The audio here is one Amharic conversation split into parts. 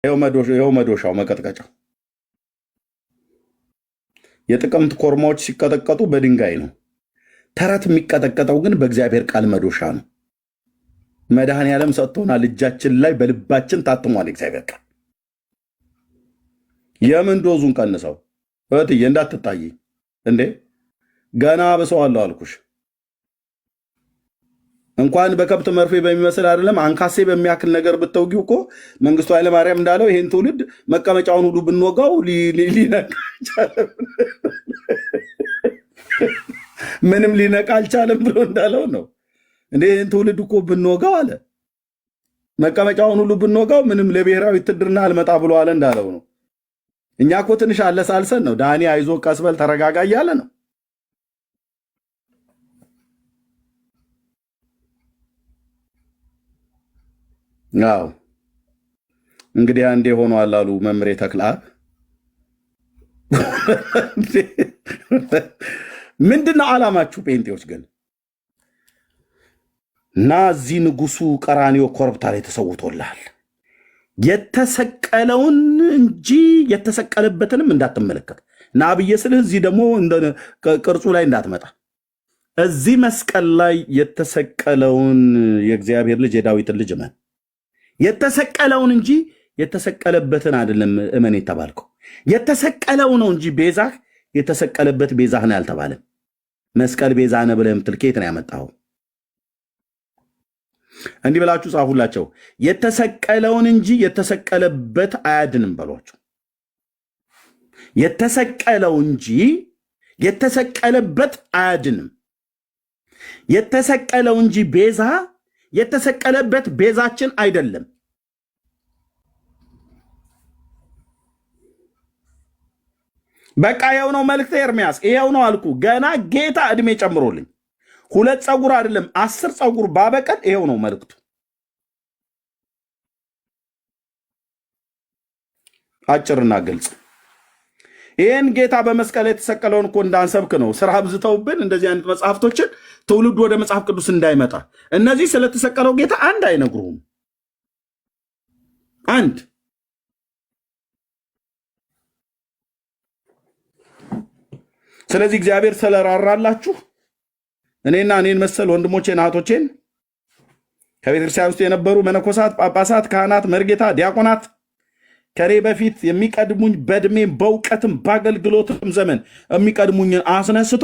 ይኸው መዶሻው መቀጥቀጫው። የጥቅምት ኮርማዎች ሲቀጠቀጡ በድንጋይ ነው። ተረት የሚቀጠቀጠው ግን በእግዚአብሔር ቃል መዶሻ ነው። መድኃኔ ዓለም ሰጥቶናል። እጃችን ላይ በልባችን ታትሟል እግዚአብሔር ቃል። የምን ዶዙን ቀንሰው እህትዬ እንዳትታይ እንዴ ገና አብሰዋለሁ አልኩሽ። እንኳን በከብት መርፌ በሚመስል አይደለም አንካሴ በሚያክል ነገር ብትወጊው እኮ መንግስቱ ኃይለማርያም እንዳለው ይሄን ትውልድ መቀመጫውን ሁሉ ብንወጋው ሊነቃ አልቻለም፣ ምንም ሊነቃ አልቻለም ብሎ እንዳለው ነው። እንዴ ይህን ትውልድ እኮ ብንወጋው አለ መቀመጫውን ሁሉ ብንወጋው ምንም ለብሔራዊ ውትድርና አልመጣ ብሎ አለ እንዳለው ነው። እኛ እኮ ትንሽ አለሳልሰን ነው ዳኒ አይዞ ቀስበል ተረጋጋ እያለ ነው። አዎ እንግዲህ አንዴ ሆኗል አሉ መምሬ ተክለአብ። ምንድነው ዓላማችሁ ጴንጤዎች ግን? እና እዚህ ንጉሱ ቀራኒዮ ኮረብታ ላይ ተሰውቶልሃል። የተሰቀለውን እንጂ የተሰቀለበትንም እንዳትመለከት እና ብዬ ስልህ እዚህ ደግሞ ቅርጹ ላይ እንዳትመጣ። እዚህ መስቀል ላይ የተሰቀለውን የእግዚአብሔር ልጅ የዳዊትን ልጅ እመን። የተሰቀለውን እንጂ የተሰቀለበትን አይደለም እመን የተባልከው። የተሰቀለው ነው እንጂ ቤዛህ የተሰቀለበት ቤዛህ ነው ያልተባለም። መስቀል ቤዛ ነህ ብለህ የምትል ከየት ነው ያመጣኸው? እንዲህ ብላችሁ ጻፉላቸው። የተሰቀለውን እንጂ የተሰቀለበት አያድንም በሏቸው። የተሰቀለው እንጂ የተሰቀለበት አያድንም። የተሰቀለው እንጂ ቤዛ የተሰቀለበት ቤዛችን አይደለም። በቃ ይኸው ነው መልእክተ ኤርምያስ፣ ይኸው ነው አልኩ። ገና ጌታ እድሜ ጨምሮልኝ 2 ፀጉር አይደለም 10 ፀጉር ባበቀል ይኸው ነው መልእክቱ። አጭርና ግልጽ። ይህን ጌታ በመስቀል የተሰቀለውን እኮ እንዳንሰብክ ነው ስራ አብዝተውብን እንደዚህ አይነት መጽሐፍቶችን ትውልዱ ወደ መጽሐፍ ቅዱስ እንዳይመጣ። እነዚህ ስለተሰቀለው ጌታ አንድ አይነግሩም። አንድ ስለዚህ እግዚአብሔር ስለራራላችሁ እኔና እኔን መሰል ወንድሞቼን እህቶቼን ከቤተክርስቲያን ውስጥ የነበሩ መነኮሳት፣ ጳጳሳት፣ ካህናት፣ መርጌታ፣ ዲያቆናት ከኔ በፊት የሚቀድሙኝ በእድሜም በእውቀትም በአገልግሎትም ዘመን የሚቀድሙኝን አስነስቶ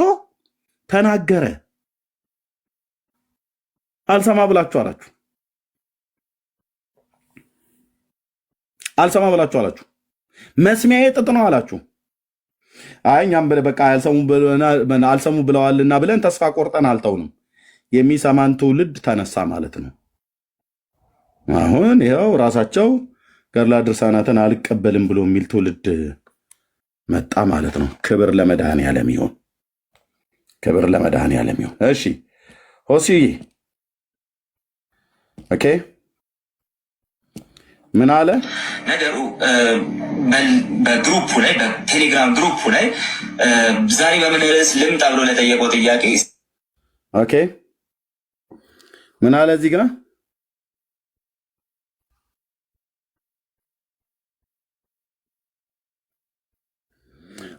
ተናገረ። አልሰማ ብላችሁ አላችሁ። አልሰማ ብላችሁ አላችሁ። መስሚያዬ ጥጥ ነው አላችሁ። አይ እኛም በቃ አልሰሙ ብለዋልና ብለን ተስፋ ቆርጠን አልተውንም። የሚሰማን ትውልድ ተነሳ ማለት ነው። አሁን ይኸው ራሳቸው ገድላ ድርሳናትን አልቀበልም ብሎ የሚል ትውልድ መጣ ማለት ነው። ክብር ለመድኃኔዓለም ይሁን። ክብር ለመድኃኔዓለም ይሁን። እሺ ሆሲ ኦኬ ምን አለ ነገሩ? በግሩፑ ላይ በቴሌግራም ግሩፑ ላይ ዛሬ በምን ርዕስ ልምጣ ብሎ ለጠየቀው ጥያቄ ኦኬ ምን አለ እዚህ ጋር?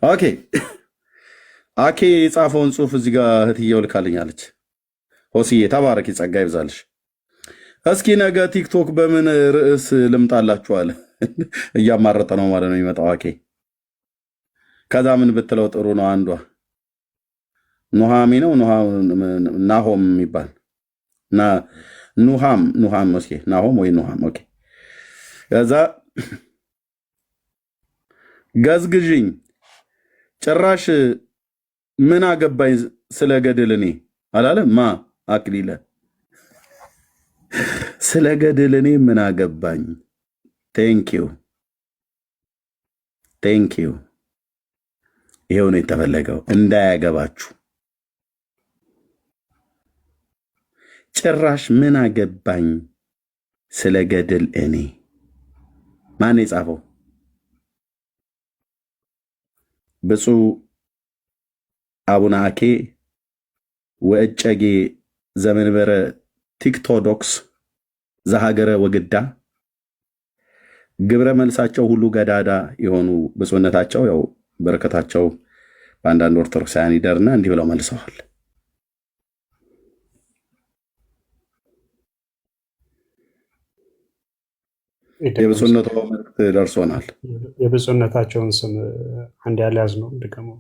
ኦኬ አኬ የጻፈውን ጽሁፍ እዚህ ጋር እህትየው ልካልኛለች። ሆስዬ ተባረኪ፣ ጸጋ ይብዛልሽ። እስኪ ነገ ቲክቶክ በምን ርዕስ ልምጣላችኋል? እያማረጠ ነው ማለት ነው የሚመጣው አኬ። ከዛ ምን ብትለው ጥሩ ነው? አንዷ ኑሃሚ ነው ናሆም የሚባል ኑሃም ኦኬ፣ ናሆም ወይ ኑሃም ኦኬ። ከዛ ገዝግዥኝ ጭራሽ ምን አገባኝ ስለ ገድል እኔ አላለም ማ አክሊለ ስለ ገድል እኔ ምን አገባኝ። ቴንኪዩ ይሄው ነው የተፈለገው፣ እንዳያገባችሁ። ጭራሽ ምን አገባኝ ስለ ገድል እኔ። ማን የጻፈው? ብፁዕ አቡነ አኬ ወእጨጌ ዘመንበረ ቲክቶዶክስ ዘሀገረ ወግዳ ግብረ መልሳቸው ሁሉ ገዳዳ የሆኑ ብፁዕነታቸው ያው በረከታቸው በአንዳንድ ኦርቶዶክሳውያን ይደርና እንዲህ ብለው መልሰዋል። የብፁዕነቱ መልእክት ደርሶናል። የብፁዕነታቸውን ስም አንድ ያልያዝ ነው ድገመው።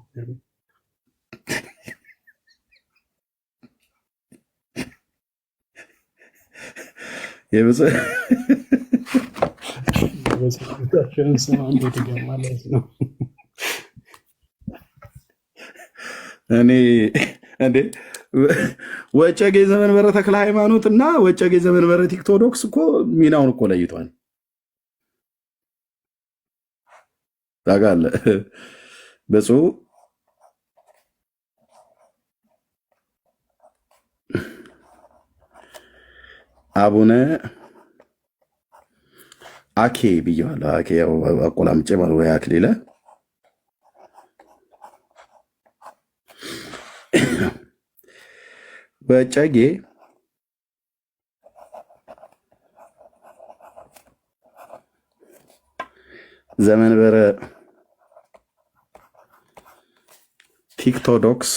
የብፁዕነታቸውን ስም አንድ ድገም ማለት ነው። እኔ እንዴ ወጨጌ ዘመንበረ ተክለ ሃይማኖት እና ወጨጌ ዘመንበረ ቲክቶዶክስ እኮ ሚናውን እኮ ለይቷል። ታውቃለህ ብፁዕ አቡነ አኬ ብየዋለሁ። አኬ አቆላምጬ ማለት ወይ አክሊለ ወጨጌ ዘመንበረ ቲክቶዶክስ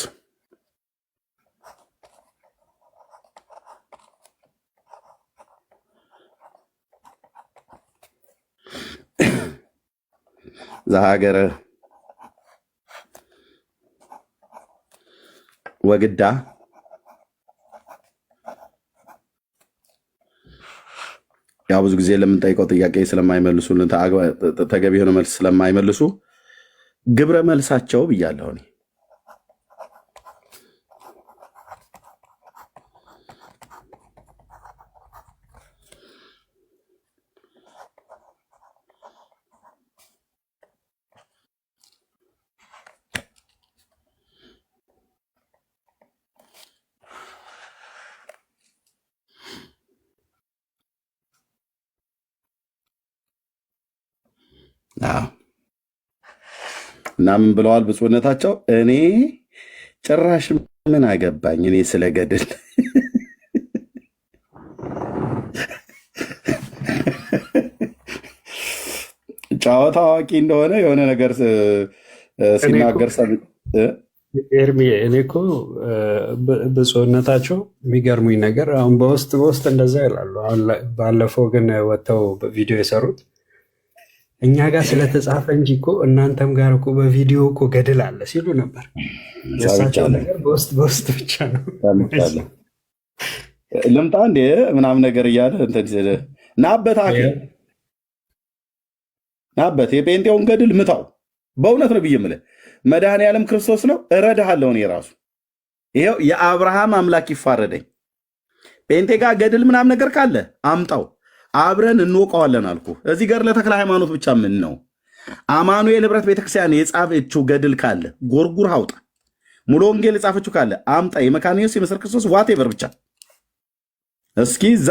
ዘሀገረ ወግዳ ያው ብዙ ጊዜ ለምንጠይቀው ጥያቄ ስለማይመልሱልን ተገቢ የሆነ መልስ ስለማይመልሱ ግብረ መልሳቸው ብያለሁ እኔ። እና ምን ብለዋል ብፁዕነታቸው? እኔ ጭራሽ ምን አገባኝ እኔ ስለ ገድል ጨዋታ አዋቂ እንደሆነ የሆነ ነገር ሲናገር ኤርሚ እኔ እኮ ብፁዕነታቸው የሚገርሙኝ ነገር አሁን በውስጥ እንደዛ ይላሉ። ባለፈው ግን ወጥተው ቪዲዮ የሰሩት እኛ ጋር ስለተጻፈ እንጂ እኮ እናንተም ጋር እኮ በቪዲዮ እኮ ገድል አለ ሲሉ ነበር። የእሳቸው ነገር በውስጥ ብቻ ነው። ልምጣ እንዴ ምናምን ነገር እያለ ናበት ናበት የጴንጤውን ገድል ምታው። በእውነት ነው ብዬ የምልህ መድኃኔዓለም ክርስቶስ ነው እረዳሃለሁ። እኔ ራሱ ይኸው የአብርሃም አምላክ ይፋረደኝ። ጴንጤ ጋር ገድል ምናምን ነገር ካለ አምጣው አብረን እንወቀዋለን አልኩ። እዚህ ጋር ለተክለ ሃይማኖት ብቻ ምን ነው አማኑኤል ህብረት ቤተክርስቲያን የጻፈችው ገድል ካለ ጎርጉር አውጣ። ሙሉ ወንጌል የጻፈችው ካለ አምጣ። የመካነ ኢየሱስ የመሰረ ክርስቶስ ዋቴቨር ብቻ እስኪ እዛ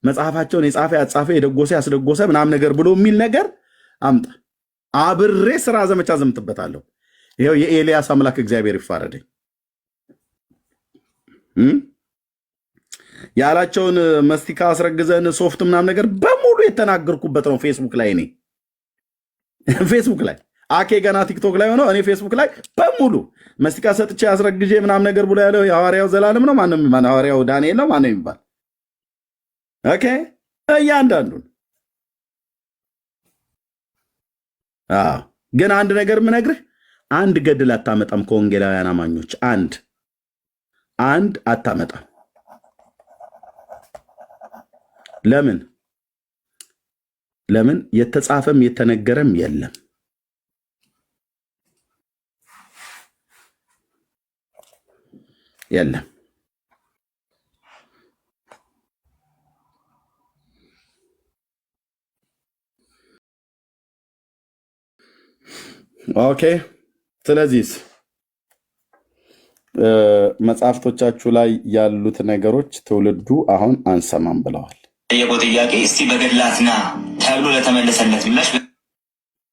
መጽሐፋቸውን የጻፈ ያጻፈ የደጎሰ ያስደጎሰ ምናምን ነገር ብሎ የሚል ነገር አምጣ። አብሬ ስራ ዘመቻ ዘምትበታለሁ። ይኸው የኤልያስ አምላክ እግዚአብሔር ይፋረደኝ ያላቸውን መስቲካ አስረግዘን ሶፍት ምናምን ነገር በሙሉ የተናገርኩበት ነው። ፌስቡክ ላይ እኔ ፌስቡክ ላይ አኬ ገና ቲክቶክ ላይ ሆነው እኔ ፌስቡክ ላይ በሙሉ መስቲካ ሰጥቼ አስረግዤ ምናምን ነገር ብሎ ያለው የሐዋርያው ዘላለም ነው ማነው ሐዋርያው ዳንኤል ነው ማነው የሚባል ኦኬ እያንዳንዱን ግን አንድ ነገር የምነግርህ አንድ ገድል አታመጣም ከወንጌላውያን አማኞች አንድ አታመጣም። ለምን የተጻፈም የተነገረም የለም። ኦኬ ስለዚህ መጽሐፍቶቻችሁ ላይ ያሉት ነገሮች ትውልዱ አሁን አንሰማም ብለዋል። ጠየቀው ጥያቄ እስቲ በገድላትና ተብሎ ለተመለሰለት ምላሽ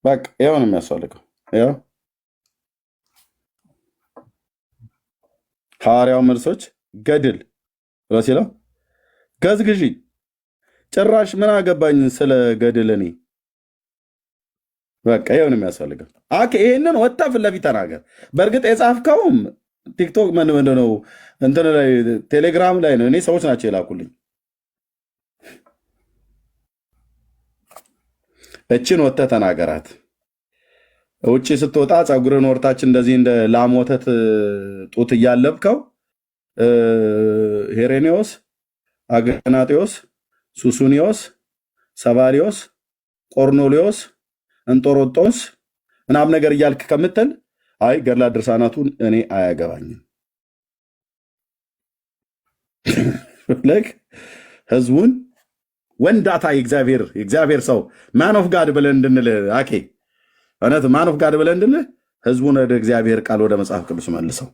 በቃ ይኸው ነው የሚያስፈልገው። ይኸው ሐዋርያው መልሶች ገድል ብሎ ሲለው ገዝግዢ ጭራሽ ምን አገባኝ ስለ ገድል እኔ በቃ ይሁን የሚያስፈልገው። ይህንን ወጥተህ ፊት ለፊት ተናገር። በእርግጥ የጻፍከውም ቲክቶክ ምንድን ነው እንትን ላይ ቴሌግራም ላይ ነው። እኔ ሰዎች ናቸው የላኩልኝ። እችን ወጥተህ ተናገራት። ውጭ ስትወጣ ፀጉርን ወርታች እንደዚህ እንደ ላም ወተት ጡት እያለብከው ሄሬኔዎስ፣ አገናጤዎስ፣ ሱሱኒዮስ፣ ሰባሪዮስ፣ ቆርኔሌዎስ፣ እንጦሮጦስ ምናምን ነገር እያልክ ከምትል አይ ገድላ ድርሳናቱን እኔ አያገባኝም ለክ ህዝቡን ወንዳታ የእግዚአብሔር ሰው ማን ኦፍ ጋድ ብለን እንድንልህ እውነት ማን ኦፍ ጋድ ብለን እንድንልህ ህዝቡን ወደ እግዚአብሔር ቃል ወደ መጽሐፍ ቅዱስ መልሰው።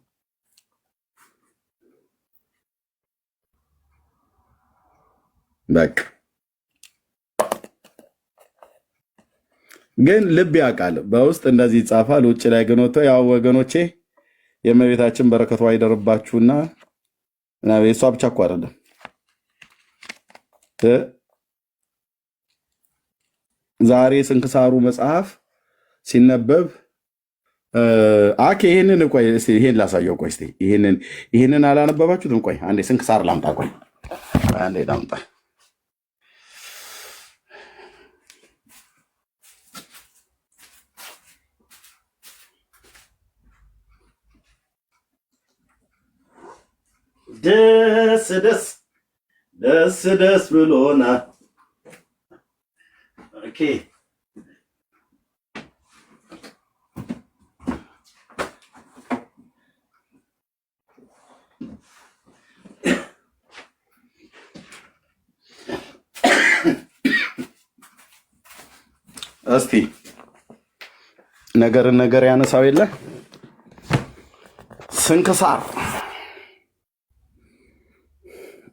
በቃ ግን ልብ ያውቃል። በውስጥ እንደዚህ ይጻፋል፣ ውጭ ላይ ግን ወጥቶ ያው ወገኖቼ የእመቤታችን በረከቷ አይደርባችሁና እሷ ብቻ እኮ አይደለም ዛሬ ስንክሳሩ መጽሐፍ ሲነበብ ይሄንን ቆይ እስቲ ይሄን ላሳየው። ቆይ እስቲ ይሄንን አላነበባችሁትም? ቆይ አንዴ ስንክሳር ላምጣ። ቆይ አንዴ ላምጣ። ደስ ደስ ደስ ደስ ብሎናል። ኦኬ እስቲ ነገርን ነገር ያነሳው የለ ስንክሳር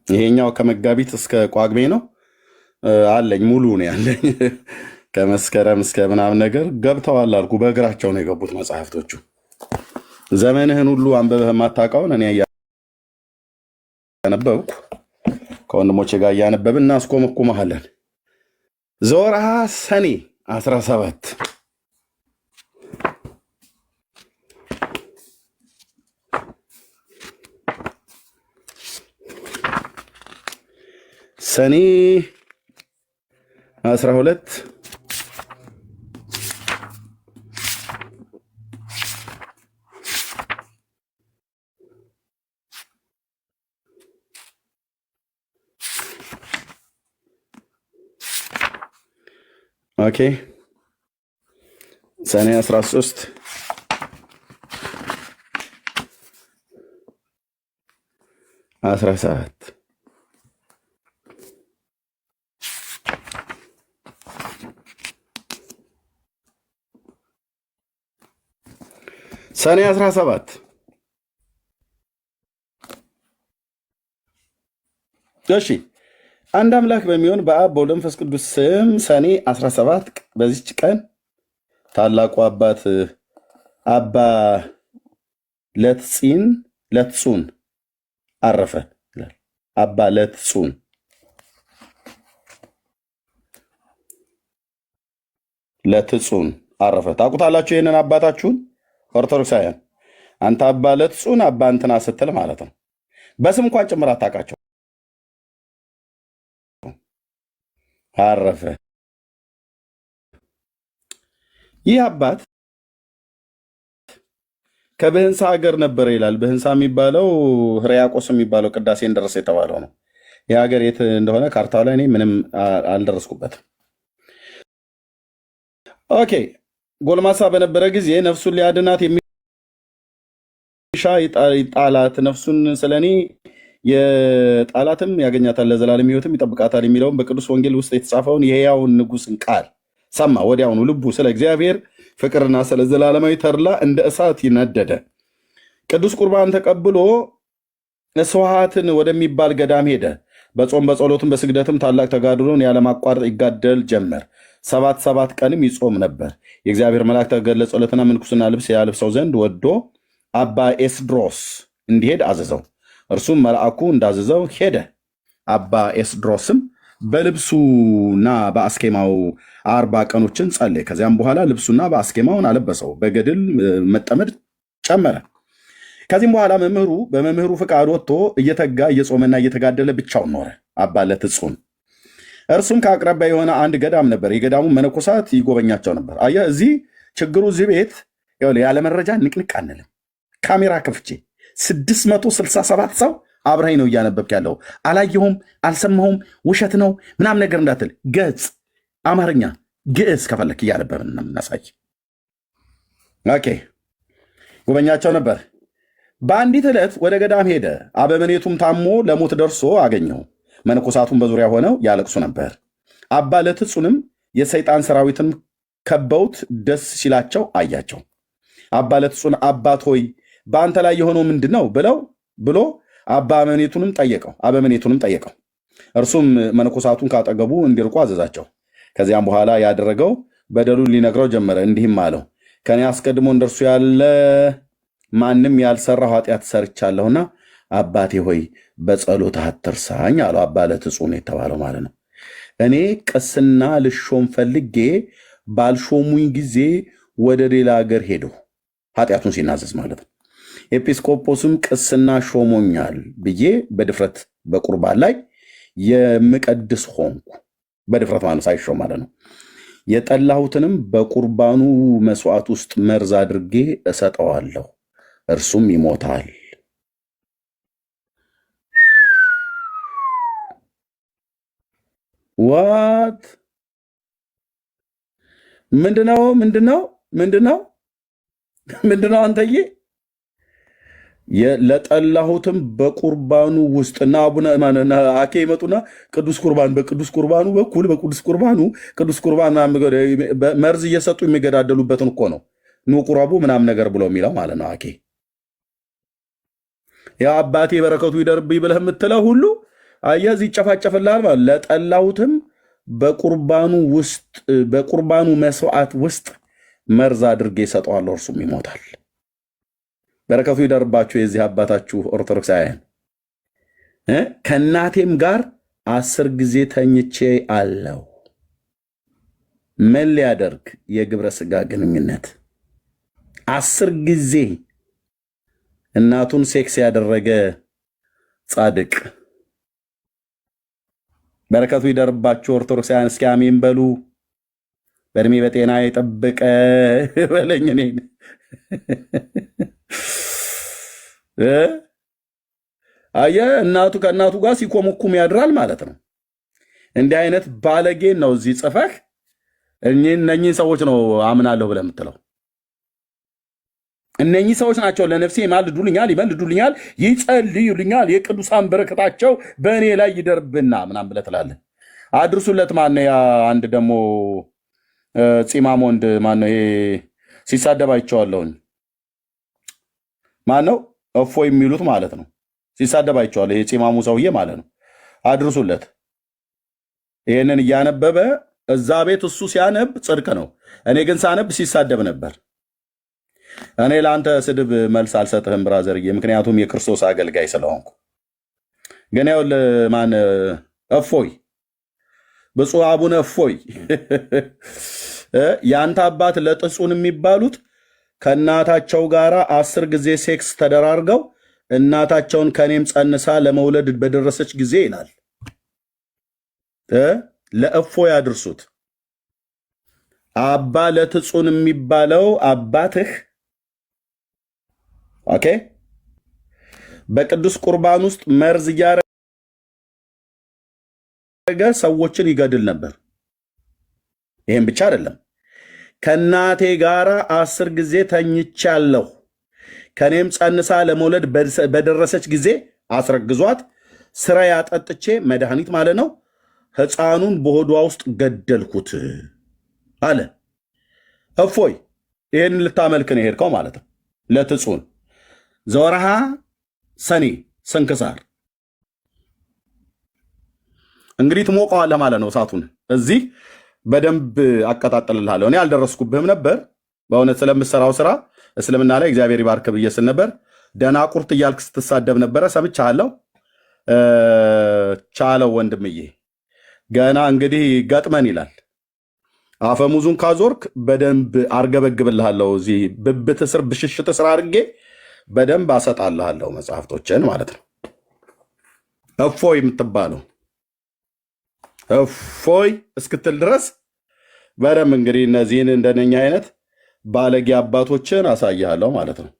ይሄኛው ከመጋቢት እስከ ጳጉሜ ነው አለኝ። ሙሉ ነው ያለኝ። ከመስከረም እስከ ምናምን ነገር ገብተዋል አልኩ። በእግራቸው ነው የገቡት መጽሐፍቶቹ። ዘመንህን ሁሉ አንበበህ የማታውቀውን እኔ እያነበብኩ ከወንድሞቼ ጋር እያነበብን እናስኮመኩመሃለን። ዘወርሃ ሰኔ 17 ሰኔ 12 ኦኬ ሰኔ 13 17 ሰኔ 17 እሺ አንድ አምላክ በሚሆን በአብ በወልድ በመንፈስ ቅዱስ ስም ሰኔ 17 በዚች ቀን ታላቁ አባት አባ ለትጹን አረፈ ይላል። አባ ለትጹን አረፈ። ታውቁታላችሁ ይህንን አባታችሁን ኦርቶዶክሳውያን። አንተ አባ ለትጹን አባ እንትና ስትል ማለት ነው። በስም እንኳን ጭምር አታውቃቸው። አረፈ። ይህ አባት ከብህንሳ ሀገር ነበረ ይላል። ብህንሳ የሚባለው ህርያቆስ የሚባለው ቅዳሴን ደረሰ የተባለው ነው። ይህ ሀገር የት እንደሆነ ካርታው ላይ እኔ ምንም አልደረስኩበትም። ኦኬ ጎልማሳ በነበረ ጊዜ ነፍሱን ሊያድናት የሚሻ ይጣላት፣ ነፍሱን ስለኔ የጣላትም ያገኛታል፣ ለዘላለም ሕይወትም ይጠብቃታል የሚለውን በቅዱስ ወንጌል ውስጥ የተጻፈውን የሕያውን ንጉሥን ቃል ሰማ። ወዲያውኑ ልቡ ስለ እግዚአብሔር ፍቅርና ስለ ዘላለማዊ ተድላ እንደ እሳት ይነደደ። ቅዱስ ቁርባን ተቀብሎ ስዋሃትን ወደሚባል ገዳም ሄደ። በጾም በጸሎትም በስግደትም ታላቅ ተጋድሎን ያለማቋረጥ ይጋደል ጀመር። 7 ቀንም ይጾም ነበር። የእግዚአብሔር መልአክ ተገለጸለትና ምንኩስና ልብስ ያልብሰው ዘንድ ወዶ አባ ኤስድሮስ እንዲሄድ አዘዘው። እርሱም መልአኩ እንዳዘዘው ሄደ። አባ ኤስድሮስም በልብሱና በአስኬማው 40 ቀኖችን ጸለየ። ከዚያም በኋላ ልብሱና በአስኬማውን አለበሰው፣ በገድል መጠመድ ጨመረ። ከዚህም በኋላ በመምህሩ ፍቃድ ወጥቶ እየተጋ እየጾመና እየተጋደለ ብቻውን ኖረ። አባ ለትጹን እርሱም ከአቅራቢያ የሆነ አንድ ገዳም ነበር። የገዳሙ መነኮሳት ይጎበኛቸው ነበር። አየህ፣ እዚህ ችግሩ እዚህ ቤት ያለ መረጃ ንቅንቅ አንልም። ካሜራ ከፍቼ 667 ሰው አብረኸኝ ነው እያነበብክ ያለው። አላየሁም፣ አልሰማሁም፣ ውሸት ነው ምናምን ነገር እንዳትል። ገጽ አማርኛ፣ ግዕዝ ከፈለክ እያነበብን ነው የምናሳይ። ኦኬ። ጎበኛቸው ነበር። በአንዲት ዕለት ወደ ገዳም ሄደ። አበምኔቱም ታሞ ለሞት ደርሶ አገኘው። መነኮሳቱን በዙሪያ ሆነው ያለቅሱ ነበር። አባ ለትጹንም የሰይጣን ሰራዊትን ከበውት ደስ ሲላቸው አያቸው። አባ ለትጹን አባት ሆይ በአንተ ላይ የሆነው ምንድን ነው ብሎ አበምኔቱንም ጠየቀው። እርሱም መነኮሳቱን ካጠገቡ እንዲርቁ አዘዛቸው። ከዚያም በኋላ ያደረገው በደሉን ሊነግረው ጀመረ። እንዲህም አለው፣ ከኔ አስቀድሞ እንደርሱ ያለ ማንም ያልሰራው ኃጢአት ሰርቻለሁና አባቴ ሆይ በጸሎትህ አትርሳኝ አለው። አባ ለትጹን የተባለው ማለት ነው። እኔ ቅስና ልሾም ፈልጌ ባልሾሙኝ ጊዜ ወደ ሌላ ሀገር ሄደሁ፣ ኃጢአቱን ሲናዘዝ ማለት ነው። ኤጲስቆጶስም ቅስና ሾሞኛል ብዬ በድፍረት በቁርባን ላይ የምቀድስ ሆንኩ። በድፍረት ማለት ሳይሾም ማለት ነው። የጠላሁትንም በቁርባኑ መስዋዕት ውስጥ መርዝ አድርጌ እሰጠዋለሁ፣ እርሱም ይሞታል። ዋት ምንድነው አንተዬ? ለጠላሁትም በቁርባኑ ውስጥ እና አቡነ አኬ ይመጡና ቅዱስ ቁርባኑ በኩል ቅዱስ ቁርባን መርዝ እየሰጡ የሚገዳደሉበትን እኮ ነው ኑ ቁረቡ ምናምን ነገር ብሎ የሚለው ማለት ነው። አኬ ያ አባቴ በረከቱ ይደርብኝ ብለህ የምትለው ሁሉ አያዝ ይጨፋጨፍልሃል ማለት። ለጠላሁትም በቁርባኑ መስዋዕት ውስጥ መርዝ አድርጌ እሰጠዋለሁ፣ እርሱም ይሞታል። በረከቱ ይደርባችሁ የዚህ አባታችሁ ኦርቶዶክሳውያን። ከእናቴም ጋር 10 ጊዜ ተኝቼ አለው። ምን ሊያደርግ? የግብረ ሥጋ ግንኙነት 10 ጊዜ እናቱን ሴክስ ያደረገ ጻድቅ። በረከቱ ይደርባችሁ ኦርቶዶክሳውያን። እስኪ አሜን በሉ። በእድሜ በጤና የጠበቀ በለኝ እኔን። አየህ፣ ከእናቱ ጋር ሲኮመኩም ያድራል ማለት ነው። እንዲህ አይነት ባለጌን ነው እዚህ ጽፈህ እነኚህን ሰዎች ነው አምናለሁ ብለህ የምትለው። እነኚህ ሰዎች ናቸው ለነፍሴ ይማልዱልኛል፣ ይመልዱልኛል፣ ይጸልዩልኛል፣ የቅዱሳን በረከታቸው በእኔ ላይ ይደርብና ምናምን ብለህ ትላለህ። አድርሱለት። ማነው ያ አንድ ደግሞ ፂማም ወንድ ማነው? ይሄ ሲሳደብ አይቼዋለሁኝ። ማነው? እፎ የሚሉት ማለት ነው። ሲሳደብ አይቼዋለሁ። ይሄ ፂማሙ ሰውዬ ማለት ነው። አድርሱለት። ይህንን እያነበበ እዛ ቤት እሱ ሲያነብ ጽድቅ ነው። እኔ ግን ሳነብ ሲሳደብ ነበር። እኔ ለአንተ ስድብ መልስ አልሰጥህም ብራዘርዬ፣ ምክንያቱም የክርስቶስ አገልጋይ ስለሆንኩ። ግን ይኸውልህ ማን እፎይ፣ ብፁዕ አቡነ እፎይ የአንተ አባት ለጥጹን የሚባሉት ከእናታቸው ጋር 10 ጊዜ ሴክስ ተደራርገው እናታቸውን ከኔም ጸንሳ ለመውለድ በደረሰች ጊዜ ይላል። ለእፎይ ያድርሱት። አባ ለትጹን የሚባለው አባትህ ኦኬ፣ በቅዱስ ቁርባን ውስጥ መርዝ እያረገ ሰዎችን ይገድል ነበር። ይህም ብቻ አይደለም፣ ከእናቴ ጋር 10 ጊዜ ተኝቻለሁ፣ ከኔም ጸንሳ ለመውለድ በደረሰች ጊዜ አስረግዟት ስራ ያጠጥቼ መድኃኒት ማለት ነው ሕፃኑን በሆዷ ውስጥ ገደልኩት አለ። እፎይ ይህን ልታመልክ ነው የሄድከው ማለት ነው። ለትጹን ዘወርሃ ሰኔ ስንክሳር እንግዲህ ትሞቀዋለህ ማለት ነው። እሳቱን እዚህ በደንብ አቀጣጥልልሃለሁ። እኔ አልደረስኩብህም ነበር በእውነት ስለምሰራው ስራ እስልምና ላይ እግዚአብሔር ይባርክ ብዬ ስል ነበር። ደናቁርት እያልክ ስትሳደብ ነበረ፣ ሰምቻለሁ። ቻለው ወንድምዬ፣ ገና እንግዲህ ገጥመን ይላል። አፈሙዙን ካዞርክ በደንብ አርገበግብልሃለሁ። እዚህ ብብት ስር ብሽሽት ስር አድርጌ በደንብ አሰጣልሃለሁ መጽሐፍቶችን ማለት ነው። እፎይ የምትባለው እፎይ እስክትል ድረስ በደንብ እንግዲህ እነዚህን እንደነኛ አይነት ባለጌ አባቶችን አሳያለሁ ማለት ነው።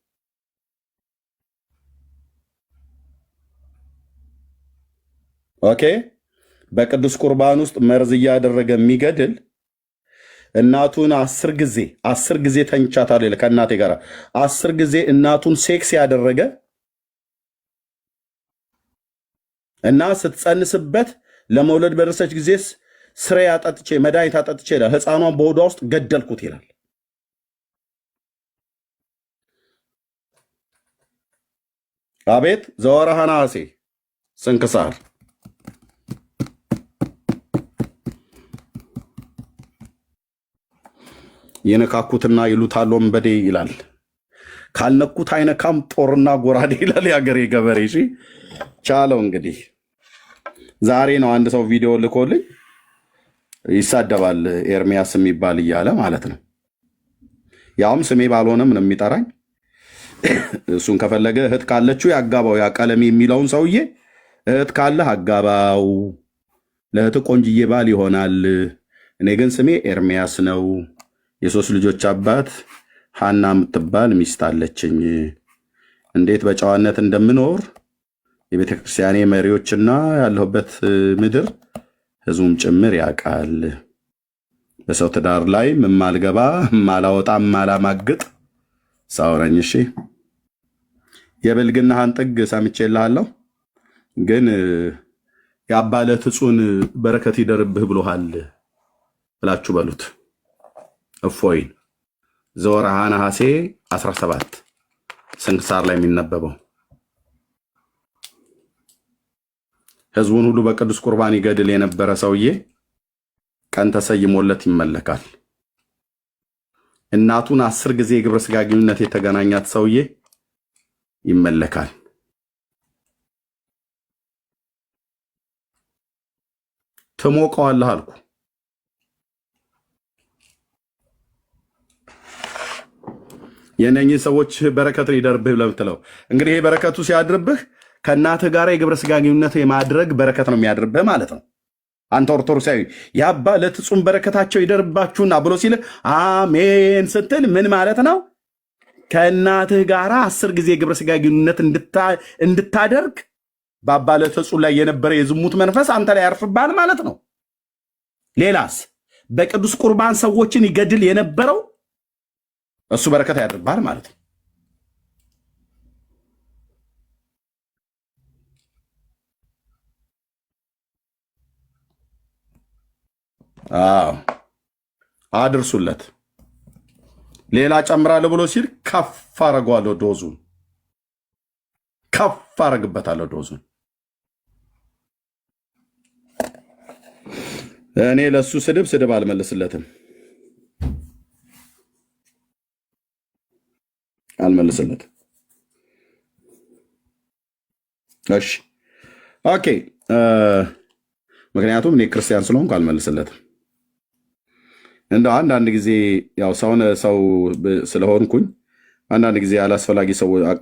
ኦኬ። በቅዱስ ቁርባን ውስጥ መርዝ እያደረገ የሚገድል እናቱን 10 ጊዜ ተኝቻታለሁ ከእናቴ ጋር 10 ጊዜ እናቱን ሴክስ ያደረገ እና ስትጸንስበት ለመውለድ በደረሰች ጊዜ ስሬ አጠጥቼ መድኃኒት አጠጥቼ ይላል ሕፃኗን በሆዷ ውስጥ ገደልኩት ይላል። አቤት ዘወርኀ ነሐሴ ስንክሳር የነካኩትና ይሉታል ወንበዴ ይላል። ካልነኩት አይነካም ጦርና ጎራዴ ይላል የአገሬ ገበሬ። እሺ ቻለው። እንግዲህ ዛሬ ነው አንድ ሰው ቪዲዮ ልኮልኝ ይሳደባል ኤርሚያስ የሚባል እያለ ማለት ነው። ያውም ስሜ ባልሆነም ነው የሚጠራኝ። እሱን ከፈለገ እህት ካለችው ያጋባው። ያ ቀለሜ የሚለውን ሰውዬ እህት ካለህ አጋባው፣ ለእህት ቆንጅዬ ባል ይሆናል። እኔ ግን ስሜ ኤርሚያስ ነው። የ3 ልጆች አባት ሐና የምትባል ሚስት አለችኝ። እንዴት በጨዋነት እንደምኖር የቤተ ክርስቲያኔ መሪዎችና ያለሁበት ምድር ህዝቡም ጭምር ያውቃል። በሰው ትዳር ላይ የማልገባ የማላወጣ የማላማግጥ ሰው ነኝ። እሺ የብልግናህን ጥግ ሰምቼልሃለሁ፣ ግን የአባለት ዕጹን በረከት ይደርብህ ብሎሃል ብላችሁ በሉት። እፎይን ዘወርኀ ነሐሴ 17 ስንክሳር ላይ የሚነበበው ህዝቡን ሁሉ በቅዱስ ቁርባን ይገድል የነበረ ሰውዬ ቀን ተሰይሞለት ይመለካል። እናቱን 10 ጊዜ የግብረ ሥጋ ግንኙነት የተገናኛት ሰውዬ ይመለካል። ትሞቀዋለህ አልኩ። የነኚህ ሰዎች በረከት ይደርብህ ለምትለው እንግዲህ ይሄ በረከቱ ሲያድርብህ ከእናትህ ጋር የግብረ ሥጋ ግንኙነት የማድረግ በረከት ነው የሚያድርብህ ማለት ነው። አንተ ኦርቶዶክሳዊ የአባለት ዕጹን በረከታቸው ይደርባችሁና ብሎ ሲል አሜን ስትል ምን ማለት ነው? ከእናትህ ጋር 10 ጊዜ የግብረ ሥጋ ግንኙነት እንድታደርግ በአባለት ዕጹን ላይ የነበረ የዝሙት መንፈስ አንተ ላይ ያርፍብሃል ማለት ነው። ሌላስ በቅዱስ ቁርባን ሰዎችን ይገድል የነበረው እሱ በረከት ያድርብሃል ማለት ነው። አዎ አድርሱለት። ሌላ ጨምራለሁ ብሎ ሲል ከፍ አረገዋለሁ፣ ዶዙን ከፍ አረግበታለሁ ዶዙን። እኔ ለሱ ስድብ አልመልስለትም። እሺ ኦኬ። ምክንያቱም እኔ ክርስቲያን ስለሆንኩ አልመልስለትም። እንደው አንዳንድ ጊዜ ያው ሰው ስለሆንኩኝ አንዳንድ ጊዜ አላስፈላጊ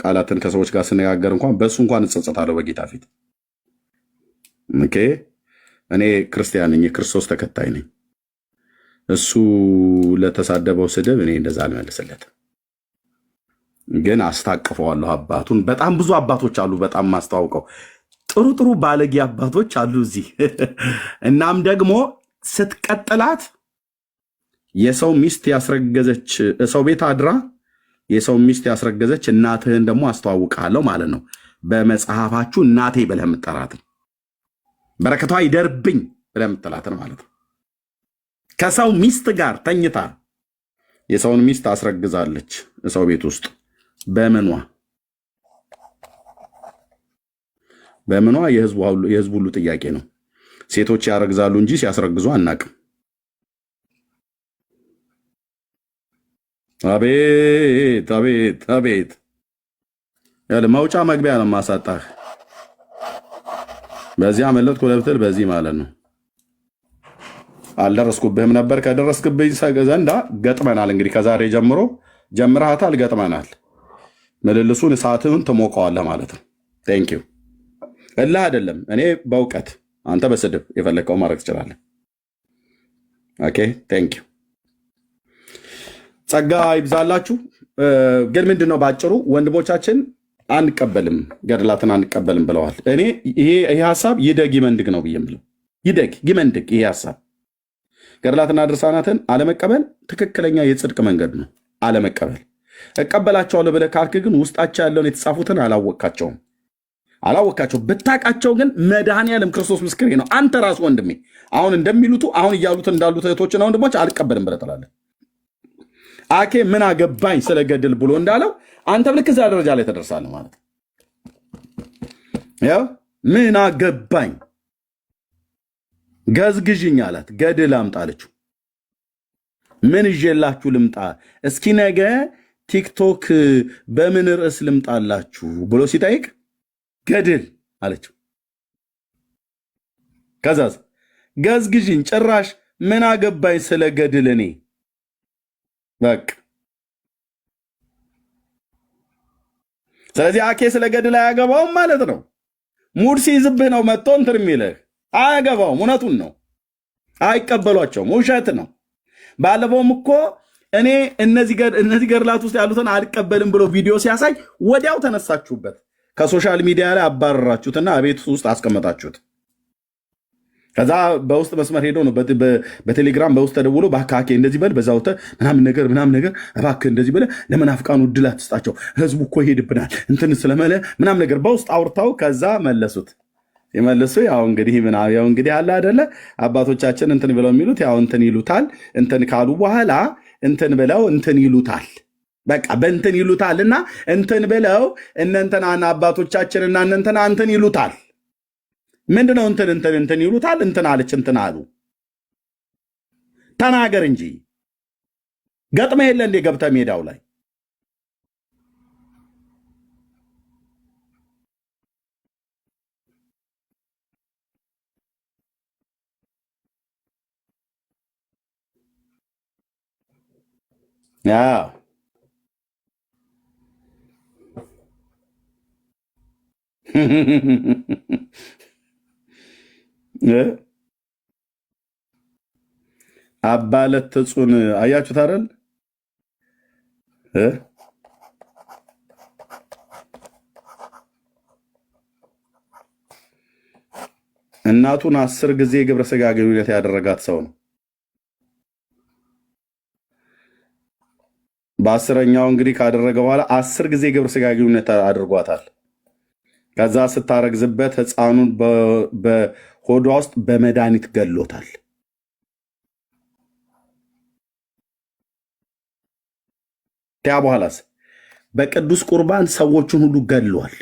ቃላትን ከሰዎች ጋር ስነጋገር እንኳን በእሱ እንኳን እጸጸታለሁ በጌታ ፊት። ኦኬ እኔ ክርስቲያን ነኝ፣ የክርስቶስ ተከታይ ነኝ። እሱ ለተሳደበው ስድብ እኔ እንደዛ አልመልስለትም፣ ግን አስታቅፈዋለሁ አባቱን። በጣም ብዙ አባቶች አሉ፣ በጣም ማስተዋውቀው ጥሩ ባለጌ አባቶች አሉ እዚህ። እናም ደግሞ ስትቀጥላት የሰው ሚስት ያስረገዘች ሰው ቤት አድራ የሰው ሚስት ያስረገዘች እናትህን ደግሞ አስተዋውቃለሁ ማለት ነው። በመጽሐፋችሁ እናቴ ብለህ የምትጠራትን በረከቷ ይደርብኝ ብለህ የምትላትን ማለት ነው። ከሰው ሚስት ጋር ተኝታ የሰውን ሚስት አስረግዛለች ሰው ቤት ውስጥ በምኗ የህዝቡ ሁሉ ጥያቄ ነው። ሴቶች ያረግዛሉ እንጂ ሲያስረግዙ አናቅም። አቤት አቤት አቤት ያለ መውጫ መግቢያ ነው ማሳጣህ። በዚህ አመለጥኩ ለብትል በዚህ ማለት ነው። አልደረስኩብህም ነበር። ከደረስክብኝ ዘንዳ ገጥመናል። እንግዲህ ከዛሬ ጀምሮ ጀምረሃታል፣ ገጥመናል። ምልልሱን እሳትህን ትሞቀዋለህ ማለት ነው። ቴንክ ዩ። እልህ አይደለም፣ እኔ በእውቀት አንተ በስድብ የፈለግከው ማድረግ ትችላለህ። ኦኬ ቴንክ ዩ። ጸጋ ይብዛላችሁ። ግን ምንድን ነው በአጭሩ ወንድሞቻችን አንቀበልም፣ ገድላትን አንቀበልም ብለዋል። እኔ ይሄ ሀሳብ ይደግ ይመንድግ ነው ብዬ የምለው ይደግ ይመንድግ። ይሄ ሀሳብ ገድላትና ድርሳናትን አለመቀበል ትክክለኛ የጽድቅ መንገድ ነው። አለመቀበል እቀበላቸዋለሁ ብለህ ካልክ ግን ውስጣቸው ያለውን የተጻፉትን አላወቃቸውም። ብታውቃቸው ግን መድኃኔዓለም ክርስቶስ ምስክሬ ነው። አንተ ራሱ ወንድሜ አሁን እንደሚሉቱ አሁን እያሉት እንዳሉት እህቶችና ወንድሞች አልቀበልም ብለህ ትላለህ። አኬ ምን አገባኝ ስለ ገድል ብሎ እንዳለው አንተ ልክ እዛ ደረጃ ላይ ተደርሳለህ ማለት ነው። ያው ምን አገባኝ ገዝግዥኝ አላት። ገድል አምጣ አለችው። ምን ይዤላችሁ ልምጣ? እስኪ ነገ ቲክቶክ በምን ርዕስ ልምጣላችሁ ብሎ ሲጠይቅ ገድል አለችው። ከዛዝ ገዝግዥኝ። ጭራሽ ምን አገባኝ ስለ ገድል እኔ በቃ። ስለዚህ አኬ ስለ ገድል አያገባውም ማለት ነው። ሙድ ሲይዝብህ ነው መጥቶ እንትን የሚልህ። አያገባውም። እውነቱን ነው። አይቀበሏቸውም። ውሸት ነው። ባለፈውም እኮ እኔ እነዚህ ገድላት ውስጥ ያሉትን አልቀበልም ብሎ ቪዲዮ ሲያሳይ ወዲያው ተነሳችሁበት። ከሶሻል ሚዲያ ላይ አባረራችሁትና ቤት ውስጥ አስቀመጣችሁት። ከዛ በውስጥ መስመር ሄዶ ነው በቴሌግራም በውስጥ ተደውሎ እባክህ እንደዚህ በል በዛ ወጥተህ ምናምን ነገር እባክህ እንደዚህ በለ ለመናፍቃኑ ዕድል አትስጣቸው፣ ህዝቡ እኮ ይሄድብናል እንትን ስለመለ ምናምን ነገር በውስጥ አውርታው ከዛ መለሱት። ይመልሱ ያው እንግዲህ አለ አይደለ አባቶቻችን እንትን ብለው የሚሉት ያው እንትን ይሉታል። እንትን ካሉ በኋላ እንትን ብለው እንትን ይሉታል። በቃ በእንትን ይሉታልና እንትን ብለው እነንተና አባቶቻችንና እነንተና እንትን ይሉታል። ምንድነው እንትን ይሉታል? እንትን አለች እንትን አሉ። ተናገር እንጂ ገጥመ የለ እንዴ ገብተ ሜዳው ላይ ያው አባለት ትጹን አያችሁት አይደል? እናቱን 10 ጊዜ ግብረ ሥጋ ግንኙነት ያደረጋት ሰው ነው። በ10ኛው እንግዲህ ካደረገ በኋላ 10 ጊዜ ግብረ ሥጋ ግንኙነት አድርጓታል። ከዛ ስታረግዝበት ሕፃኑን በሆዷ ውስጥ በመድኃኒት ገሎታል። ያ በኋላስ በቅዱስ ቁርባን ሰዎችን ሁሉ ገሏል።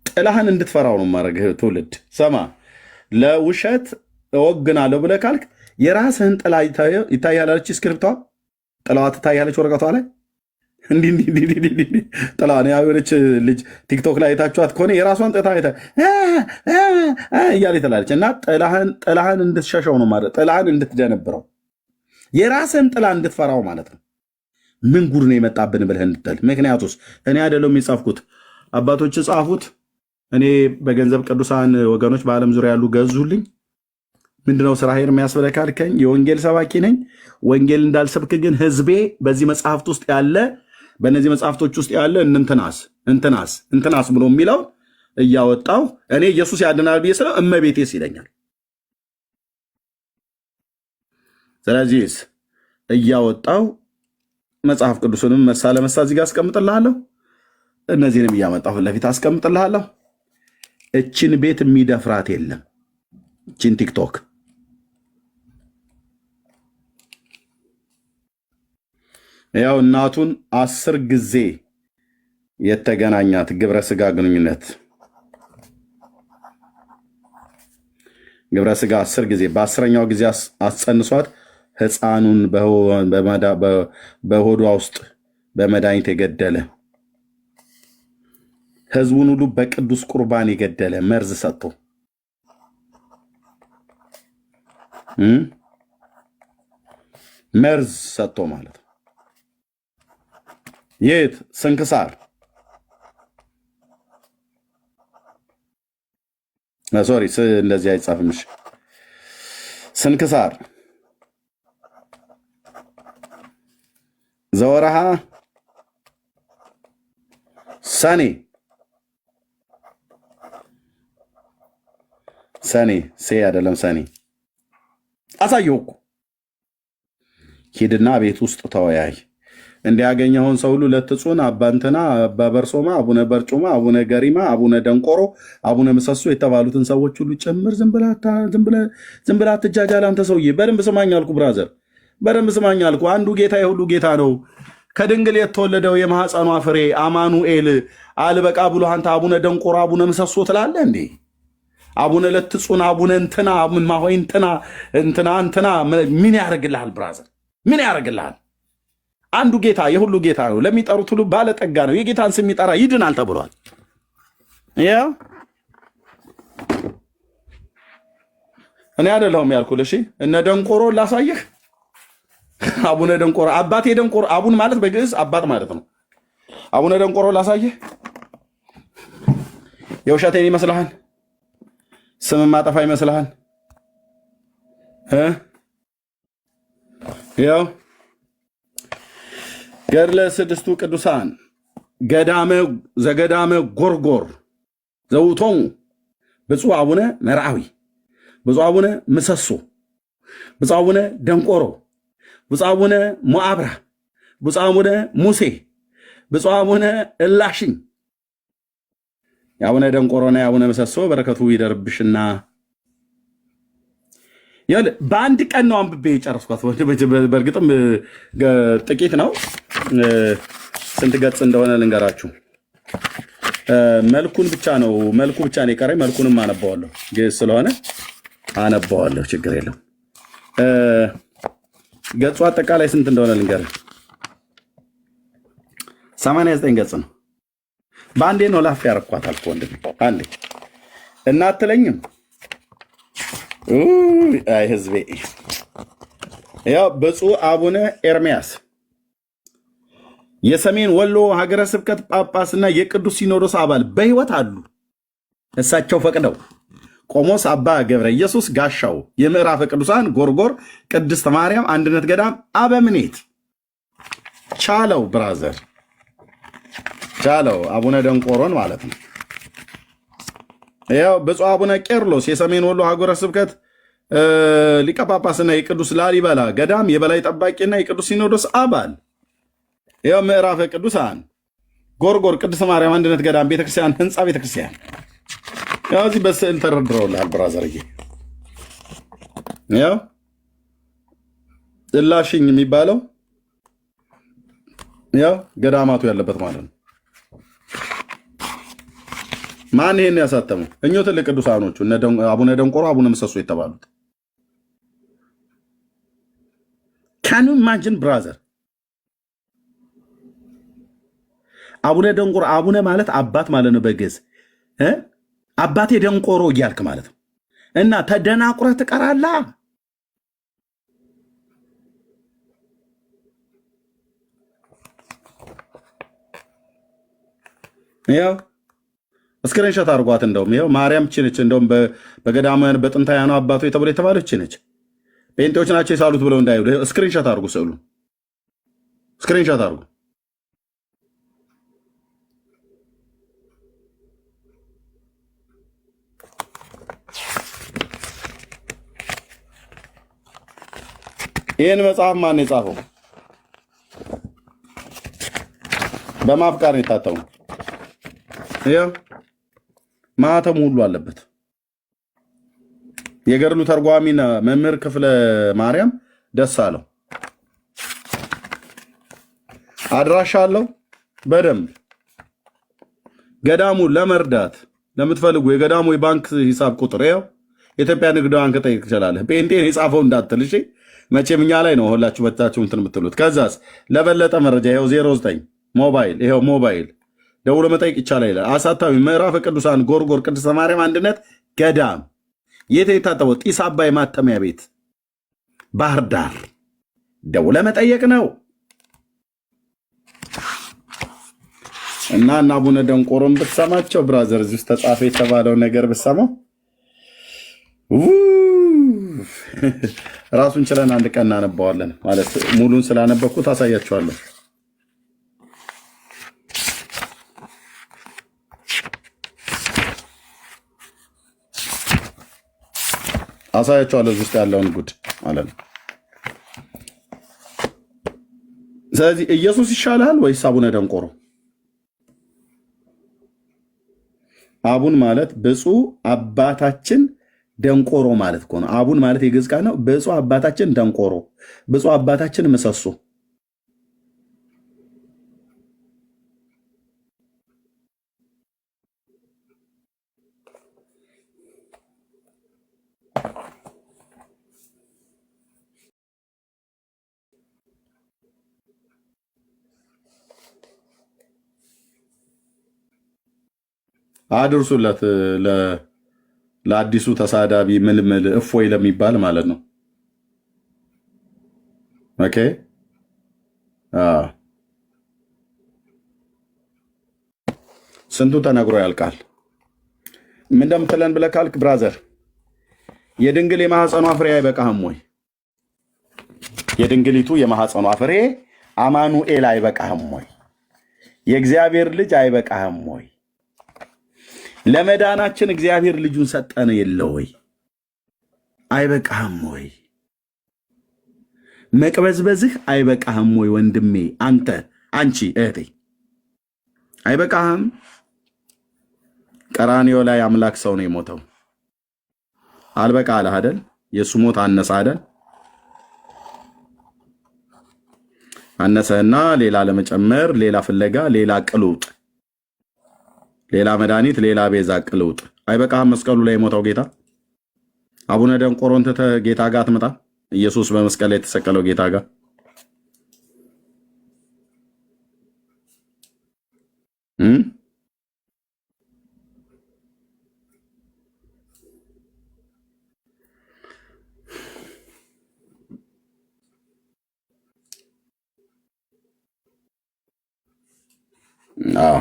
ጥላህን እንድትፈራው ነው ማድረግህ። ትውልድ ሰማ ለውሸት እወግናለሁ ብለህ ካልክ የራስህን ጥላ ይታያለች። ስክሪፕቷ ጥላዋ ትታያለች ወረቀቷ ላይ እንዲህ ጥላ የሆነች ልጅ ቲክቶክ ላይ አይታችኋት ከሆነ የራሷን ጥታ እያለ ትላለች። እና ጥላህን እንድትሸሸው ነው ማለት ጥላህን እንድትደነብረው የራስህን ጥላ እንድትፈራው ማለት ነው። ምን ጉድ ነው የመጣብን ብለህ እንድትል። ምክንያቱስ እኔ አይደለም የጻፍኩት አባቶች ጻፉት። እኔ በገንዘብ ቅዱሳን ወገኖች በዓለም ዙሪያ ያሉ ገዙልኝ። ምንድነው ስራዬን የሚያስብለህ ካልከኝ የወንጌል ሰባኪ ነኝ። ወንጌል እንዳልሰብክ ግን ህዝቤ በዚህ መጽሐፍት ውስጥ ያለ በእነዚህ መጽሐፍቶች ውስጥ ያለ እንትናስ ብሎ የሚለው እያወጣው እኔ ኢየሱስ ያድናል ብዬ ስለው እመቤቴስ ይለኛል። ስለዚህ እያወጣው መጽሐፍ ቅዱስንም መሳ ለመሳ እዚህ ጋር አስቀምጥልሃለሁ። እነዚህንም እያመጣሁ ፊት ለፊት አስቀምጥልሃለሁ። እችን ቤት የሚደፍራት የለም። እችን ቲክቶክ ያው እናቱን 10 ጊዜ የተገናኛት ግብረ ሥጋ ግንኙነት ግብረ ሥጋ 10 ጊዜ በ10ኛው ጊዜ አስጸንሷት ሕፃኑን በሆዷ ውስጥ በመድኃኒት የገደለ ሕዝቡን ሁሉ በቅዱስ ቁርባን የገደለ መርዝ ሰጥቶ መርዝ ሰጥቶ ማለት ነው። የት ስንክሳር ሶሪ እንደዚህ አይጻፍምሽ። ስንክሳር ዘወርሃ ሰኔ አይደለም ሰኔ አሳየው እኮ ሂድና ቤት ውስጥ ተወያይ። እንዲያገኘውን ሰው ሁሉ ለትጹን አባንትና አባ በርሶማ አቡነ በርጩማ አቡነ ገሪማ አቡነ ደንቆሮ አቡነ ምሰሶ የተባሉትን ሰዎች ሁሉ ጭምር ዝም ብላ አትጃጃል። አንተ ሰውዬ በደንብ ስማኝ አልኩ። ብራዘር በደንብ ስማኝ አልኩ። አንዱ ጌታ የሁሉ ጌታ ነው። ከድንግል የተወለደው የማህፀኗ ፍሬ አማኑኤል አልበቃ ብሎ አንተ አቡነ ደንቆሮ አቡነ ምሰሶ ትላለህ እንዴ? አቡነ ለትጹን አቡነ እንትና ማሆይ እንትና ምን ያደርግልሃል? ብራዘር ምን ያደርግልሃል? አንዱ ጌታ የሁሉ ጌታ ነው። ለሚጠሩት ሁሉ ባለጠጋ ነው። የጌታን ስም የሚጠራ ይድናል ተብሏል። ያው እኔ አይደለሁም ያልኩህ። እሺ እነ ደንቆሮ ላሳየህ። አቡነ ደንቆሮ አባቴ ደንቆሮ አቡን ማለት በግዕዝ አባት ማለት ነው። አቡነ ደንቆሮ ላሳየህ። የውሸቴን ይመስልሃል? ስም ማጠፋ ይመስልሃል? ያው ገድለ ስድስቱ ቅዱሳን ዘገዳመ ጎርጎር ዘውቶሙ ብፁዕ አቡነ መርዓዊ፣ ብፁዕ አቡነ ምሰሶ፣ ብፁዕ አቡነ ደንቆሮ፣ ብፁዕ አቡነ ሞዓብራ፣ ብፁዕ አቡነ ሙሴ፣ ብፁዕ አቡነ እላሽኝ። የአቡነ ደንቆሮና የአቡነ ምሰሶ በረከቱ ይደርብሽና በአንድ ቀን ነው አንብቤ የጨረስኳት። በእርግጥም ጥቂት ነው። ስንት ገጽ እንደሆነ ልንገራችሁ። መልኩ ብቻ ነው የቀረኝ። መልኩንም አነባዋለሁ፣ ግዕዝ ስለሆነ አነባዋለሁ፣ ችግር የለም። ገጹ አጠቃላይ ስንት እንደሆነ ልንገርህ። 89 ገጽ ነው። በአንዴ ነው ላፍ ያረኳት አልኩ ወንድሜ። አንዴ እና አትለኝም? አይ ህዝቤ። ያው ብፁዕ አቡነ ኤርምያስ የሰሜን ወሎ ሀገረ ስብከት ጳጳስና የቅዱስ ሲኖዶስ አባል በሕይወት አሉ። እሳቸው ፈቅደው ቆሞስ አባ ገብረ ኢየሱስ ጋሻው የምዕራፈ ቅዱሳን ጎርጎር ቅድስት ማርያም አንድነት ገዳም አበምኔት ቻለው፣ ብራዘር ቻለው፣ አቡነ ደንቆሮን ማለት ነው። ያው ብፁዕ አቡነ ቄርሎስ የሰሜን ወሎ ሀገረ ስብከት ሊቀ ጳጳስና የቅዱስ ላሊበላ ገዳም የበላይ ጠባቂና የቅዱስ ሲኖዶስ አባል። ያው ምዕራፈ ቅዱሳን ጎርጎር ቅድስት ማርያም አንድነት ገዳም ቤተክርስቲያን ህንፃ ቤተክርስቲያን ያው እዚህ በስዕል ተደርድረውልሃል ብራዘርዬ። ያው እላሽኝ የሚባለው ያው ገዳማቱ ያለበት ማለት ነው። ማን ይሄን ያሳተመው? እኞት ትልቅ ቅዱሳኖቹ አቡነ ደንቆሮ አቡነ ምሰሶ የተባሉት። ካን ዩ ኢማጂን ብራዘር? አቡነ ደንቆሮ አቡነ ማለት አባት ማለት ነው በግዕዝ። አባቴ ደንቆሮ እያልክ ማለት ነው። እና ተደናቁረህ ትቀራለህ። ያው ስክሪንሾት አድርጓት። እንደውም ይኸው ማርያም ችነች። እንደውም በገዳማውያን በጥንታውያኑ አባቶ የተብሎ የተባለች ነች። ጴንጤዎች ናቸው የሳሉት ብለው እንዳይሉ ስክሪንሾት አድርጉ። ስዕሉ ስክሪንሾት አድርጉ። ይህን መጽሐፍ ማን የጻፈው? በማፍቃር ነው የታተመው። ይኸው ማህተሙ ሁሉ አለበት። የገድሉ ተርጓሚና መምህር ክፍለ ማርያም ደስ አለው። አድራሻ አለው በደንብ። ገዳሙ ለመርዳት ለምትፈልጉ የገዳሙ የባንክ ሂሳብ ቁጥር ይኸው የኢትዮጵያ ንግድ ባንክ ጠይቅ ትችላለህ። ጴንጤን የጻፈው እንዳትል እሺ። መቼም እኛ ላይ ነው ሁላችሁ መታችሁ እንትን የምትሉት። ከዛስ ለበለጠ መረጃ ይኸው 09 ሞባይል ይኸው ሞባይል ደውሎ መጠየቅ ይቻላል ይላል። አሳታሚ ምዕራፈ ቅዱሳን ጎርጎር ቅድስተ ማርያም አንድነት ገዳም የት የታተመው? ጢስ አባይ ማተሚያ ቤት ባህር ዳር ደውለ መጠየቅ ነው። እና አቡነ ደንቆሮን ብትሰማቸው ብራዘር፣ እዚህ ውስጥ ተጻፈ የተባለው ነገር ብትሰማው ራሱን ችለን አንድ ቀን እናነባዋለን። ማለት ሙሉን ስላነበብኩት አሳያችኋለሁ። እዚህ ውስጥ ያለውን ጉድ ማለት ነው። ስለዚህ ኢየሱስ ይሻላል ወይስ አቡነ ደንቆሮ? አቡን ማለት ብፁዕ አባታችን ደንቆሮ ማለት እኮ ነው። አቡን ማለት የግዕዝ ቃል ነው። ብፁዕ አባታችን ደንቆሮ፣ ብፁዕ አባታችን ምሰሶ። አድርሱለት ለአዲሱ ተሳዳቢ ምልምል እፎይ ለሚባል ማለት ነው። ኦኬ ስንቱ ተነግሮ ያልቃል። ምን እንደምትለን ብለህ ካልክ ብራዘር፣ የድንግል የማህፀኗ ፍሬ አይበቃህም ወይ? የድንግሊቱ የማህፀኗ ፍሬ አማኑኤል አይበቃህም ወይ? የእግዚአብሔር ልጅ አይበቃህም ወይ? ለመዳናችን እግዚአብሔር ልጁን ሰጠን የለ ወይ? አይበቃህም ወይ? መቅበዝበዝህ አይበቃህም ወይ? ወንድሜ አንተ፣ አንቺ እህቴ አይበቃህም? ቀራንዮ ላይ አምላክ ሰው ነው የሞተው። አልበቃ አለህ አይደል? የእሱ ሞት አነሰ አይደል? አነሰህና ሌላ ለመጨመር ሌላ ፍለጋ ሌላ ቅሉጥ ሌላ መድኃኒት ሌላ ቤዛ ቅልውጥ አይበቃህም? መስቀሉ ላይ የሞተው ጌታ አቡነ ደንቆሮን ትተህ ጌታ ጋር አትመጣ? ኢየሱስ በመስቀል ላይ የተሰቀለው ጌታ ጋር አዎ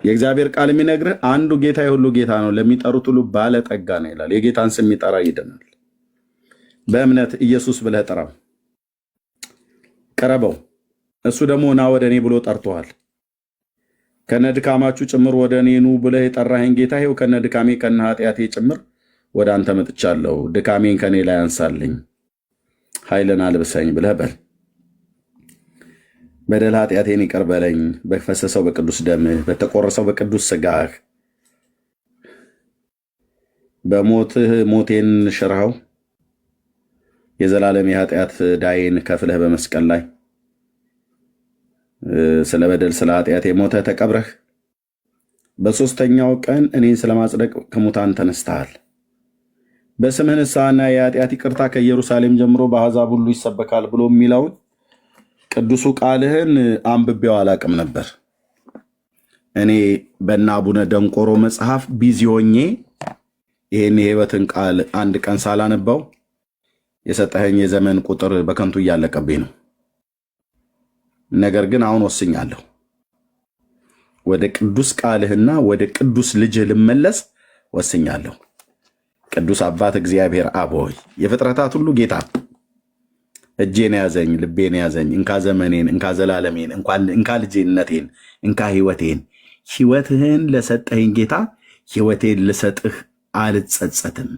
የእግዚአብሔር ቃል የሚነግርህ አንዱ ጌታ የሁሉ ጌታ ነው፣ ለሚጠሩት ሁሉ ባለጠጋ ነው ይላል። የጌታን ስም የሚጠራ ይድናል። በእምነት ኢየሱስ ብለህ ጥራው፣ ቀረበው። እሱ ደግሞ ና ወደ እኔ ብሎ ጠርቶሃል። ከነድካማችሁ ጭምር ወደ እኔ ኑ ብለህ የጠራኸኝ ጌታ ይኸው ከነድካሜ ከነ ኃጢአቴ ጭምር ወደ አንተ መጥቻለሁ። ድካሜን ከኔ ላይ አንሳልኝ፣ ኃይልን አልብሰኝ ብለህ በል። በደል ኃጢአቴን ይቅር በለኝ፣ በፈሰሰው በቅዱስ ደምህ በተቆረሰው በቅዱስ ስጋህ በሞትህ ሞቴን ሽርኸው የዘላለም የኃጢአት ዳይን ከፍለህ በመስቀል ላይ ስለ በደል ስለ ኃጢአቴ ሞተህ ተቀብረህ በሦስተኛው ቀን እኔን ስለማጽደቅ ከሙታን ተነስተሃል። በስምህ ንስሐና የኃጢአት ይቅርታ ከኢየሩሳሌም ጀምሮ በአሕዛብ ሁሉ ይሰበካል ብሎ የሚለውን ቅዱሱ ቃልህን አንብቤው አላቅም ነበር። እኔ በእነ አቡነ ደንቆሮ መጽሐፍ ቢዚ ሆኜ ይህን የሕይወትን ቃል አንድ ቀን ሳላነበው የሰጠኸኝ የዘመን ቁጥር በከንቱ እያለቀብኝ ነው። ነገር ግን አሁን ወስኛለሁ። ወደ ቅዱስ ቃልህና ወደ ቅዱስ ልጅህ ልመለስ ወስኛለሁ። ቅዱስ አባት እግዚአብሔር አብ ሆይ የፍጥረታት ሁሉ ጌታ እጄን ያዘኝ፣ ልቤን ያዘኝ፣ እንካ ዘመኔን፣ እንካ ዘላለሜን፣ እንካ ልጅነቴን፣ እንካ ህይወቴን። ህይወትህን ለሰጠኸኝ ጌታ ህይወቴን ልሰጥህ አልጸጸትም።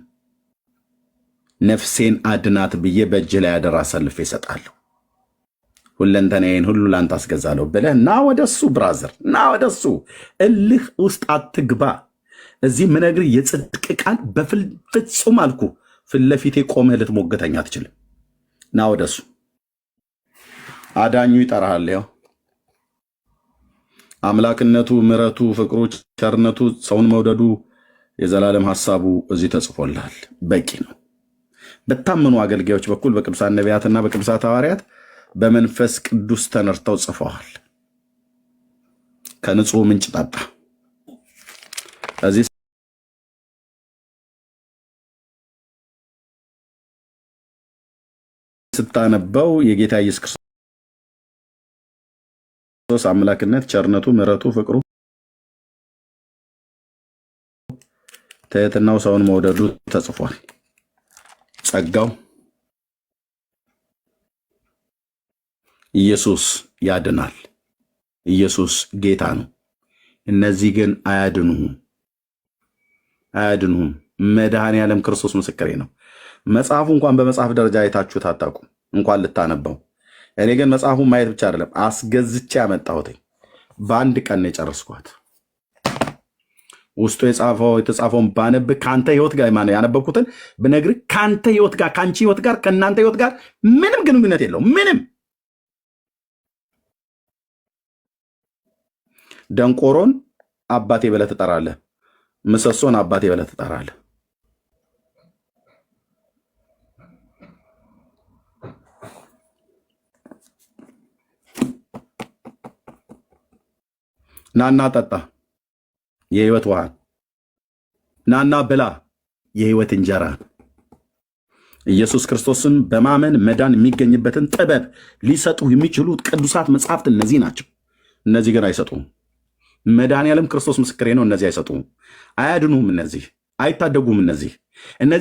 ነፍሴን አድናት ብዬ በእጅህ ላይ አደራ አሳልፌ እሰጣለሁ። ሁለንተናዬን ሁሉ ላንተ አስገዛለሁ ብለህ ና ወደሱ ብራዘር፣ ና ወደሱ። እልህ ውስጥ አትግባ። እዚህ ምነግርህ የጽድቅ ቃል በፍጹም አልኩ ፊት ለፊቴ ቆመህ ልትሞገተኝ አትችልም። ና ወደሱ። አዳኙ ይጠራሃል። ያው አምላክነቱ፣ ምሕረቱ፣ ፍቅሩ፣ ቸርነቱ፣ ሰውን መውደዱ የዘላለም ሐሳቡ እዚህ ተጽፎልሃል። በቂ ነው። በታመኑ አገልጋዮች በኩል በቅዱሳን ነቢያትና በቅዱሳት ሐዋርያት በመንፈስ ቅዱስ ተነርተው ጽፈዋል። ከንጹህ ምንጭ ጠጣ። እዚህ ስታነበው የጌታ ኢየሱስ ክርስቶስ አምላክነት፣ ቸርነቱ፣ ምሕረቱ፣ ፍቅሩ፣ ትሕትናው፣ ሰውን መውደዱ ተጽፏል። ጸጋው ኢየሱስ ያድናል። ኢየሱስ ጌታ ነው። እነዚህ ግን አያድኑም። መድኃኔ ዓለም ክርስቶስ ምስክሬ ነው። መጽሐፉ እንኳን በመጽሐፍ ደረጃ አይታችሁት አታውቁም፣ እንኳን ልታነበው። እኔ ግን መጽሐፉን ማየት ብቻ አይደለም አስገዝቼ ያመጣሁት በአንድ ቀን ነው የጨረስኳት። ውስጡ የተጻፈውን ባነብ ከአንተ ህይወት ጋር ያነበብኩትን ብነግርህ ከአንተ ህይወት ጋር ከአንቺ ህይወት ጋር ከእናንተ ህይወት ጋር ምንም ግንኙነት የለውም። ምንም። ደንቆሮን አባቴ ብለህ ትጠራለህ፣ ምሰሶን አባቴ ብለህ ትጠራለህ። ናና ጠጣ የህይወት ውሃን፣ ናና ብላ የህይወት እንጀራን። ኢየሱስ ክርስቶስን በማመን መዳን የሚገኝበትን ጥበብ ሊሰጡ የሚችሉ ቅዱሳት መጽሐፍት እነዚህ ናቸው። እነዚህ ግን አይሰጡም። መድኃኔዓለም ክርስቶስ ምስክሬ ነው። እነዚህ አይሰጡም፣ አያድኑም፣ እነዚህ አይታደጉም። እነዚህ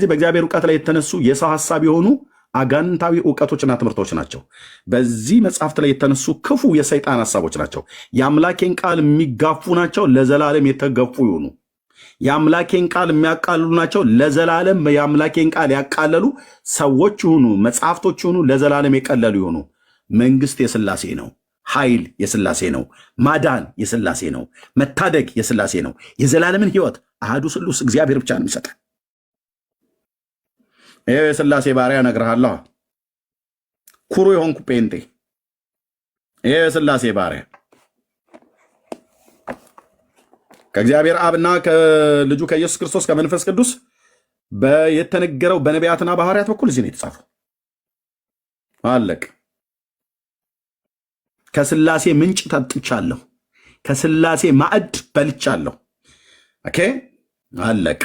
በእግዚአብሔር እውቀት ላይ የተነሱ የሰው ሐሳብ የሆኑ አጋንንታዊ እውቀቶችና ትምህርቶች ናቸው። በዚህ መጽሐፍት ላይ የተነሱ ክፉ የሰይጣን ሐሳቦች ናቸው። የአምላኬን ቃል የሚጋፉ ናቸው፣ ለዘላለም የተገፉ ይሆኑ። የአምላኬን ቃል የሚያቃልሉ ናቸው፣ ለዘላለም የአምላኬን ቃል ያቃለሉ ሰዎች ይሁኑ፣ መጽሐፍቶች ይሁኑ፣ ለዘላለም የቀለሉ ይሆኑ። መንግስት የሥላሴ ነው። ኃይል የሥላሴ ነው። ማዳን የሥላሴ ነው። መታደግ የሥላሴ ነው። የዘላለምን ሕይወት አሃዱ ስሉስ እግዚአብሔር ብቻ ነው የሚሰጠ። ይሄ የሥላሴ ባሪያ እነግርሃለሁ። ኩሩ የሆንኩ ጴንጤ፣ ይሄ የሥላሴ ባሪያ ከእግዚአብሔር አብና ከልጁ ከኢየሱስ ክርስቶስ ከመንፈስ ቅዱስ የተነገረው በነቢያትና በሐዋርያት በኩል እዚህ ነው የተጻፈው። አለቅ። ከሥላሴ ምንጭ ጠጥቻለሁ፣ ከሥላሴ ማዕድ በልቻለሁ። ኦኬ፣ አለቅ።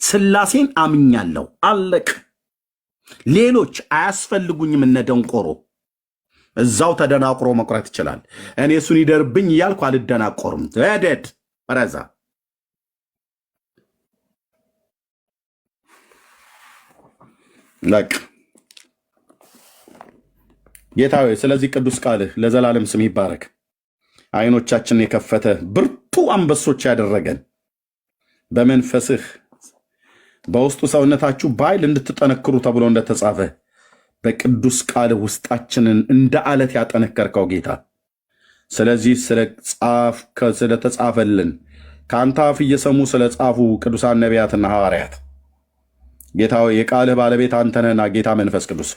ሥላሴን አምኛለሁ። አለቅ። ሌሎች አያስፈልጉኝም። እነ ደንቆሮ እዛው ተደናቁሮ መቁረት ይችላል። እኔ እሱን ይደርብኝ እያልኩ አልደናቆርም። ደድ ረዛ ለቅ ጌታ ሆይ፣ ስለዚህ ቅዱስ ቃልህ ለዘላለም ስም ይባረክ። አይኖቻችንን የከፈተ ብርቱ አንበሶች ያደረገን በመንፈስህ በውስጡ ሰውነታችሁ በኃይል እንድትጠነክሩ ተብሎ እንደተጻፈ በቅዱስ ቃልህ ውስጣችንን እንደ አለት ያጠነከርከው ጌታ፣ ስለዚህ ስለተጻፈልን ከአንተ አፍ እየሰሙ ስለ ጻፉ ቅዱሳን ነቢያትና ሐዋርያት ጌታ ሆይ የቃልህ ባለቤት አንተ ነህና ጌታ መንፈስ ቅዱስ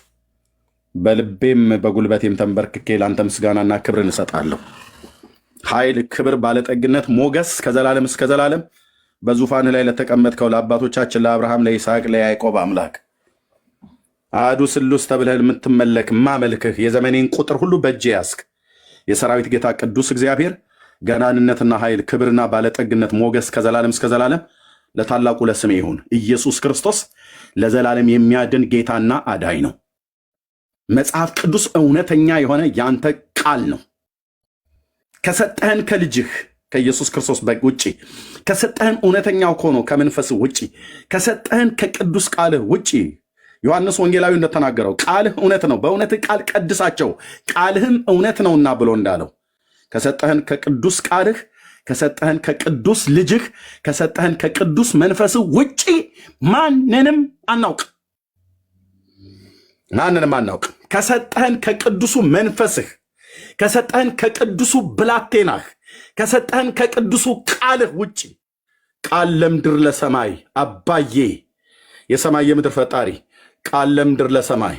በልቤም በጉልበቴም ተንበርክኬ ለአንተ ምስጋናና ክብርን እሰጣለሁ። ኃይል፣ ክብር፣ ባለጠግነት፣ ሞገስ ከዘላለም እስከ ዘላለም በዙፋንህ ላይ ለተቀመጥከው ለአባቶቻችን ለአብርሃም፣ ለይስሐቅ፣ ለያዕቆብ አምላክ አሐዱ ስሉስ ተብለህ የምትመለክ ማመልክህ የዘመኔን ቁጥር ሁሉ በእጄ ያዝክ የሰራዊት ጌታ ቅዱስ እግዚአብሔር ገናንነትና ኃይል፣ ክብርና ባለጠግነት፣ ሞገስ ከዘላለም እስከ ዘላለም ለታላቁ ለስሜ ይሁን። ኢየሱስ ክርስቶስ ለዘላለም የሚያድን ጌታና አዳኝ ነው። መጽሐፍ ቅዱስ እውነተኛ የሆነ ያንተ ቃል ነው። ከሰጠህን ከልጅህ ከኢየሱስ ክርስቶስ ውጭ ከሰጠህን እውነተኛው ከሆነው ከመንፈስ ውጭ ከሰጠህን ከቅዱስ ቃልህ ውጭ ዮሐንስ ወንጌላዊ እንደተናገረው ቃልህ እውነት ነው፣ በእውነትህ ቃል ቀድሳቸው ቃልህም እውነት ነውና ብሎ እንዳለው ከሰጠህን ከቅዱስ ቃልህ ከሰጠህን ከቅዱስ ልጅህ ከሰጠህን ከቅዱስ መንፈስህ ውጭ ማንንም አናውቅ። ከሰጠህን ከቅዱሱ መንፈስህ ከሰጠህን ከቅዱሱ ብላቴናህ ከሰጠህን ከቅዱሱ ቃልህ ውጭ ቃል ለምድር ለሰማይ አባዬ የሰማይ የምድር ፈጣሪ ቃል ለምድር ለሰማይ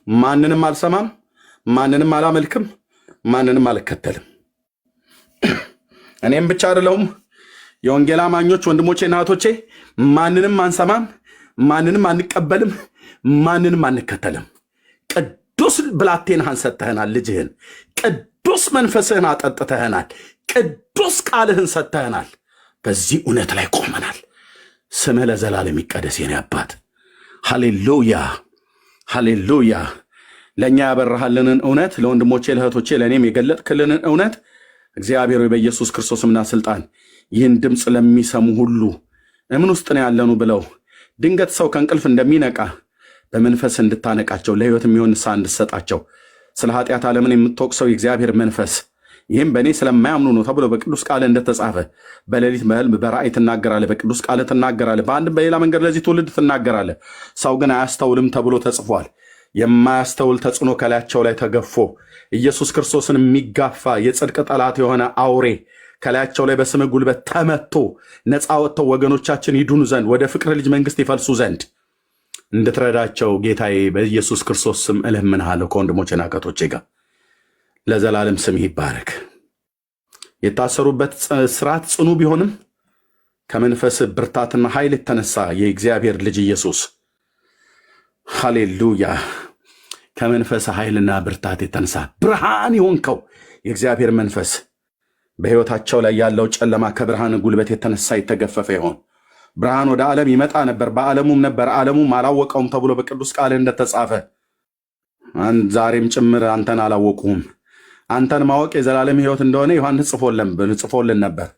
ማንንም አልሰማም፣ ማንንም አላመልክም፣ ማንንም አልከተልም። እኔም ብቻ አይደለሁም የወንጌል አማኞች ወንድሞቼና እህቶቼ ማንንም አንሰማም፣ ማንንም አንቀበልም፣ ማንንም አንከተልም። ቅዱስ ብላቴናህን ሰጥተህናል፣ ልጅህን ቅዱስ መንፈስህን አጠጥተህናል፣ ቅዱስ ቃልህን ሰጥተህናል። በዚህ እውነት ላይ ቆመናል። ስምህ ለዘላለም ይቀደስ የኔ አባት። ሃሌሉያ ሃሌሉያ። ለእኛ ያበራሃልንን እውነት ለወንድሞቼ ለእህቶቼ ለእኔም የገለጥክልንን እውነት እግዚአብሔር በኢየሱስ ክርስቶስምና ስልጣን ይህን ድምፅ ለሚሰሙ ሁሉ እምን ውስጥ ነው ያለኑ ብለው ድንገት ሰው ከእንቅልፍ እንደሚነቃ በመንፈስ እንድታነቃቸው ለሕይወት የሚሆን ንስሐ እንድትሰጣቸው ስለ ኃጢአት ዓለምን የምትወቅሰው የእግዚአብሔር መንፈስ ይህም በእኔ ስለማያምኑ ነው ተብሎ በቅዱስ ቃል እንደተጻፈ በሌሊት በሕልም በራእይ ትናገራለህ፣ በቅዱስ ቃል ትናገራለህ፣ በአንድም በሌላ መንገድ ለዚህ ትውልድ ትናገራለህ፣ ሰው ግን አያስተውልም ተብሎ ተጽፏል። የማያስተውል ተጽዕኖ ከላያቸው ላይ ተገፎ ኢየሱስ ክርስቶስን የሚጋፋ የጽድቅ ጠላት የሆነ አውሬ ከላያቸው ላይ በስምህ ጉልበት ተመቶ ነፃ ወጥተው ወገኖቻችን ይዱኑ ዘንድ ወደ ፍቅር ልጅ መንግስት ይፈልሱ ዘንድ እንድትረዳቸው ጌታዬ በኢየሱስ ክርስቶስ ስም እለምንሃለሁ። ከወንድሞቼና ከእህቶቼ ጋር ለዘላለም ስም ይባረክ። የታሰሩበት ስርዓት ጽኑ ቢሆንም ከመንፈስ ብርታትና ኃይል የተነሳ የእግዚአብሔር ልጅ ኢየሱስ ሃሌሉያ፣ ከመንፈስ ኃይልና ብርታት የተነሳ ብርሃን የሆንከው የእግዚአብሔር መንፈስ በሕይወታቸው ላይ ያለው ጨለማ ከብርሃን ጉልበት የተነሳ የተገፈፈ ይሆን። ብርሃን ወደ ዓለም ይመጣ ነበር፣ በዓለሙም ነበር፣ ዓለሙም አላወቀውም ተብሎ በቅዱስ ቃል እንደተጻፈ ዛሬም ጭምር አንተን አላወቁም። አንተን ማወቅ የዘላለም ሕይወት እንደሆነ ዮሐንስ ጽፎልን ነበር።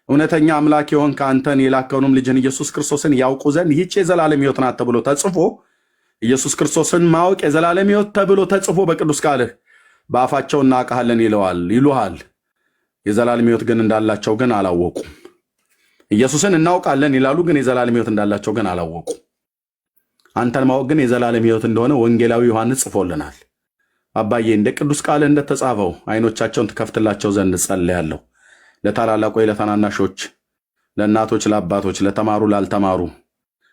እውነተኛ አምላክ የሆንክ አንተን የላከውንም ልጅን ኢየሱስ ክርስቶስን ያውቁ ዘንድ ይህች የዘላለም ሕይወት ናት ተብሎ ተጽፎ ኢየሱስ ክርስቶስን ማወቅ የዘላለም ሕይወት ተብሎ ተጽፎ በቅዱስ ቃልህ በአፋቸው እናውቅሃለን ይሉሃል። የዘላለም ሕይወት ግን እንዳላቸው ግን አላወቁም። ኢየሱስን እናውቃለን ይላሉ፣ ግን የዘላለም ሕይወት እንዳላቸው ግን አላወቁም። አንተን ማወቅ ግን የዘላለም ሕይወት እንደሆነ ወንጌላዊ ዮሐንስ ጽፎልናል። አባዬ እንደ ቅዱስ ቃልህ እንደተጻፈው ዓይኖቻቸውን ትከፍትላቸው ዘንድ ጸልያለሁ። ለታላላቆች፣ ለታናናሾች፣ ለእናቶች፣ ለአባቶች፣ ለተማሩ፣ ላልተማሩ፣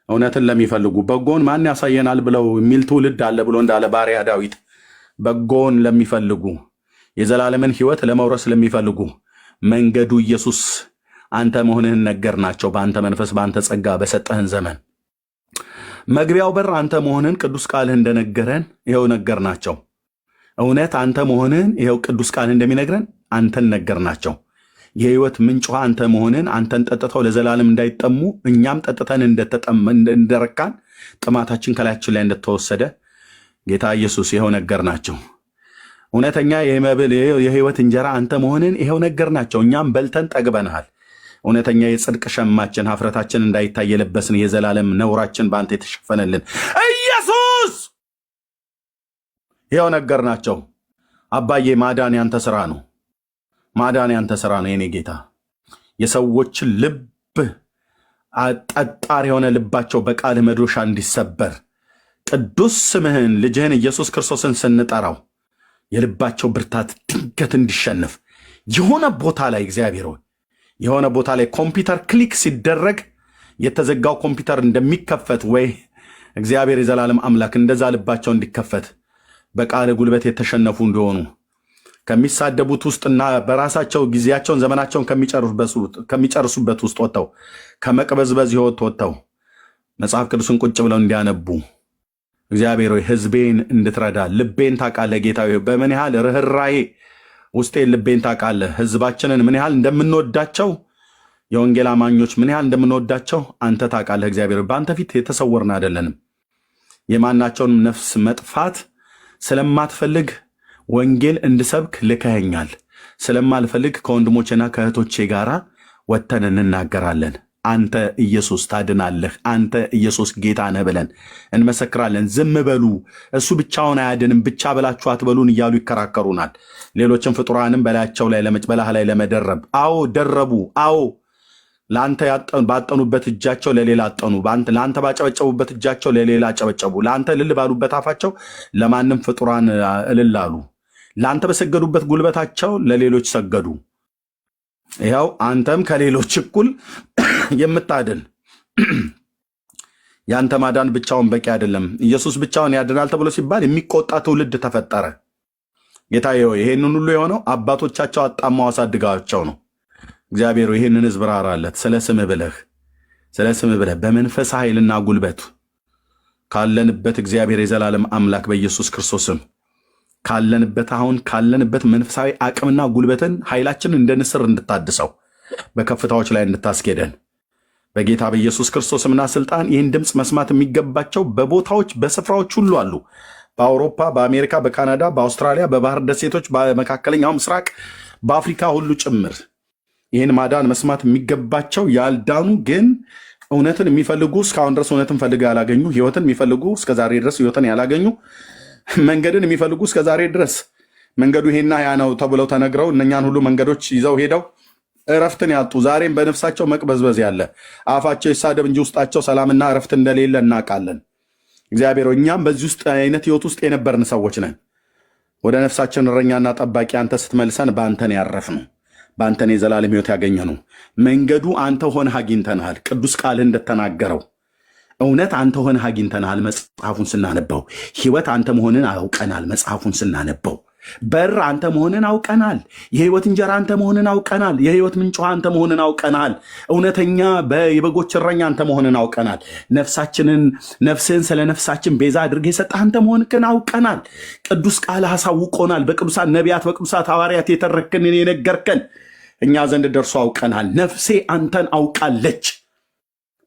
እውነትን ለሚፈልጉ በጎን ማን ያሳየናል ብለው የሚል ትውልድ አለ ብሎ እንዳለ ባሪያ ዳዊት በጎን ለሚፈልጉ የዘላለምን ሕይወት ለመውረስ ለሚፈልጉ መንገዱ ኢየሱስ አንተ መሆንህን ነገር ናቸው። በአንተ መንፈስ በአንተ ጸጋ በሰጠህን ዘመን መግቢያው በር አንተ መሆንህን ቅዱስ ቃልህ እንደነገረን ይኸው ነገር ናቸው። እውነት አንተ መሆንህን ይኸው ቅዱስ ቃልህ እንደሚነግረን አንተን ነገር ናቸው። የሕይወት ምንጭ ውሃ አንተ መሆንህን አንተን ጠጥተው ለዘላለም እንዳይጠሙ እኛም ጠጥተን እንደረካን ጥማታችን ከላያችን ላይ እንደተወሰደ ጌታ ኢየሱስ ይኸው ነገር ናቸው። እውነተኛ የመብል የሕይወት እንጀራ አንተ መሆንን ይኸው ነገር ናቸው። እኛም በልተን ጠግበንሃል። እውነተኛ የጽድቅ ሸማችን ሀፍረታችን እንዳይታይ የለበስን የዘላለም ነውራችን በአንተ የተሸፈነልን ኢየሱስ ይኸው ነገር ናቸው። አባዬ ማዳን ያንተ ስራ ነው። ማዳን ያንተ ስራ ነው የኔ ጌታ። የሰዎችን ልብ ጠጣር የሆነ ልባቸው በቃልህ መዶሻ እንዲሰበር ቅዱስ ስምህን ልጅህን ኢየሱስ ክርስቶስን ስንጠራው የልባቸው ብርታት ድንገት እንዲሸነፍ የሆነ ቦታ ላይ እግዚአብሔር ሆይ የሆነ ቦታ ላይ ኮምፒውተር ክሊክ ሲደረግ የተዘጋው ኮምፒውተር እንደሚከፈት ወይ እግዚአብሔር የዘላለም አምላክ እንደዛ ልባቸው እንዲከፈት በቃል ጉልበት የተሸነፉ እንደሆኑ ከሚሳደቡት ውስጥና በራሳቸው ጊዜያቸውን ዘመናቸውን ከሚጨርሱበት ውስጥ ወጥተው ከመቅበዝበዝ ሕይወት ወጥተው መጽሐፍ ቅዱስን ቁጭ ብለው እንዲያነቡ እግዚአብሔር ሆይ ሕዝቤን እንድትረዳ ልቤን ታውቃለህ። ጌታ ሆይ በምን ያህል ርኅራኄ ውስጤን ልቤን ታውቃለህ። ሕዝባችንን ምን ያህል እንደምንወዳቸው የወንጌል አማኞች ምን ያህል እንደምንወዳቸው አንተ ታውቃለህ። እግዚአብሔር በአንተ ፊት የተሰወርን አይደለንም። የማናቸውንም ነፍስ መጥፋት ስለማትፈልግ ወንጌል እንድሰብክ ልከኸኛል። ስለማልፈልግ ከወንድሞቼና ከእህቶቼ ጋር ወጥተን እንናገራለን። አንተ ኢየሱስ ታድናለህ፣ አንተ ኢየሱስ ጌታ ነህ ብለን እንመሰክራለን። ዝም በሉ እሱ ብቻውን አያድንም ብቻ ብላችሁ አትበሉን እያሉ ይከራከሩናል። ሌሎችም ፍጡራንም በላያቸው ላይ በላህ ላይ ለመደረብ አዎ ደረቡ። አዎ ለአንተ ባጠኑበት እጃቸው ለሌላ አጠኑ፣ ለአንተ ባጨበጨቡበት እጃቸው ለሌላ አጨበጨቡ፣ ለአንተ እልል ባሉበት አፋቸው ለማንም ፍጡራን እልል አሉ፣ ለአንተ በሰገዱበት ጉልበታቸው ለሌሎች ሰገዱ። ይኸው አንተም ከሌሎች እኩል የምታድን ያንተ ማዳን ብቻውን በቂ አይደለም። ኢየሱስ ብቻውን ያድናል ተብሎ ሲባል የሚቆጣ ትውልድ ተፈጠረ። ጌታዬ ሆይ ይሄንን ሁሉ የሆነው አባቶቻቸው አጣማው አሳድጋቸው ነው። እግዚአብሔር ይህንን ሕዝብ ራራለት ስለ ስምህ ብለህ በመንፈስ ኃይልና ጉልበት ካለንበት እግዚአብሔር የዘላለም አምላክ በኢየሱስ ክርስቶስም ካለንበት መንፈሳዊ አቅምና ጉልበትን ኃይላችን እንደ ንስር እንድታድሰው በከፍታዎች ላይ እንድታስኬደን በጌታ በኢየሱስ ክርስቶስምና ስልጣን ይህን ድምፅ መስማት የሚገባቸው በቦታዎች በስፍራዎች ሁሉ አሉ። በአውሮፓ፣ በአሜሪካ፣ በካናዳ፣ በአውስትራሊያ፣ በባህር ደሴቶች፣ በመካከለኛው ምስራቅ፣ በአፍሪካ ሁሉ ጭምር ይህን ማዳን መስማት የሚገባቸው ያልዳኑ ግን እውነትን የሚፈልጉ እስካሁን ድረስ እውነትን ፈልገው ያላገኙ፣ ህይወትን የሚፈልጉ እስከዛሬ ድረስ ህይወትን ያላገኙ፣ መንገድን የሚፈልጉ እስከዛሬ ድረስ መንገዱ ይሄና ያ ነው ተብለው ተነግረው እነኛን ሁሉ መንገዶች ይዘው ሄደው እረፍትን ያጡ ዛሬም በነፍሳቸው መቅበዝበዝ ያለ አፋቸው ይሳደብ እንጂ ውስጣቸው ሰላምና እረፍት እንደሌለ እናውቃለን። እግዚአብሔር እኛም በዚህ ውስጥ አይነት ህይወት ውስጥ የነበርን ሰዎች ነን። ወደ ነፍሳችን እረኛና ጠባቂ አንተ ስትመልሰን በአንተን ያረፍነው በአንተን የዘላለም ህይወት ያገኘነው መንገዱ አንተ ሆነህ አግኝተናል። ቅዱስ ቃልህ እንደተናገረው እውነት አንተ ሆነህ አግኝተናል። መጽሐፉን ስናነበው ህይወት አንተ መሆንን አውቀናል። መጽሐፉን ስናነበው በር አንተ መሆንን አውቀናል። የህይወት እንጀራ አንተ መሆንን አውቀናል። የህይወት ምንጭ አንተ መሆንን አውቀናል። እውነተኛ የበጎች እረኛ አንተ መሆንን አውቀናል። ነፍስህን ስለ ነፍሳችን ቤዛ አድርገህ የሰጠህ አንተ መሆንን አውቀናል። ቅዱስ ቃል አሳውቆናል። በቅዱሳን ነቢያት፣ በቅዱሳት ሐዋርያት የተረክንን የነገርከን እኛ ዘንድ ደርሶ አውቀናል። ነፍሴ አንተን አውቃለች።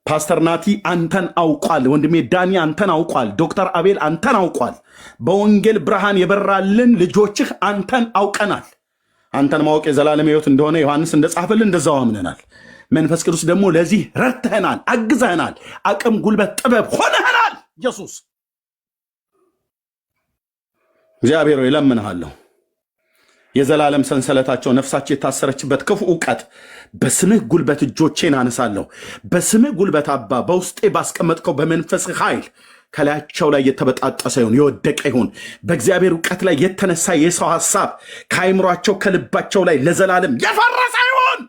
ፓስተር ናቲ አንተን አውቋል። ወንድሜ ዳኒ አንተን አውቋል። ዶክተር አቤል አንተን አውቋል። በወንጌል ብርሃን የበራልን ልጆችህ አንተን አውቀናል። አንተን ማወቅ የዘላለም ሕይወት እንደሆነ ዮሐንስ እንደጻፈልን እንደዛው አምነናል። መንፈስ ቅዱስ ደግሞ ለዚህ ረድተህናል፣ አግዘህናል፣ አቅም፣ ጉልበት፣ ጥበብ ሆነህናል። ኢየሱስ እግዚአብሔር ሆይ እለምንሃለሁ የዘላለም ሰንሰለታቸው ነፍሳቸው የታሰረችበት ክፉ ዕውቀት በስምህ ጉልበት እጆቼን አነሳለሁ። በስምህ ጉልበት አባ በውስጤ ባስቀመጥከው በመንፈስህ ኃይል ከላያቸው ላይ የተበጣጠሰ ይሁን፣ የወደቀ ይሁን። በእግዚአብሔር ዕውቀት ላይ የተነሳ የሰው ሐሳብ ከአይምሯቸው ከልባቸው ላይ ለዘላለም የፈረሰ ይሁን።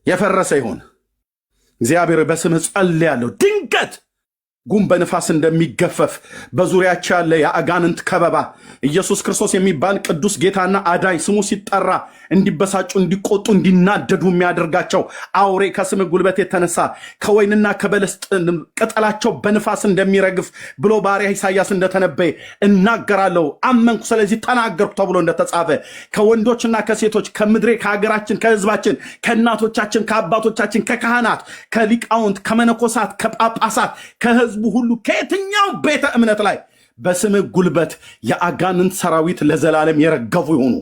የፈረሰ ይሁን። እግዚአብሔር በስምህ ጸልያለሁ። ድንገት ጉም በንፋስ እንደሚገፈፍ በዙሪያቸው ያለ የአጋንንት ከበባ ኢየሱስ ክርስቶስ የሚባል ቅዱስ ጌታና አዳኝ ስሙ ሲጠራ እንዲበሳጩ፣ እንዲቆጡ፣ እንዲናደዱ የሚያደርጋቸው አውሬ ከስም ጉልበት የተነሳ ከወይንና ከበለስ ቅጠላቸው በንፋስ እንደሚረግፍ ብሎ ባሪያ ኢሳያስ እንደተነበየ እናገራለሁ። አመንኩ፣ ስለዚህ ተናገርኩ ተብሎ እንደተጻፈ ከወንዶችና ከሴቶች ከምድሬ ከሀገራችን ከህዝባችን ከእናቶቻችን ከአባቶቻችን ከካህናት ከሊቃውንት ከመነኮሳት ከጳጳሳት ከህዝቡ ሁሉ ከየትኛው ቤተ እምነት ላይ በስምህ ጉልበት የአጋንንት ሰራዊት ለዘላለም የረገፉ ይሆኑ።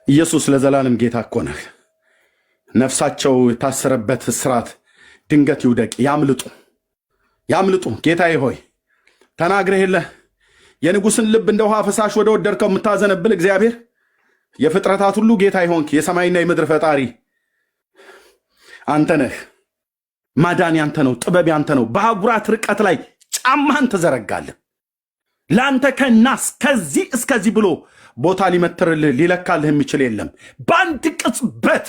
ኢየሱስ ለዘላለም ጌታ እኮ ነህ። ነፍሳቸው የታሰረበት እስራት ድንገት ይውደቅ፣ ያምልጡ። ጌታዬ ሆይ ተናግረህ የለ የንጉሥን ልብ እንደ ውሃ ፈሳሽ ወደ ወደድከው የምታዘነብል እግዚአብሔር የፍጥረታት ሁሉ ጌታ ይሆንክ የሰማይና የምድር ፈጣሪ አንተ ነህ። ማዳን ያንተ ነው፣ ጥበብ ያንተ ነው። በአህጉራት ርቀት ላይ ጫማህን ትዘረጋለህ። ለአንተ ከናስ ከዚህ እስከዚህ ብሎ ቦታ ሊመትርልህ ሊለካልህ የሚችል የለም። በአንድ ቅጽበት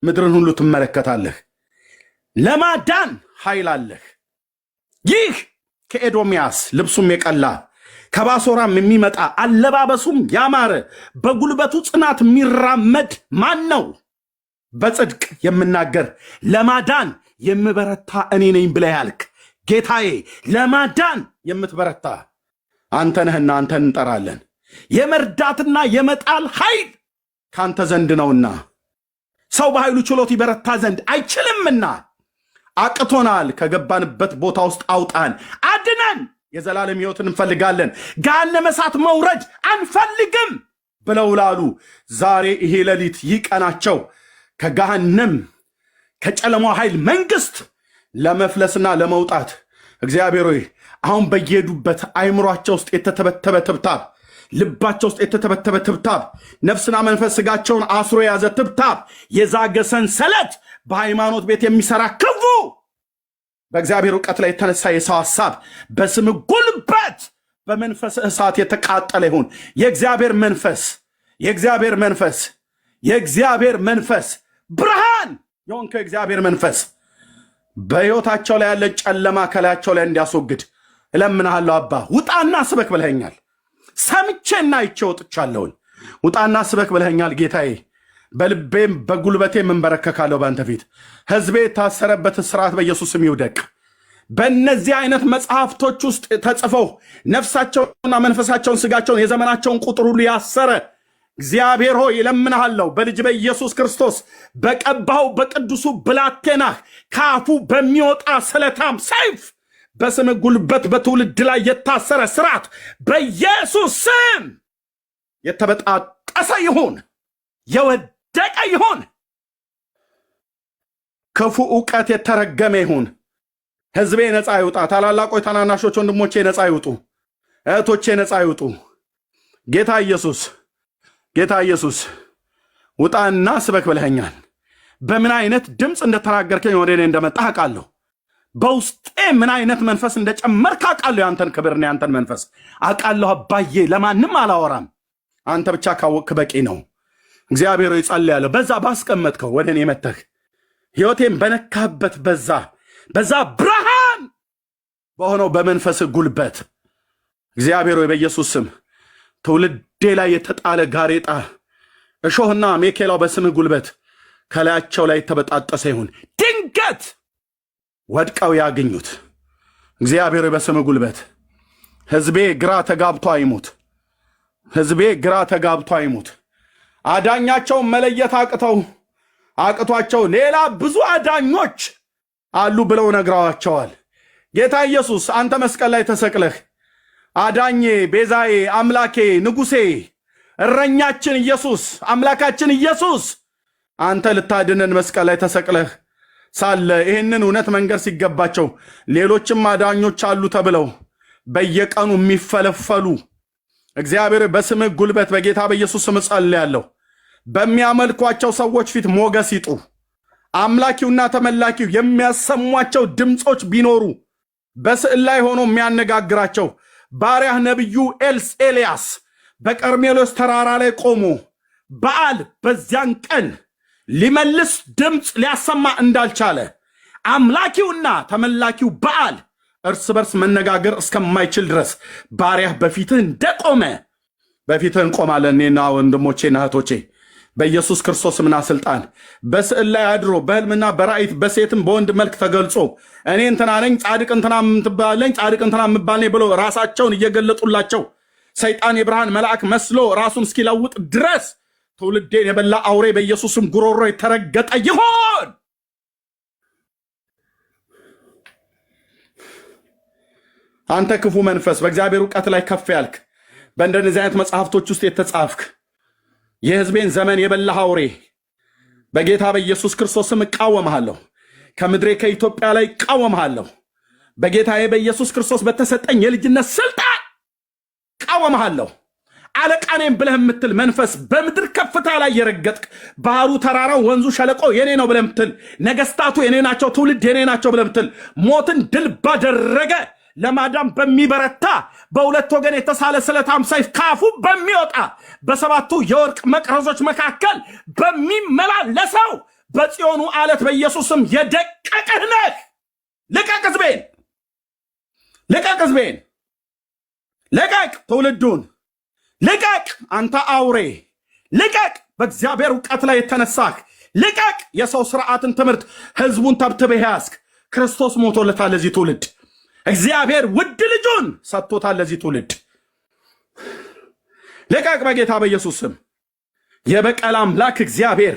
ምድርን ሁሉ ትመለከታለህ። ለማዳን ኃይል አለህ። ይህ ከኤዶምያስ ልብሱም የቀላ ከባሶራም የሚመጣ አለባበሱም ያማረ በጉልበቱ ጽናት የሚራመድ ማን ነው? በጽድቅ የምናገር ለማዳን የምበረታ እኔ ነኝ ብለህ ያልክ ጌታዬ፣ ለማዳን የምትበረታ አንተ ነህና አንተን እንጠራለን። የመርዳትና የመጣል ኃይል ካንተ ዘንድ ነውና ሰው በኃይሉ ችሎት ይበረታ ዘንድ አይችልምና አቅቶናል። ከገባንበት ቦታ ውስጥ አውጣን፣ አድነን። የዘላለም ሕይወትን እንፈልጋለን፣ ገሃነመ እሳት መውረድ አንፈልግም ብለው ላሉ ዛሬ ይሄ ሌሊት ይህ ቀናቸው ከገሃነም ከጨለማው ኃይል መንግስት ለመፍለስና ለመውጣት እግዚአብሔር ሆይ አሁን በየሄዱበት አይምሯቸው ውስጥ የተተበተበ ትብታብ፣ ልባቸው ውስጥ የተተበተበ ትብታብ፣ ነፍስና መንፈስ ስጋቸውን አስሮ የያዘ ትብታብ፣ የዛገ ሰንሰለት፣ በሃይማኖት ቤት የሚሰራ ክፉ በእግዚአብሔር ዕውቀት ላይ የተነሳ የሰው ሐሳብ በስም ጉልበት በመንፈስ እሳት የተቃጠለ ይሁን። የእግዚአብሔር መንፈስ ብርሃን የሆንከው የእግዚአብሔር መንፈስ በሕይወታቸው ላይ ያለ ጨለማ ከላያቸው ላይ እንዲያስወግድ እለምንሃለሁ አባ ውጣና ስበክ ብለኸኛል። ሰምቼና አይቼ ወጥቻለሁኝ። ውጣና ስበክ ብለኸኛል ጌታዬ። በልቤም በጉልበቴም እንበረከካለሁ በአንተ ፊት። ህዝቤ የታሰረበት ስርዓት በኢየሱስ ስም ይውደቅ። በእነዚህ አይነት መጽሐፍቶች ውስጥ ተጽፈው ነፍሳቸውና መንፈሳቸውን ስጋቸውን የዘመናቸውን ቁጥር ሁሉ ያሰረ እግዚአብሔር ሆይ እለምንሃለሁ በልጅ በኢየሱስ ክርስቶስ በቀባው በቅዱሱ ብላቴናህ ካፉ በሚወጣ ስለታም ሰይፍ በስም ጉልበት በትውልድ ላይ የታሰረ ስርዓት በኢየሱስ ስም የተበጣጠሰ ይሁን፣ የወደቀ ይሁን፣ ክፉ ዕውቀት የተረገመ ይሁን። ህዝቤ ነፃ ይውጣ። ታላላቆች፣ ታናናሾች ወንድሞቼ ነፃ ይውጡ። እህቶቼ ነፃ ይውጡ። ጌታ ኢየሱስ ውጣና ስበክ ብለኸኛል። በምን አይነት ድምፅ እንደተናገርከኝ ወደ እኔ እንደመጣህ አውቃለሁ። በውስጤ ምን አይነት መንፈስ እንደጨመርክ አውቃለሁ። ያንተን ክብርና ያንተን መንፈስ አውቃለሁ አባዬ። ለማንም አላወራም። አንተ ብቻ ካወቅክ በቂ ነው። እግዚአብሔር ሆይ ጸልያለሁ። በዛ ባስቀመጥከው ወደ እኔ መተህ ሕይወቴን በነካበት በዛ ብርሃን በሆነው በመንፈስ ጉልበት እግዚአብሔር ሆይ በኢየሱስ ስም ትውልዴ ላይ የተጣለ ጋሬጣ እሾህና ሜኬላው በስምህ ጉልበት ከላያቸው ላይ የተበጣጠሰ ይሁን። ድንገት ወድቀው ያገኙት። እግዚአብሔር በስምህ ጉልበት ህዝቤ ግራ ተጋብቶ አይሙት። አዳኛቸውን መለየት አቅቷቸው ሌላ ብዙ አዳኞች አሉ ብለው ነግረዋቸዋል። ጌታ ኢየሱስ አንተ መስቀል ላይ ተሰቅለህ አዳኜ፣ ቤዛዬ፣ አምላኬ፣ ንጉሴ፣ እረኛችን ኢየሱስ፣ አምላካችን ኢየሱስ አንተ ልታድነን መስቀል ላይ ተሰቅለህ ሳለ ይህንን እውነት መንገር ሲገባቸው ሌሎችም አዳኞች አሉ ተብለው በየቀኑ የሚፈለፈሉ እግዚአብሔር በስምህ ጉልበት በጌታ በኢየሱስ ስም ጸልያለሁ። በሚያመልኳቸው ሰዎች ፊት ሞገስ ይጡ። አምላኪውና ተመላኪው የሚያሰሟቸው ድምፆች ቢኖሩ በስዕል ላይ ሆኖ የሚያነጋግራቸው ባሪያህ ነቢዩ ኤልያስ በቀርሜሎስ ተራራ ላይ ቆሞ በዓል በዚያን ቀን ሊመልስ ድምፅ ሊያሰማ እንዳልቻለ አምላኪውና ተመላኪው በዓል እርስ በርስ መነጋገር እስከማይችል ድረስ ባሪያህ በፊትህ እንደቆመ በፊትህ እንቆማለን። እኔና ወንድሞቼና እህቶቼ በኢየሱስ ክርስቶስ ምና ስልጣን በስዕል ላይ አድሮ በህልምና በራእይት በሴትም በወንድ መልክ ተገልጾ እኔ እንትና ነኝ ጻድቅ እንትና ምትባለኝ ጻድቅ እንትና ምባልኔ ብሎ ራሳቸውን እየገለጡላቸው ሰይጣን የብርሃን መልአክ መስሎ ራሱን እስኪለውጥ ድረስ ትውልዴን የበላ አውሬ በኢየሱስም ጉሮሮ የተረገጠ ይሆን። አንተ ክፉ መንፈስ በእግዚአብሔር ዕውቀት ላይ ከፍ ያልክ በእንደነዚህ አይነት መጽሐፍቶች ውስጥ የተጻፍክ የህዝቤን ዘመን የበላህ አውሬ በጌታ በኢየሱስ ክርስቶስም እቃወምሃለሁ። ከምድሬ ከኢትዮጵያ ላይ እቃወምሃለሁ። በጌታዬ በኢየሱስ ክርስቶስ በተሰጠኝ የልጅነት ስልጣን እቃወምሃለሁ። አለቃኔም ብለህ የምትል መንፈስ በምድር ከፍታ ላይ የረገጥክ ባህሩ፣ ተራራው፣ ወንዙ፣ ሸለቆ የኔ ነው ብለህ የምትል ነገስታቱ የኔ ናቸው፣ ትውልድ የኔ ናቸው ብለህ የምትል ሞትን ድል ባደረገ ለማዳም በሚበረታ በሁለት ወገን የተሳለ ስለታም ሰይፍ ካፉ በሚወጣ በሰባቱ የወርቅ መቅረዞች መካከል በሚመላለሰው በጽዮኑ አለት በኢየሱስም የደቀቅህ ነህ። ልቀቅ ህዝቤን፣ ልቀቅ ትውልዱን፣ ልቀቅ አንተ አውሬ፣ ልቀቅ በእግዚአብሔር ዕውቀት ላይ የተነሳህ፣ ልቀቅ የሰው ስርዓትን ትምህርት ህዝቡን ተብትበህ ያዝክ። ክርስቶስ ሞቶለታል ለዚህ ትውልድ። እግዚአብሔር ውድ ልጁን ሰጥቶታል ለዚህ ትውልድ። ልቀቅ በጌታ በኢየሱስ ስም። የበቀል አምላክ እግዚአብሔር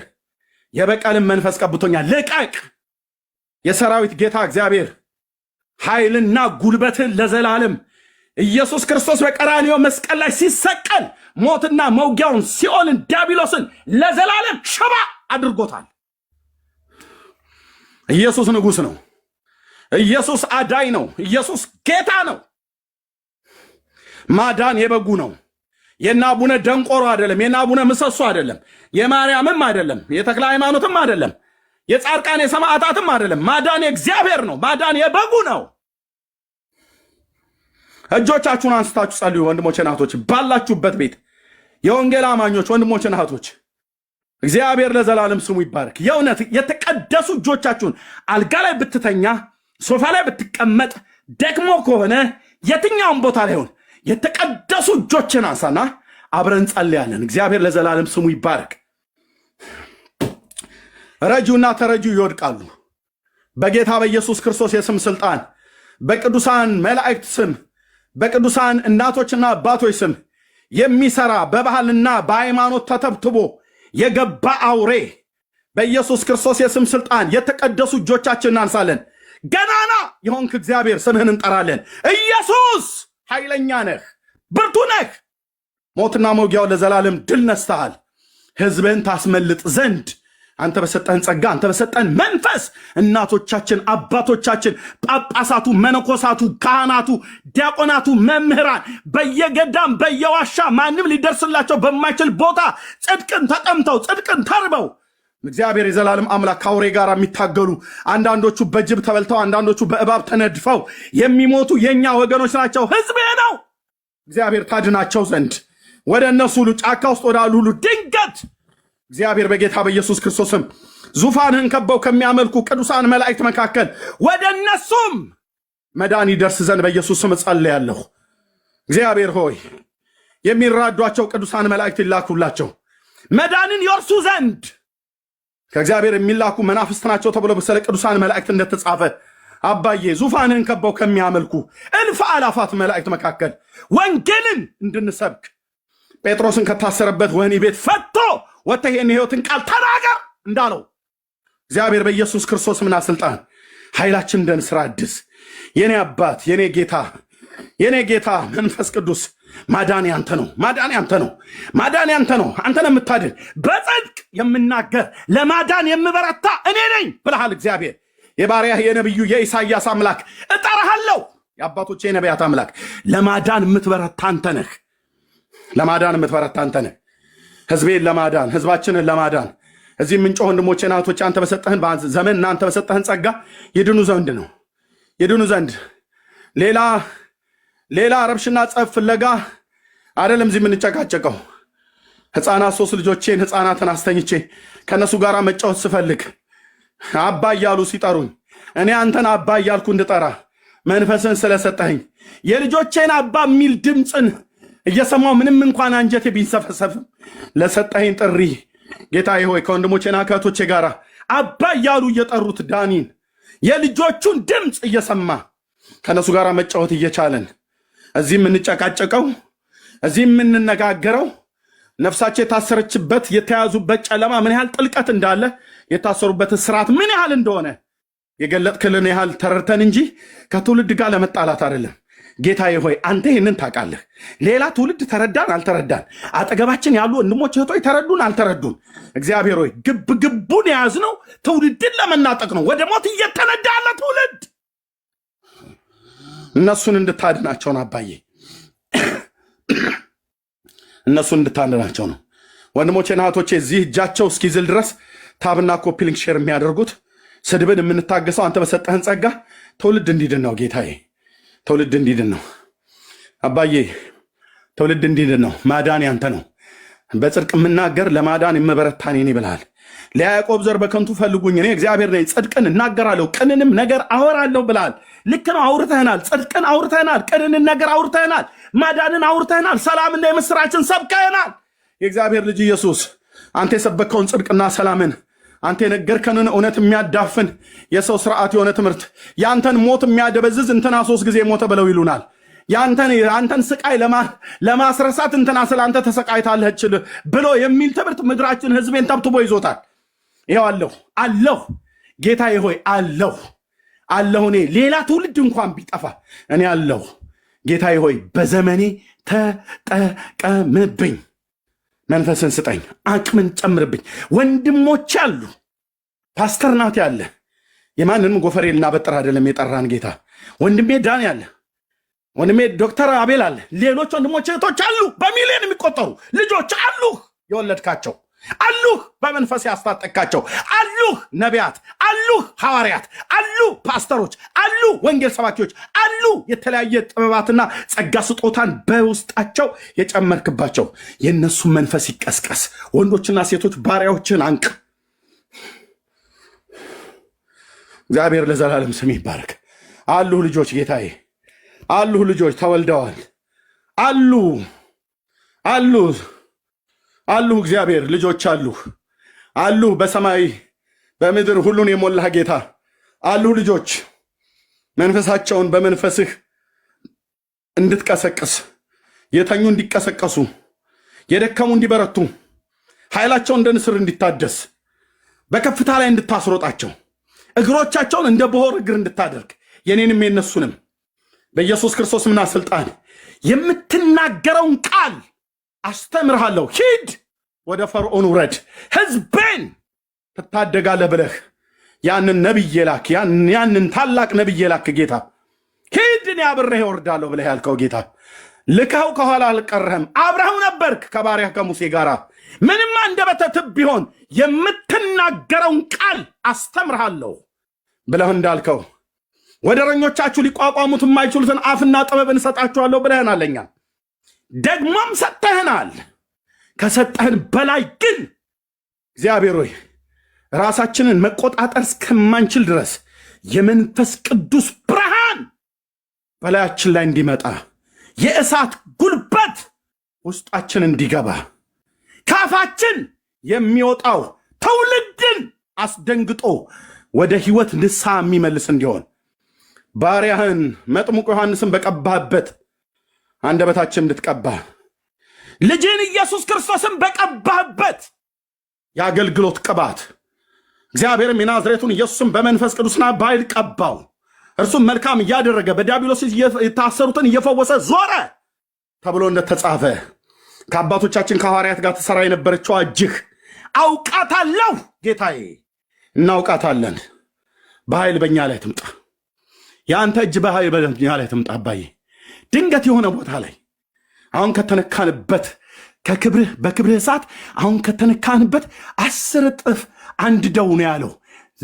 የበቀልን መንፈስ ቀብቶኛል። ልቀቅ የሰራዊት ጌታ እግዚአብሔር ኃይልና ጉልበትን ለዘላለም ኢየሱስ ክርስቶስ በቀራንዮ መስቀል ላይ ሲሰቀል ሞትና መውጊያውን ሲኦልን ዲያብሎስን ለዘላለም ሽባ አድርጎታል። ኢየሱስ ንጉሥ ነው። ኢየሱስ አዳኝ ነው። ኢየሱስ ጌታ ነው። ማዳን የበጉ ነው። የእነ አቡነ ደንቆሮ አይደለም። የእነ አቡነ ምሰሶ አይደለም። የማርያምም አይደለም። የተክለ ሃይማኖትም አይደለም። የጻድቃን የሰማዕታትም አይደለም። ማዳን የእግዚአብሔር ነው። ማዳን የበጉ ነው። እጆቻችሁን አንስታችሁ ጸልዩ ወንድሞቼ እናቶች፣ ባላችሁበት ቤት የወንጌል አማኞች ወንድሞቼ እናቶች፣ እግዚአብሔር ለዘላለም ስሙ ይባረክ። የእውነት የተቀደሱ እጆቻችሁን አልጋ ላይ ብትተኛ ሶፋ ላይ ብትቀመጥ ደክሞ ከሆነ የትኛውም ቦታ ላይ ሆን የተቀደሱ እጆችን አንሳና አብረን ጸልያለን። እግዚአብሔር ለዘላለም ስሙ ይባረክ። ረጂውና ተረጂው ይወድቃሉ። በጌታ በኢየሱስ ክርስቶስ የስም ስልጣን፣ በቅዱሳን መላእክት ስም፣ በቅዱሳን እናቶችና አባቶች ስም የሚሰራ በባህልና በሃይማኖት ተተብትቦ የገባ አውሬ በኢየሱስ ክርስቶስ የስም ስልጣን የተቀደሱ እጆቻችን እናንሳለን። ገናና የሆንክ እግዚአብሔር ስምህን እንጠራለን። ኢየሱስ ኃይለኛ ነህ፣ ብርቱ ነህ። ሞትና መውጊያው ለዘላለም ድል ነስተሃል። ሕዝብህን ታስመልጥ ዘንድ አንተ በሰጠህን ጸጋ፣ አንተ በሰጠህን መንፈስ እናቶቻችን፣ አባቶቻችን፣ ጳጳሳቱ፣ መነኮሳቱ፣ ካህናቱ፣ ዲያቆናቱ፣ መምህራን በየገዳም በየዋሻ ማንም ሊደርስላቸው በማይችል ቦታ ጽድቅን ተጠምተው ጽድቅን ተርበው እግዚአብሔር የዘላለም አምላክ ከአውሬ ጋር የሚታገሉ አንዳንዶቹ በጅብ ተበልተው አንዳንዶቹ በእባብ ተነድፈው የሚሞቱ የኛ ወገኖች ናቸው። ሕዝቤ ነው። እግዚአብሔር ታድናቸው ዘንድ ወደ እነሱ ሁሉ ጫካ ውስጥ ወዳሉ ሁሉ ድንገት እግዚአብሔር በጌታ በኢየሱስ ክርስቶስም ዙፋንህን ከበው ከሚያመልኩ ቅዱሳን መላእክት መካከል ወደ እነሱም መዳን ይደርስ ዘንድ በኢየሱስ ስም ጸልያለሁ። እግዚአብሔር ሆይ የሚራዷቸው ቅዱሳን መላእክት ይላኩላቸው መዳንን ይወርሱ ዘንድ። ከእግዚአብሔር የሚላኩ መናፍስት ናቸው ተብሎ ስለ ቅዱሳን መላእክት እንደተጻፈ አባዬ ዙፋንህን ከበው ከሚያመልኩ እልፍ አላፋት መላእክት መካከል ወንጌልን እንድንሰብክ ጴጥሮስን ከታሰረበት ወህኒ ቤት ፈቶ ወጥተህ ይህን ሕይወትን ቃል ተናገር እንዳለው እግዚአብሔር በኢየሱስ ክርስቶስ ምና ስልጣን ኃይላችን እንደ ንስር አድስ። የኔ አባት የኔ ጌታ መንፈስ ቅዱስ ማዳን ያንተ ነው። ማዳን ያንተ ነው። ማዳን ያንተ ነው። አንተን የምታድን በጽድቅ የምናገር ለማዳን የምበረታ እኔ ነኝ ብለሃል። እግዚአብሔር የባሪያህ የነቢዩ የኢሳይያስ አምላክ እጠራሃለሁ። የአባቶቼ የነቢያት አምላክ ለማዳን የምትበረታ አንተ ነህ። ለማዳን የምትበረታ አንተ ነህ። ህዝቤን ለማዳን ህዝባችንን ለማዳን እዚህ ምንጮ ወንድሞቼ ናቶች አንተ በሰጠህን ዘመን እና አንተ በሰጠህን ጸጋ ይድኑ ዘንድ ነው። ይድኑ ዘንድ ሌላ ረብሽና ጸብ ፍለጋ አይደለም እዚህ የምንጨቃጨቀው። ህፃናት 3 ልጆቼን ህፃናትን አስተኝቼ ከነሱ ጋር መጫወት ስፈልግ አባ እያሉ ሲጠሩኝ እኔ አንተን አባ እያልኩ እንድጠራ መንፈስን ስለሰጠኸኝ የልጆቼን አባ የሚል ድምፅን እየሰማው ምንም እንኳን አንጀቴ ቢንሰፈሰፍም ለሰጠኸኝ ጥሪ ጌታዬ ሆይ ከወንድሞቼና ከእህቶቼ ጋር አባ እያሉ እየጠሩት ዳኒን የልጆቹን ድምፅ እየሰማ ከነሱ ጋር መጫወት እየቻለን እዚህ የምንጨቃጨቀው እዚህ የምንነጋገረው ነፍሳቸው የታሰረችበት የተያዙበት ጨለማ ምን ያህል ጥልቀት እንዳለ የታሰሩበት ስርዓት ምን ያህል እንደሆነ የገለጥክልን ያህል ተረድተን እንጂ ከትውልድ ጋር ለመጣላት አይደለም። ጌታዬ ሆይ አንተ ይህንን ታውቃለህ። ሌላ ትውልድ ተረዳን አልተረዳን፣ አጠገባችን ያሉ ወንድሞች እህቶች ተረዱን አልተረዱን፣ እግዚአብሔር ሆይ ግቡን የያዝነው ትውልድን ለመናጠቅ ነው። ወደ ሞት እየተነዳ ያለ ትውልድ እነሱን እንድታድናቸው ነው አባዬ፣ እነሱን እንድታድናቸው ነው። ወንድሞቼና እህቶቼ እዚህ እጃቸው እስኪዝል ድረስ ታብና ኮፒ ሊንክ ሼር የሚያደርጉት ስድብን የምንታገሰው አንተ በሰጠህን ጸጋ ትውልድ እንዲድን ነው ጌታዬ፣ ትውልድ እንዲድን ነው አባዬ፣ ትውልድ እንዲድን ነው። ማዳን ያንተ ነው። በጽድቅ የምናገር ለማዳን የምበረታ እኔ ነኝ ብለሃል። ለያዕቆብ ዘር በከንቱ ፈልጉኝ እኔ እግዚአብሔር ነኝ፣ ጽድቅን እናገራለሁ ቅንንም ነገር አወራለሁ ብለሃል። ልክ ነው። አውርተህናል። ጽድቅን አውርተህናል። ቅንንን ነገር አውርተህናል። ማዳንን አውርተህናል። ሰላምና የምስራችን ሰብከህናል። የእግዚአብሔር ልጅ ኢየሱስ አንተ የሰበከውን ጽድቅና ሰላምን አንተ የነገርከንን እውነት የሚያዳፍን የሰው ስርዓት የሆነ ትምህርት የአንተን ሞት የሚያደበዝዝ እንትና 3 ጊዜ ሞተ ብለው ይሉናል። የአንተን ስቃይ ለማስረሳት እንትና ስለ አንተ ተሰቃይታለች ብሎ የሚል ትምህርት ምድራችን ህዝቤን ተብትቦ ይዞታል። ይኸው አለሁ ጌታዬ ሆይ አለሁ። እኔ ሌላ ትውልድ እንኳን ቢጠፋ እኔ አለሁ ጌታዬ ሆይ በዘመኔ ተጠቀምብኝ። መንፈስን ስጠኝ፣ አቅምን ጨምርብኝ። ወንድሞች አሉ። ፓስተር ናት ያለ የማንንም ጎፈሬ ልናበጥር አይደለም የጠራን ጌታ። ወንድሜ ዳን ያለ፣ ወንድሜ ዶክተር አቤል አለ። ሌሎች ወንድሞች እህቶች አሉ። በሚሊዮን የሚቆጠሩ ልጆች አሉህ፣ የወለድካቸው አሉህ፣ በመንፈስ ያስታጠቅካቸው አሉህ፣ ነቢያት አሉህ፣ ሐዋርያት አሉ፣ ፓስተሮች አሉ፣ ወንጌል ሰባኪዎች አሉ። የተለያየ ጥበባትና ጸጋ ስጦታን በውስጣቸው የጨመርክባቸው የእነሱ መንፈስ ይቀስቀስ። ወንዶችና ሴቶች ባሪያዎችን አንቅ። እግዚአብሔር ለዘላለም ስም ይባረክ። አሉ ልጆች ጌታዬ አሉ ልጆች ተወልደዋል። አሉ አሉ አሉ እግዚአብሔር ልጆች አሉ አሉ በሰማይ በምድር ሁሉን የሞላህ ጌታ አሉ ልጆች መንፈሳቸውን በመንፈስህ እንድትቀሰቅስ የተኙ እንዲቀሰቀሱ የደከሙ እንዲበረቱ ኃይላቸው እንደ ንስር እንዲታደስ በከፍታ ላይ እንድታስሮጣቸው እግሮቻቸውን እንደ ቦር እግር እንድታደርግ የኔንም የነሱንም በኢየሱስ ክርስቶስምና ስልጣን የምትናገረውን ቃል አስተምርሃለሁ። ሂድ ወደ ፈርዖን ውረድ ሕዝቤን ትታደጋለህ ብለህ ያንን ነብይ ላክ ያንን ታላቅ ነብይ ላክ ጌታ ሂድ እኔ አብሬህ እወርዳለሁ ብለህ ያልከው ጌታ ልከው ከኋላ አልቀረህም። አብረኸው ነበርክ ከባሪያህ ከሙሴ ጋር ምንም አንደበተ ትብ ቢሆን የምትናገረውን ቃል አስተምርሃለሁ ብለህ እንዳልከው ወደረኞቻችሁ ሊቋቋሙት የማይችሉትን አፍና ጥበብን እሰጣችኋለሁ ብለህናል። እኛ ደግሞም ሰጠህናል። ከሰጠህን በላይ ግን እግዚአብሔር ሆይ ራሳችንን መቆጣጠር እስከማንችል ድረስ የመንፈስ ቅዱስ ብርሃን በላያችን ላይ እንዲመጣ የእሳት ጉልበት ውስጣችን እንዲገባ ካፋችን የሚወጣው ትውልድን አስደንግጦ ወደ ሕይወት ንስሐ የሚመልስ እንዲሆን ባሪያህን መጥምቁ ዮሐንስን በቀባህበት አንደበታችን እንድትቀባ ልጅን ኢየሱስ ክርስቶስን በቀባህበት የአገልግሎት ቅባት እግዚአብሔርም የናዝሬቱን ኢየሱስን በመንፈስ ቅዱስና በኃይል ቀባው። እርሱም መልካም እያደረገ በዲያብሎስ የታሰሩትን እየፈወሰ ዞረ ተብሎ እንደተጻፈ ከአባቶቻችን ከሐዋርያት ጋር ተሰራ የነበረችው እጅህ አውቃታለሁ ጌታዬ፣ እናውቃታለን። በኃይል በእኛ ላይ ትምጣ። የአንተ እጅ በኃይል በእኛ ላይ ትምጣ። አባዬ ድንገት የሆነ ቦታ ላይ አሁን ከተነካንበት ከክብርህ በክብርህ እሳት አሁን ከተነካንበት 10 እጥፍ አንድደው ነው ያለው።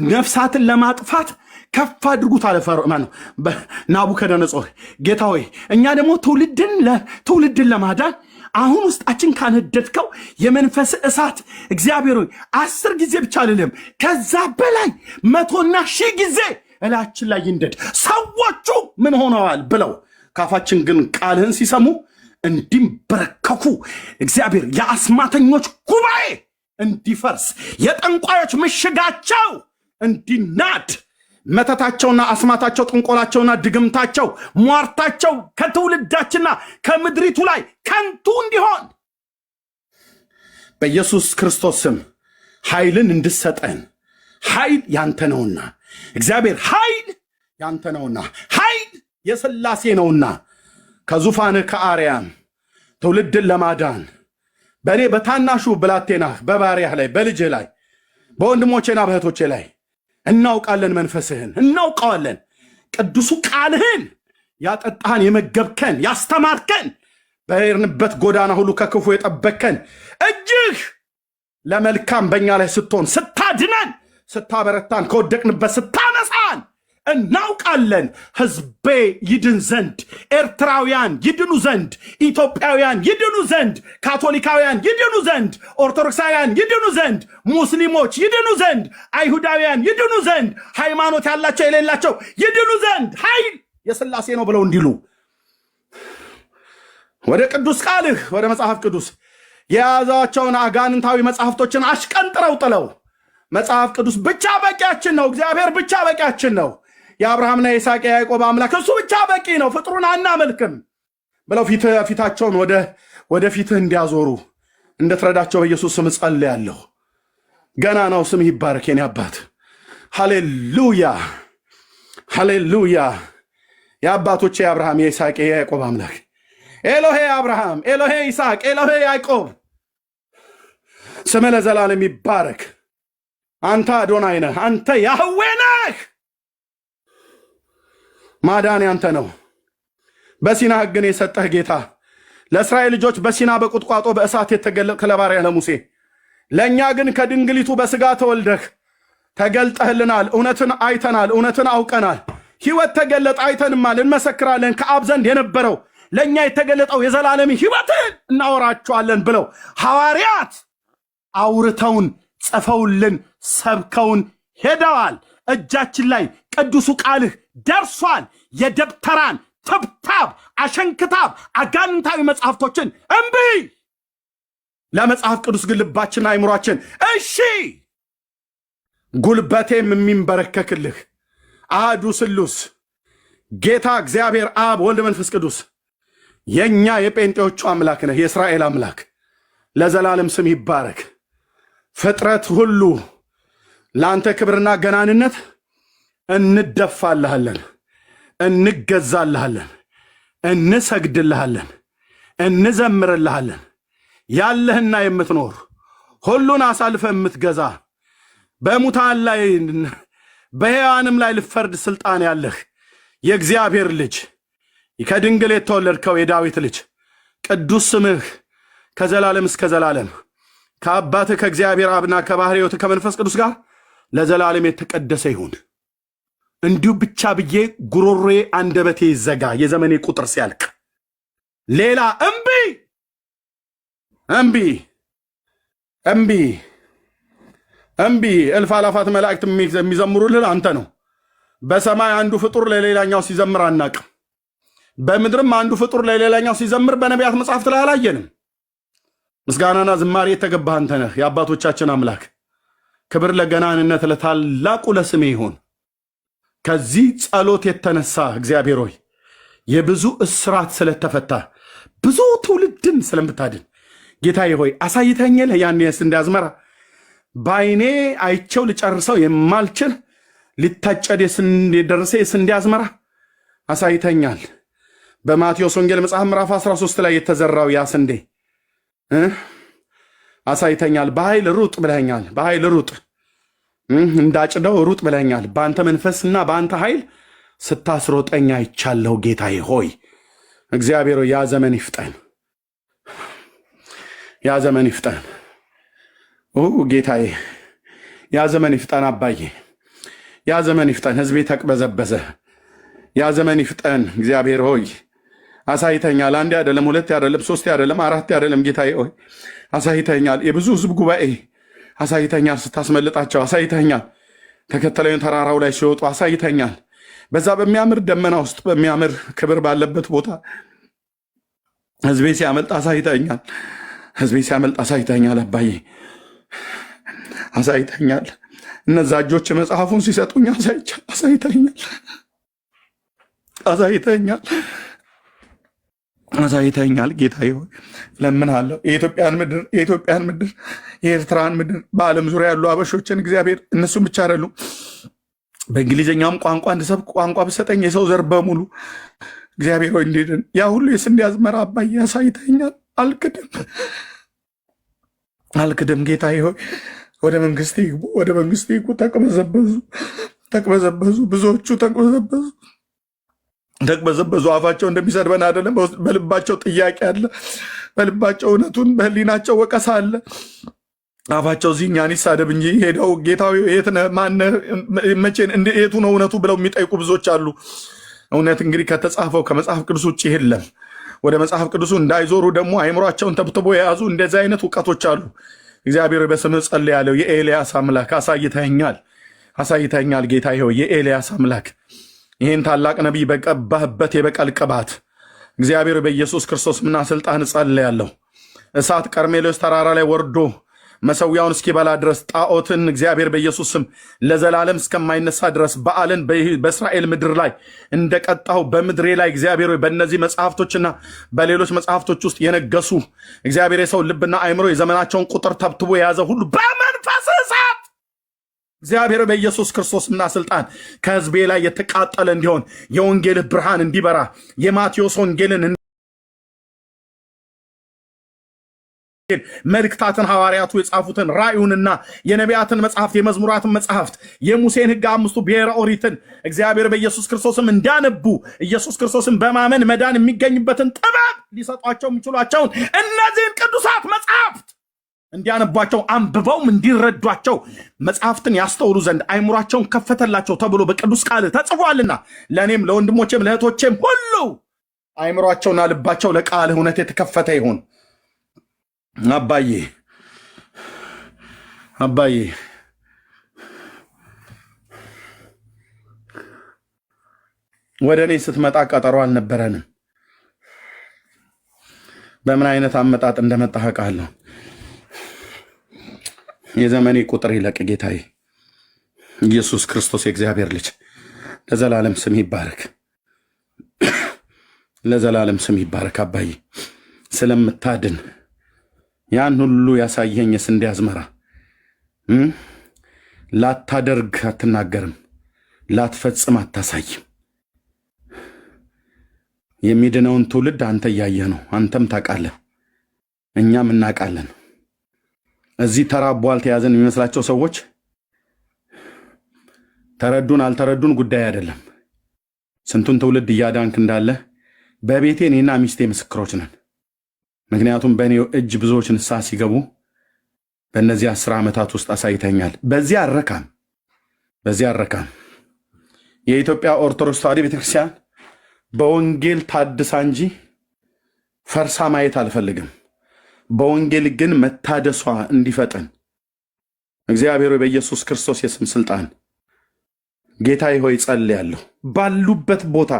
ነፍሳትን ለማጥፋት ከፍ አድርጉት አለ ፈርዖን ናቡከደነጾር። ጌታ ሆይ እኛ ደግሞ ትውልድን ለማዳን አሁን ውስጣችን ካነደድከው የመንፈስ እሳት እግዚአብሔር ሆይ 10 ጊዜ ብቻ አይደለም ከዛ በላይ 100ና 1000 ጊዜ እላችን ላይ ይንደድ። ሰዎቹ ምን ሆነዋል ብለው ካፋችን ግን ቃልህን ሲሰሙ እንዲንበረከኩ እግዚአብሔር የአስማተኞች ጉባኤ እንዲፈርስ የጠንቋዮች ምሽጋቸው እንዲናድ መተታቸውና አስማታቸው ጥንቆላቸውና ድግምታቸው ሟርታቸው ከትውልዳችንና ከምድሪቱ ላይ ከንቱ እንዲሆን በኢየሱስ ክርስቶስ ስም ኃይልን እንድሰጠን። ኃይል ያንተ ነውና እግዚአብሔር ኃይል ያንተ ነውና ኃይል የሥላሴ ነውና ከዙፋንህ ከአርያም ትውልድን ለማዳን በእኔ በታናሹ ብላቴናህ በባሪያህ ላይ በልጅህ ላይ በወንድሞቼና በእህቶቼ ላይ እናውቃለን። መንፈስህን እናውቀዋለን። ቅዱሱ ቃልህን ያጠጣህን የመገብከን ያስተማርከን በሄድንበት ጎዳና ሁሉ ከክፉ የጠበከን እጅህ ለመልካም በእኛ ላይ ስትሆን ስታድነን፣ ስታበረታን፣ ከወደቅንበት ስታነሳን እናውቃለን። ሕዝቤ ይድን ዘንድ፣ ኤርትራውያን ይድኑ ዘንድ፣ ኢትዮጵያውያን ይድኑ ዘንድ፣ ካቶሊካውያን ይድኑ ዘንድ፣ ኦርቶዶክሳውያን ይድኑ ዘንድ፣ ሙስሊሞች ይድኑ ዘንድ፣ አይሁዳውያን ይድኑ ዘንድ፣ ሃይማኖት ያላቸው የሌላቸው ይድኑ ዘንድ ኃይል የሥላሴ ነው ብለው እንዲሉ ወደ ቅዱስ ቃልህ ወደ መጽሐፍ ቅዱስ የያዛቸውን አጋንንታዊ መጽሐፍቶችን አሽቀንጥረው ጥለው መጽሐፍ ቅዱስ ብቻ በቂያችን ነው፣ እግዚአብሔር ብቻ በቂያችን ነው፣ የአብርሃምና የይስሐቅ የያዕቆብ አምላክ እሱ ብቻ በቂ ነው፣ ፍጥሩን አናመልክም ብለው ፊታቸውን ወደ ፊትህ እንዲያዞሩ እንድትረዳቸው በኢየሱስ ስም ጸልያለሁ። ገና ነው ስምህ ይባረክ የኔ አባት። ሃሌሉያ ሃሌሉያ። የአባቶቼ የአብርሃም የይስሐቅ የያዕቆብ አምላክ ኤሎሄ አብርሃም፣ ኤሎሄ ይስሐቅ፣ ኤሎሄ ያዕቆብ ስምህ ለዘላለም ይባረክ። አንተ አዶናይ ነህ፣ አንተ ያህዌ ነህ። ማዳን ያንተ ነው። በሲና ሕግን የሰጠህ ጌታ ለእስራኤል ልጆች በሲና በቁጥቋጦ በእሳት የተገለጥክ ለባሪያህ ለሙሴ፣ ለእኛ ግን ከድንግሊቱ በሥጋ ተወልደህ ተገልጠህልናል። እውነትን አይተናል፣ እውነትን አውቀናል። ሕይወት ተገለጠ፣ አይተንማል፣ እንመሰክራለን። ከአብ ዘንድ የነበረው ለእኛ የተገለጠው የዘላለም ሕይወትን እናወራችኋለን ብለው ሐዋርያት አውርተውን ጽፈውልን ሰብከውን ሄደዋል። እጃችን ላይ ቅዱሱ ቃልህ ደርሷል። የደብተራን ትብታብ አሸንክታብ አጋንንታዊ መጽሐፍቶችን እምቢ። ለመጽሐፍ ቅዱስ ግን ልባችን አይምሯችን እሺ። ጉልበቴም የሚንበረከክልህ አሐዱ ስሉስ ጌታ እግዚአብሔር አብ ወልድ መንፈስ ቅዱስ የኛ የጴንጤዎቹ አምላክ ነህ፣ የእስራኤል አምላክ ለዘላለም ስም ይባረክ። ፍጥረት ሁሉ ለአንተ ክብርና ገናንነት እንደፋልሃለን፣ እንገዛልሃለን፣ እንሰግድልሃለን፣ እንዘምርልሃለን። ያለህና የምትኖር ሁሉን አሳልፈ የምትገዛ በሙታን ላይ በሕያዋንም ላይ ልፈርድ ስልጣን ያለህ የእግዚአብሔር ልጅ ከድንግል የተወለድከው የዳዊት ልጅ ቅዱስ ስምህ ከዘላለም እስከ ዘላለም ከአባትህ ከእግዚአብሔር አብና ከባሕርይ ሕይወት ከመንፈስ ቅዱስ ጋር ለዘላለም የተቀደሰ ይሁን። እንዲሁ ብቻ ብዬ ጉሮሮዬ አንደበቴ ይዘጋ የዘመኔ ቁጥር ሲያልቅ። ሌላ እምቢ እምቢ እምቢ እምቢ። እልፍ አላፋት መላእክት የሚዘምሩልህ አንተ ነው። በሰማይ አንዱ ፍጡር ለሌላኛው ሲዘምር አናቅም። በምድርም አንዱ ፍጡር ለሌላኛው ሲዘምር በነቢያት መጽሐፍት ላይ አላየንም። ምስጋናና ዝማሬ የተገባህ አንተ ነህ የአባቶቻችን አምላክ። ክብር ለገናንነት ለታላቁ ለስሜ ይሁን። ከዚህ ጸሎት የተነሳ እግዚአብሔር ሆይ የብዙ እስራት ስለተፈታ ብዙ ትውልድን ስለምታድን ጌታዬ ሆይ አሳይተኛል። ያን የስንዴ አዝመራ በዓይኔ አይቼው ልጨርሰው የማልችል ሊታጨድ የደረሰ የስንዴ አዝመራ አሳይተኛል። በማቴዎስ ወንጌል መጽሐፍ ምዕራፍ 13 ላይ የተዘራው ያ ስንዴ አሳይተኛል። በኃይል ሩጥ ብለኛል። በኃይል ሩጥ እንዳጭደው ሩጥ ብለኛል። በአንተ መንፈስና በአንተ ኃይል ስታስሮጠኛ አይቻለሁ። ጌታዬ ሆይ እግዚአብሔር ያ ዘመን ይፍጠን፣ ያ ዘመን ይፍጠን። ጌታዬ ያ ዘመን ይፍጠን። አባዬ ያ ዘመን ይፍጠን። ሕዝቤ ተቅበዘበዘ። ያ ዘመን ይፍጠን። እግዚአብሔር ሆይ አሳይተኛል። አንዴ አይደለም፣ ሁለት አይደለም፣ ሶስት አይደለም፣ አራት አይደለም። ጌታዬ ሆይ አሳይተኛል። የብዙ ሕዝብ ጉባኤ አሳይተኛል። ስታስመልጣቸው አሳይተኛል። ተከተለውን ተራራው ላይ ሲወጡ አሳይተኛል። በዛ በሚያምር ደመና ውስጥ በሚያምር ክብር ባለበት ቦታ ሕዝቤ ሲያመልጥ አሳይተኛል። ሕዝቤ ሲያመልጥ አሳይተኛል። አባዬ አሳይተኛል። እነዛ እጆች መጽሐፉን ሲሰጡኝ አሳይተኛል። አሳይተኛል። አሳይተኛል። ጌታዬ ሆይ ለምንሃለሁ። የኢትዮጵያን ምድር፣ የኤርትራን ምድር፣ በዓለም ዙሪያ ያሉ አበሾችን እግዚአብሔር እነሱም ብቻ አይደሉም በእንግሊዝኛውም ቋንቋ እንድሰብክ ቋንቋ ብሰጠኝ የሰው ዘር በሙሉ እግዚአብሔር ሆይ እንዲድን ያ ሁሉ የስንዴ አዝመራ አባዬ አሳይተኛል። አልክድም። ጌታዬ ሆይ ወደ መንግስት ይግቡ፣ ወደ መንግስት ይግቡ። ተቅበዘበዙ፣ ብዙዎቹ ተቅበዘበዙ። አፋቸው እንደሚሰድበን አይደለም፣ በልባቸው ጥያቄ አለ። በልባቸው እውነቱን፣ በህሊናቸው ወቀሳ አለ። አፋቸው እዚህ እኛን ይሳደብ እንጂ ሄደው ጌታዊ የት ነህ ማነህ መቼን የቱ ነው እውነቱ ብለው የሚጠይቁ ብዙዎች አሉ። እውነት እንግዲህ ከተጻፈው ከመጽሐፍ ቅዱስ ውጭ የለም። ወደ መጽሐፍ ቅዱሱ እንዳይዞሩ ደግሞ አይምሯቸውን ተብትቦ የያዙ እንደዚህ አይነት እውቀቶች አሉ። እግዚአብሔር በስምህ ጸልያለሁ። የኤልያስ አምላክ አሳይተኛል። ጌታ ሆይ የኤልያስ አምላክ ይህን ታላቅ ነቢይ በቀባህበት የበቀል ቅባት እግዚአብሔር በኢየሱስ ክርስቶስ ምና ስልጣን ጸልያለሁ። እሳት ቀርሜሎስ ተራራ ላይ ወርዶ መሰዊያውን እስኪበላ ድረስ ጣዖትን እግዚአብሔር በኢየሱስ ስም ለዘላለም እስከማይነሳ ድረስ በዓልን በእስራኤል ምድር ላይ እንደቀጣው በምድሬ ላይ እግዚአብሔር በእነዚህ መጽሐፍቶችና በሌሎች መጽሐፍቶች ውስጥ የነገሱ እግዚአብሔር የሰው ልብና አእምሮ የዘመናቸውን ቁጥር ተብትቦ የያዘ ሁሉ በመንፈስ እሳት እግዚአብሔር በኢየሱስ ክርስቶስና ስልጣን ከሕዝቤ ላይ የተቃጠለ እንዲሆን የወንጌልህ ብርሃን እንዲበራ የማቴዎስ ወንጌልን መልእክታትን ሐዋርያቱ የጻፉትን ራእዩንና የነቢያትን መጽሐፍት የመዝሙራትን መጽሐፍት የሙሴን ሕግ አምስቱ ብሔረ ኦሪትን እግዚአብሔር በኢየሱስ ክርስቶስም እንዲያነቡ ኢየሱስ ክርስቶስን በማመን መዳን የሚገኝበትን ጥበብ ሊሰጧቸው የሚችሏቸውን እነዚህን ቅዱሳት መጽሐፍት እንዲያነቧቸው አንብበውም እንዲረዷቸው መጽሐፍትን ያስተውሉ ዘንድ አይምሯቸውን ከፈተላቸው ተብሎ በቅዱስ ቃል ተጽፏልና ለእኔም ለወንድሞቼም ለእህቶቼም ሁሉ አይምሯቸውና ልባቸው ለቃል እውነት የተከፈተ ይሁን። አባዬ ወደ እኔ ስትመጣ ቀጠሮ አልነበረንም። በምን አይነት አመጣጥ እንደመጣህ አውቃለሁ። የዘመኔ ቁጥር ይለቅ ጌታዬ። ኢየሱስ ክርስቶስ የእግዚአብሔር ልጅ ለዘላለም ስም ይባረክ፣ ለዘላለም ስም ይባረክ። አባዬ ስለምታድን ያን ሁሉ ያሳየኝ የስንዴ አዝመራ ላታደርግ አትናገርም፣ ላትፈጽም አታሳይም። የሚድነውን ትውልድ አንተ እያየህ ነው። አንተም ታውቃለህ፣ እኛም እናውቃለን። እዚህ ተራቦ አልተያዘን የሚመስላቸው ሰዎች ተረዱን አልተረዱን ጉዳይ አይደለም። ስንቱን ትውልድ እያዳንክ እንዳለ በቤቴ እኔና ሚስቴ ምስክሮች ነን። ምክንያቱም በእኔ እጅ ብዙዎች ንስሐ ሲገቡ በእነዚህ 10 ዓመታት ውስጥ አሳይተኛል። በዚህ አረካም። የኢትዮጵያ ኦርቶዶክስ ተዋሕዶ ቤተክርስቲያን በወንጌል ታድሳ እንጂ ፈርሳ ማየት አልፈልግም። በወንጌል ግን መታደሷ እንዲፈጠን እግዚአብሔር በኢየሱስ ክርስቶስ የስም ስልጣን ጌታዬ ሆይ ጸልያለሁ። ባሉበት ቦታ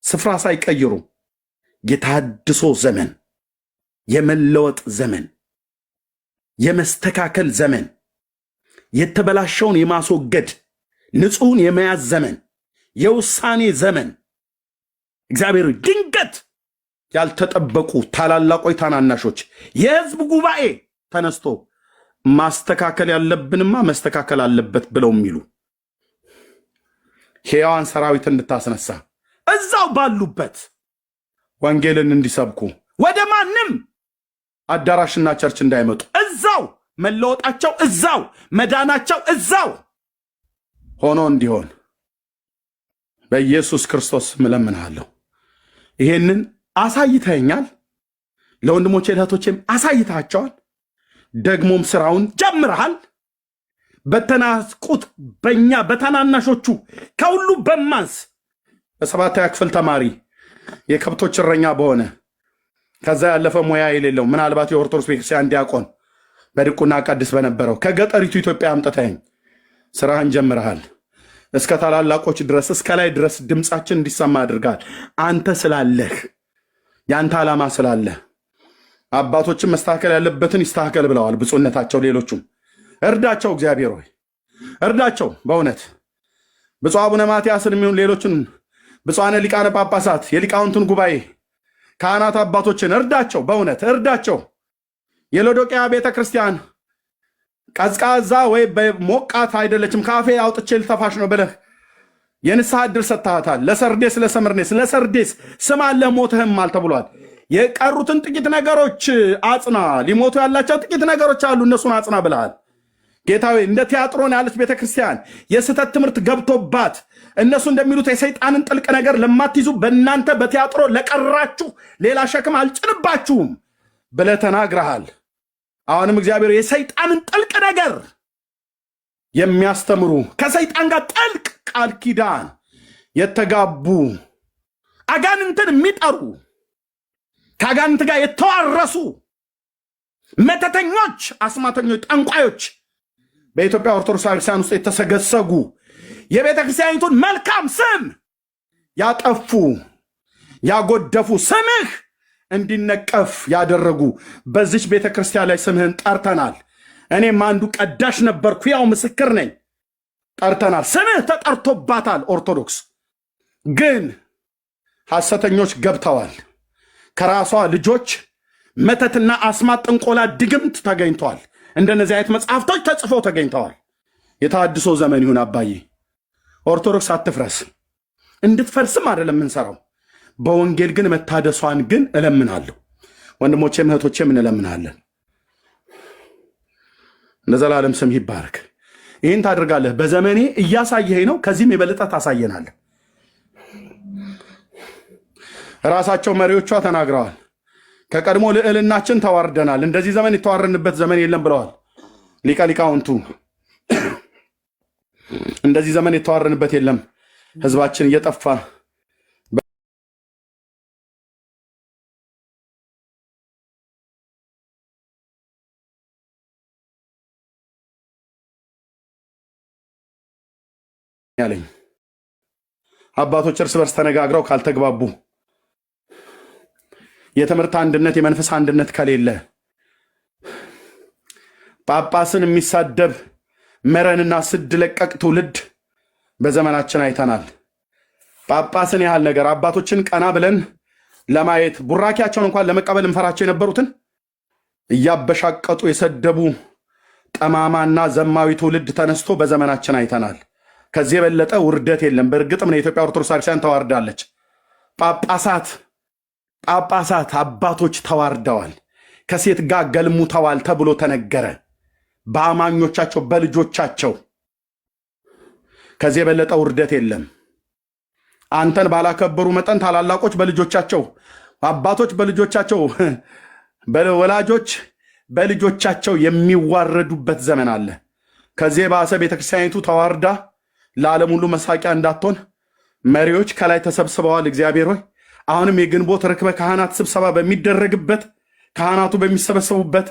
ስፍራ ሳይቀይሩ የታድሶ ዘመን፣ የመለወጥ ዘመን፣ የመስተካከል ዘመን፣ የተበላሸውን የማስወገድ ንጹሕን የመያዝ ዘመን፣ የውሳኔ ዘመን እግዚአብሔር ድንገት ያልተጠበቁ ታላላቆች ታናናሾች የሕዝብ ጉባኤ ተነስቶ ማስተካከል ያለብንማ መስተካከል አለበት ብለው የሚሉ ሕያዋን ሰራዊት እንድታስነሳ እዛው ባሉበት ወንጌልን እንዲሰብኩ ወደ ማንም አዳራሽና ቸርች እንዳይመጡ እዛው መለወጣቸው እዛው መዳናቸው እዛው ሆኖ እንዲሆን በኢየሱስ ክርስቶስ እለምንሃለሁ። ይሄንን አሳይተኛል፣ ለወንድሞቼ ለእህቶቼም አሳይታቸዋል። ደግሞም ስራውን ጀምረሃል። በተናቁት በእኛ በታናናሾቹ ከሁሉ በማንስ በሰባተኛ ክፍል ተማሪ የከብቶች እረኛ በሆነ ከዛ ያለፈ ሙያ የሌለው ምናልባት የኦርቶዶክስ ቤተክርስቲያን ዲያቆን በድቁና ቀድስ በነበረው ከገጠሪቱ ኢትዮጵያ አምጥተኸኝ ስራህን ጀምረሃል። እስከ ታላላቆች ድረስ እስከ ላይ ድረስ ድምፃችን እንዲሰማ አድርጋል። አንተ ስላለህ የአንተ ዓላማ ስላለህ አባቶችን መስተካከል ያለበትን ይስተካከል ብለዋል ብፁዕነታቸው። ሌሎቹም እርዳቸው፣ እግዚአብሔር ሆይ እርዳቸው። በእውነት ብፁዕ አቡነ ማትያስን የሚሆን ሌሎችን ብፁዓነ ሊቃነ ጳጳሳት የሊቃውንቱን ጉባኤ ካህናት አባቶችን እርዳቸው፣ በእውነት እርዳቸው። የሎዶቅያ ቤተ ክርስቲያን ቀዝቃዛ ወይ ሞቃት አይደለችም፣ ካፌ አውጥቼ ልተፋሽ ነው ብለህ የንስሐ ዕድል ሰጥተሃታል። ለሰርዴስ ለሰምርኔስ ለሰርዴስ ስም አለህ ሞትህማል ተብሏል። የቀሩትን ጥቂት ነገሮች አጽና፣ ሊሞቱ ያላቸው ጥቂት ነገሮች አሉ፣ እነሱን አጽና ብለሃል። ጌታዊ እንደ ቲያጥሮን ያለች ቤተክርስቲያን የስህተት ትምህርት ገብቶባት እነሱ እንደሚሉት የሰይጣንን ጥልቅ ነገር ለማትይዙ በእናንተ በቲያጥሮ ለቀራችሁ ሌላ ሸክም አልጭንባችሁም ብለህ ተናግረሃል። አሁንም እግዚአብሔር የሰይጣንን ጥልቅ ነገር የሚያስተምሩ ከሰይጣን ጋር ጥልቅ ቃል ኪዳን የተጋቡ አጋንንትን የሚጠሩ ከአጋንንት ጋር የተዋረሱ መተተኞች፣ አስማተኞች፣ ጠንቋዮች በኢትዮጵያ ኦርቶዶክስ ቤተክርስቲያን ውስጥ የተሰገሰጉ የቤተ ክርስቲያኒቱን መልካም ስም ያጠፉ ያጎደፉ ስምህ እንዲነቀፍ ያደረጉ በዚች ቤተ ክርስቲያን ላይ ስምህን ጠርተናል። እኔም አንዱ ቀዳሽ ነበርኩ፣ ያው ምስክር ነኝ። ጠርተናል፣ ስምህ ተጠርቶባታል። ኦርቶዶክስ ግን ሐሰተኞች ገብተዋል። ከራሷ ልጆች መተትና አስማት፣ ጥንቆላ፣ ድግምት ተገኝተዋል። እንደነዚህ አይነት መጽሐፍቶች ተጽፈው ተገኝተዋል። የተሃድሶ ዘመን ይሁን አባዬ። ኦርቶዶክስ አትፍረስ። እንድትፈርስም አይደለም የምንሰራው። በወንጌል ግን መታደሷን ግን እለምናለሁ። ወንድሞቼም እህቶቼም እንለምናለን። ለዘላለም ስም ይባረክ። ይህን ታደርጋለህ። በዘመኔ እያሳየኸኝ ነው። ከዚህም የበለጠ ታሳየናለህ። ራሳቸው መሪዎቿ ተናግረዋል። ከቀድሞ ልዕልናችን ተዋርደናል፣ እንደዚህ ዘመን የተዋረንበት ዘመን የለም ብለዋል ሊቀ ሊቃውንቱ። እንደዚህ ዘመን የተዋረንበት የለም። ህዝባችን እየጠፋ ያለኝ አባቶች እርስ በርስ ተነጋግረው ካልተግባቡ፣ የትምህርት አንድነት የመንፈስ አንድነት ከሌለ፣ ጳጳስን የሚሳደብ መረንና ስድ ለቀቅ ትውልድ በዘመናችን አይተናል። ጳጳስን ያህል ነገር አባቶችን ቀና ብለን ለማየት ቡራኪያቸውን እንኳን ለመቀበል እንፈራቸው የነበሩትን እያበሻቀጡ የሰደቡ ጠማማና ዘማዊ ትውልድ ተነስቶ በዘመናችን አይተናል። ከዚህ የበለጠ ውርደት የለም። በእርግጥም የኢትዮጵያ ኦርቶዶክስ ቤተክርስቲያን ተዋርዳለች። ጳጳሳት አባቶች ተዋርደዋል። ከሴት ጋር ገልሙተዋል ተብሎ ተነገረ። በአማኞቻቸው በልጆቻቸው። ከዚህ የበለጠ ውርደት የለም። አንተን ባላከበሩ መጠን ታላላቆች በልጆቻቸው፣ አባቶች በልጆቻቸው፣ ወላጆች በልጆቻቸው የሚዋረዱበት ዘመን አለ። ከዚህ የባሰ ቤተክርስቲያኒቱ ተዋርዳ ለዓለም ሁሉ መሳቂያ እንዳትሆን መሪዎች ከላይ ተሰብስበዋል። እግዚአብሔር ሆይ አሁንም የግንቦት ርክበ ካህናት ስብሰባ በሚደረግበት ካህናቱ በሚሰበሰቡበት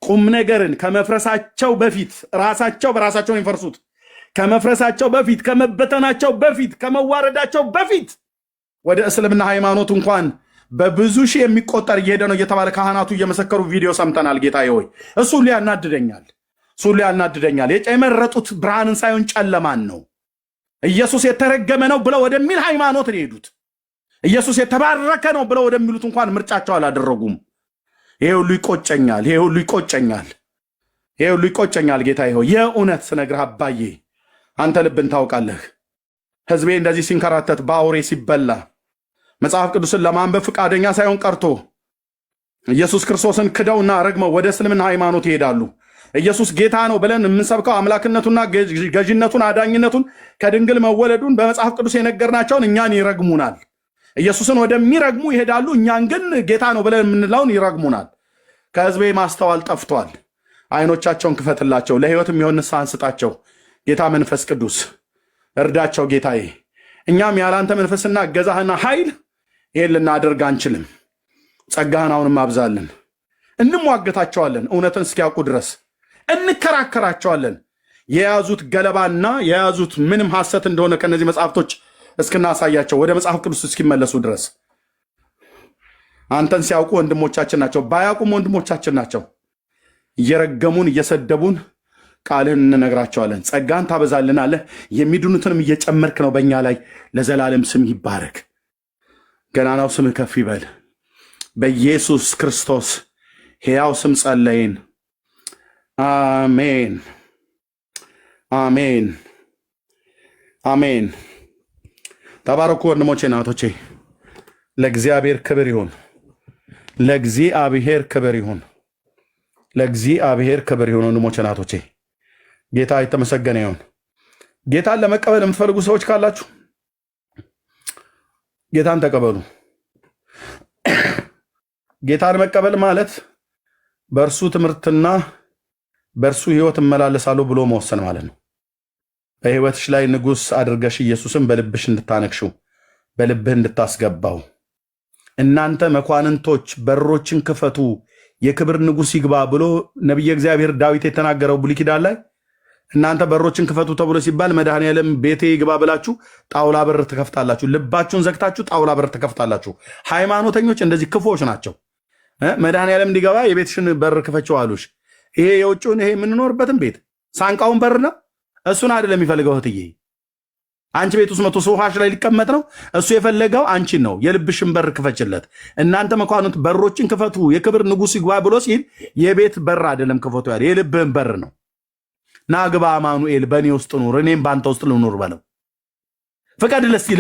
ቁም ነገርን ከመፍረሳቸው በፊት ራሳቸው በራሳቸው የሚፈርሱት ከመፍረሳቸው በፊት ከመበተናቸው በፊት ከመዋረዳቸው በፊት ወደ እስልምና ሃይማኖት እንኳን በብዙ ሺህ የሚቆጠር እየሄደ ነው እየተባለ ካህናቱ እየመሰከሩ ቪዲዮ ሰምተናል። ጌታዬ ሆይ እሱ ሊያናድደኛል። የመረጡት ብርሃንን ሳይሆን ጨለማን ነው። ኢየሱስ የተረገመ ነው ብለው ወደሚል ሃይማኖት ነው የሄዱት። ኢየሱስ የተባረከ ነው ብለው ወደሚሉት እንኳን ምርጫቸው አላደረጉም። ይሄ ሁሉ ይቆጨኛል። ጌታዬ ሆይ የእውነት ስነግርህ አባዬ አንተ ልብን ታውቃለህ። ህዝቤ እንደዚህ ሲንከራተት በአውሬ ሲበላ መጽሐፍ ቅዱስን ለማንበብ ፈቃደኛ ሳይሆን ቀርቶ ኢየሱስ ክርስቶስን ክደውና ረግመው ወደ እስልምና ሃይማኖት ይሄዳሉ። ኢየሱስ ጌታ ነው ብለን የምንሰብከው አምላክነቱና ገዥነቱን አዳኝነቱን ከድንግል መወለዱን በመጽሐፍ ቅዱስ የነገርናቸውን እኛን ይረግሙናል። ኢየሱስን ወደሚረግሙ ይሄዳሉ። እኛን ግን ጌታ ነው ብለን የምንለውን ይረግሙናል። ከህዝቤ ማስተዋል ጠፍቷል። አይኖቻቸውን ክፈትላቸው፣ ለህይወት የሚሆን ንስሐን ስጣቸው። ጌታ መንፈስ ቅዱስ እርዳቸው። ጌታዬ እኛም ያላንተ መንፈስና እገዛህና ኃይል ይሄን ልናደርግ አንችልም። ጸጋህን አሁንም አብዛልን። እንሟገታቸዋለን፣ እውነትን እስኪያውቁ ድረስ እንከራከራቸዋለን። የያዙት ገለባና የያዙት ምንም ሐሰት እንደሆነ ከነዚህ መጽሐፍቶች እስክናሳያቸው ወደ መጽሐፍ ቅዱስ እስኪመለሱ ድረስ አንተን ሲያውቁ ወንድሞቻችን ናቸው፣ ባያውቁም ወንድሞቻችን ናቸው። እየረገሙን እየሰደቡን ቃልህን እንነግራቸዋለን። ጸጋን ታበዛልናለህ፣ የሚድኑትንም እየጨመርክ ነው በእኛ ላይ። ለዘላለም ስም ይባረክ፣ ገናናው ስምህ ከፍ ይበል። በኢየሱስ ክርስቶስ ሕያው ስም ጸለይን። አሜን፣ አሜን፣ አሜን። ተባረኩ ወንድሞቼ እናቶቼ። ለእግዚአብሔር ክብር ይሁን፣ ለእግዚአብሔር ክብር ይሁን፣ ለእግዚአብሔር ክብር ይሁን። ወንድሞቼ እናቶቼ ጌታ የተመሰገነ ይሁን። ጌታን ለመቀበል የምትፈልጉ ሰዎች ካላችሁ ጌታን ተቀበሉ። ጌታን መቀበል ማለት በእርሱ ትምህርትና በእርሱ ሕይወት እመላለሳለሁ ብሎ መወሰን ማለት ነው። በሕይወትሽ ላይ ንጉሥ አድርገሽ ኢየሱስን በልብሽ እንድታነግሽው በልብህ እንድታስገባው። እናንተ መኳንንቶች በሮችን ክፈቱ የክብር ንጉሥ ይግባ ብሎ ነቢየ እግዚአብሔር ዳዊት የተናገረው ብሉይ ኪዳን ላይ እናንተ በሮችን ክፈቱ ተብሎ ሲባል መድኃኔዓለም ቤቴ ይግባ ብላችሁ ጣውላ በር ትከፍታላችሁ። ልባችሁን ዘግታችሁ ጣውላ በር ትከፍታላችሁ። ሃይማኖተኞች እንደዚህ ክፉዎች ናቸው። መድኃኔዓለም እንዲገባ የቤትሽን በር ክፈችው አሉሽ። ይሄ የውጭውን ይሄ የምንኖርበትን ቤት ሳንቃውን በር ነው። እሱን አይደለም የሚፈልገው እህትዬ። አንቺ ቤት ውስጥ መቶ ሶፋሽ ላይ ሊቀመጥ ነው። እሱ የፈለገው አንቺን ነው። የልብሽን በር ክፈችለት። እናንተ መኳንንት በሮችን ክፈቱ የክብር ንጉሥ ይግባ ብሎ ሲል የቤት በር አይደለም ክፈቱ ያለ የልብህን በር ነው። ናግባ አማኑኤል በእኔ ውስጥ ኑር እኔም በአንተ ውስጥ ልኑር በለው። ፍቀድለት እስኪ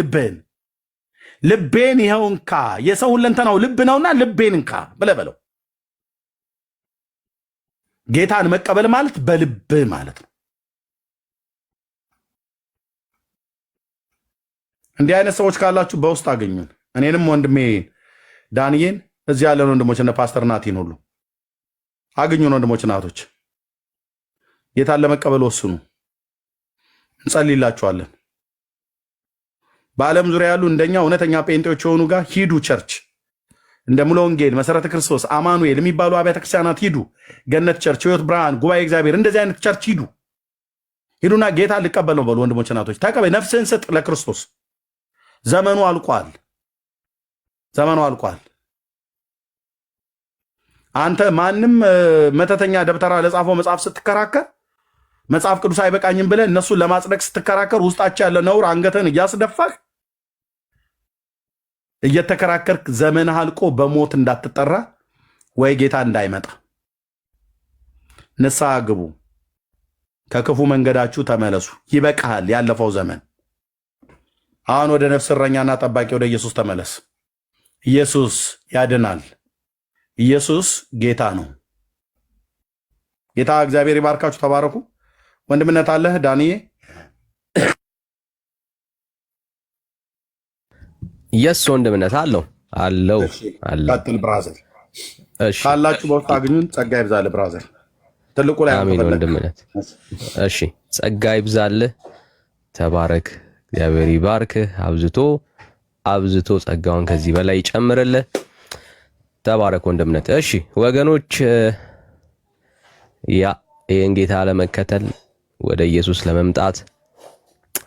ልቤን ይኸው እንካ። የሰው ሁለንተናው ልብ ነውና ልቤን እንካ ብለህ በለው። ጌታን መቀበል ማለት በልብህ ማለት ነው። እንዲህ አይነት ሰዎች ካላችሁ በውስጥ አገኙን። እኔንም ወንድሜ ዳንዬን እዚህ ያለን ወንድሞች እነ ፓስተር ናቲን ሁሉ አገኙን። ወንድሞች እናቶች ጌታን ለመቀበል ወስኑ፣ እንጸልይላችኋለን። በዓለም ዙሪያ ያሉ እንደኛ እውነተኛ ጴንጤዎች የሆኑ ጋር ሂዱ። ቸርች እንደ ሙሉ ወንጌል፣ መሰረተ ክርስቶስ፣ አማኑኤል የሚባሉ አብያተ ክርስቲያናት ሂዱ። ገነት ቸርች፣ ሕይወት ብርሃን፣ ጉባኤ እግዚአብሔር እንደዚህ አይነት ቸርች ሂዱ። ሂዱና ጌታ ልቀበል ነው በሉ ወንድሞች እናቶች፣ ተቀበል፣ ነፍስህን ስጥ ለክርስቶስ። ዘመኑ አልቋል። ዘመኑ አልቋል። አንተ ማንም መተተኛ ደብተራ ለጻፈው መጽሐፍ ስትከራከር መጽሐፍ ቅዱስ አይበቃኝም ብለህ እነሱን ለማጽደቅ ስትከራከር ውስጣቸው ያለ ነውር አንገትህን እያስደፋህ እየተከራከርክ ዘመንህ አልቆ በሞት እንዳትጠራ ወይ ጌታ እንዳይመጣ ንስሐ ግቡ። ከክፉ መንገዳችሁ ተመለሱ። ይበቃሃል ያለፈው ዘመን። አሁን ወደ ነፍስ እረኛና ጠባቂ ወደ ኢየሱስ ተመለስ። ኢየሱስ ያድናል። ኢየሱስ ጌታ ነው። ጌታ እግዚአብሔር ይባርካችሁ። ተባረኩ። ወንድምነት አለህ ዳንዬ? የስ ወንድምነት አለው አለው አለው። ቀጥል ብራዘር። እሺ ካላችሁ በውስጥ አግኙን። ጸጋ ይብዛልህ ብራዘር። ትልቁ ላይ አሜን ወንድምነት። እሺ ጸጋ ይብዛልህ። ተባረክ። እግዚአብሔር ይባርክህ አብዝቶ አብዝቶ ጸጋውን ከዚህ በላይ ይጨምርልህ። ተባረክ ወንድምነት። እሺ ወገኖች ያ ይህን ጌታ ለመከተል ወደ ኢየሱስ ለመምጣት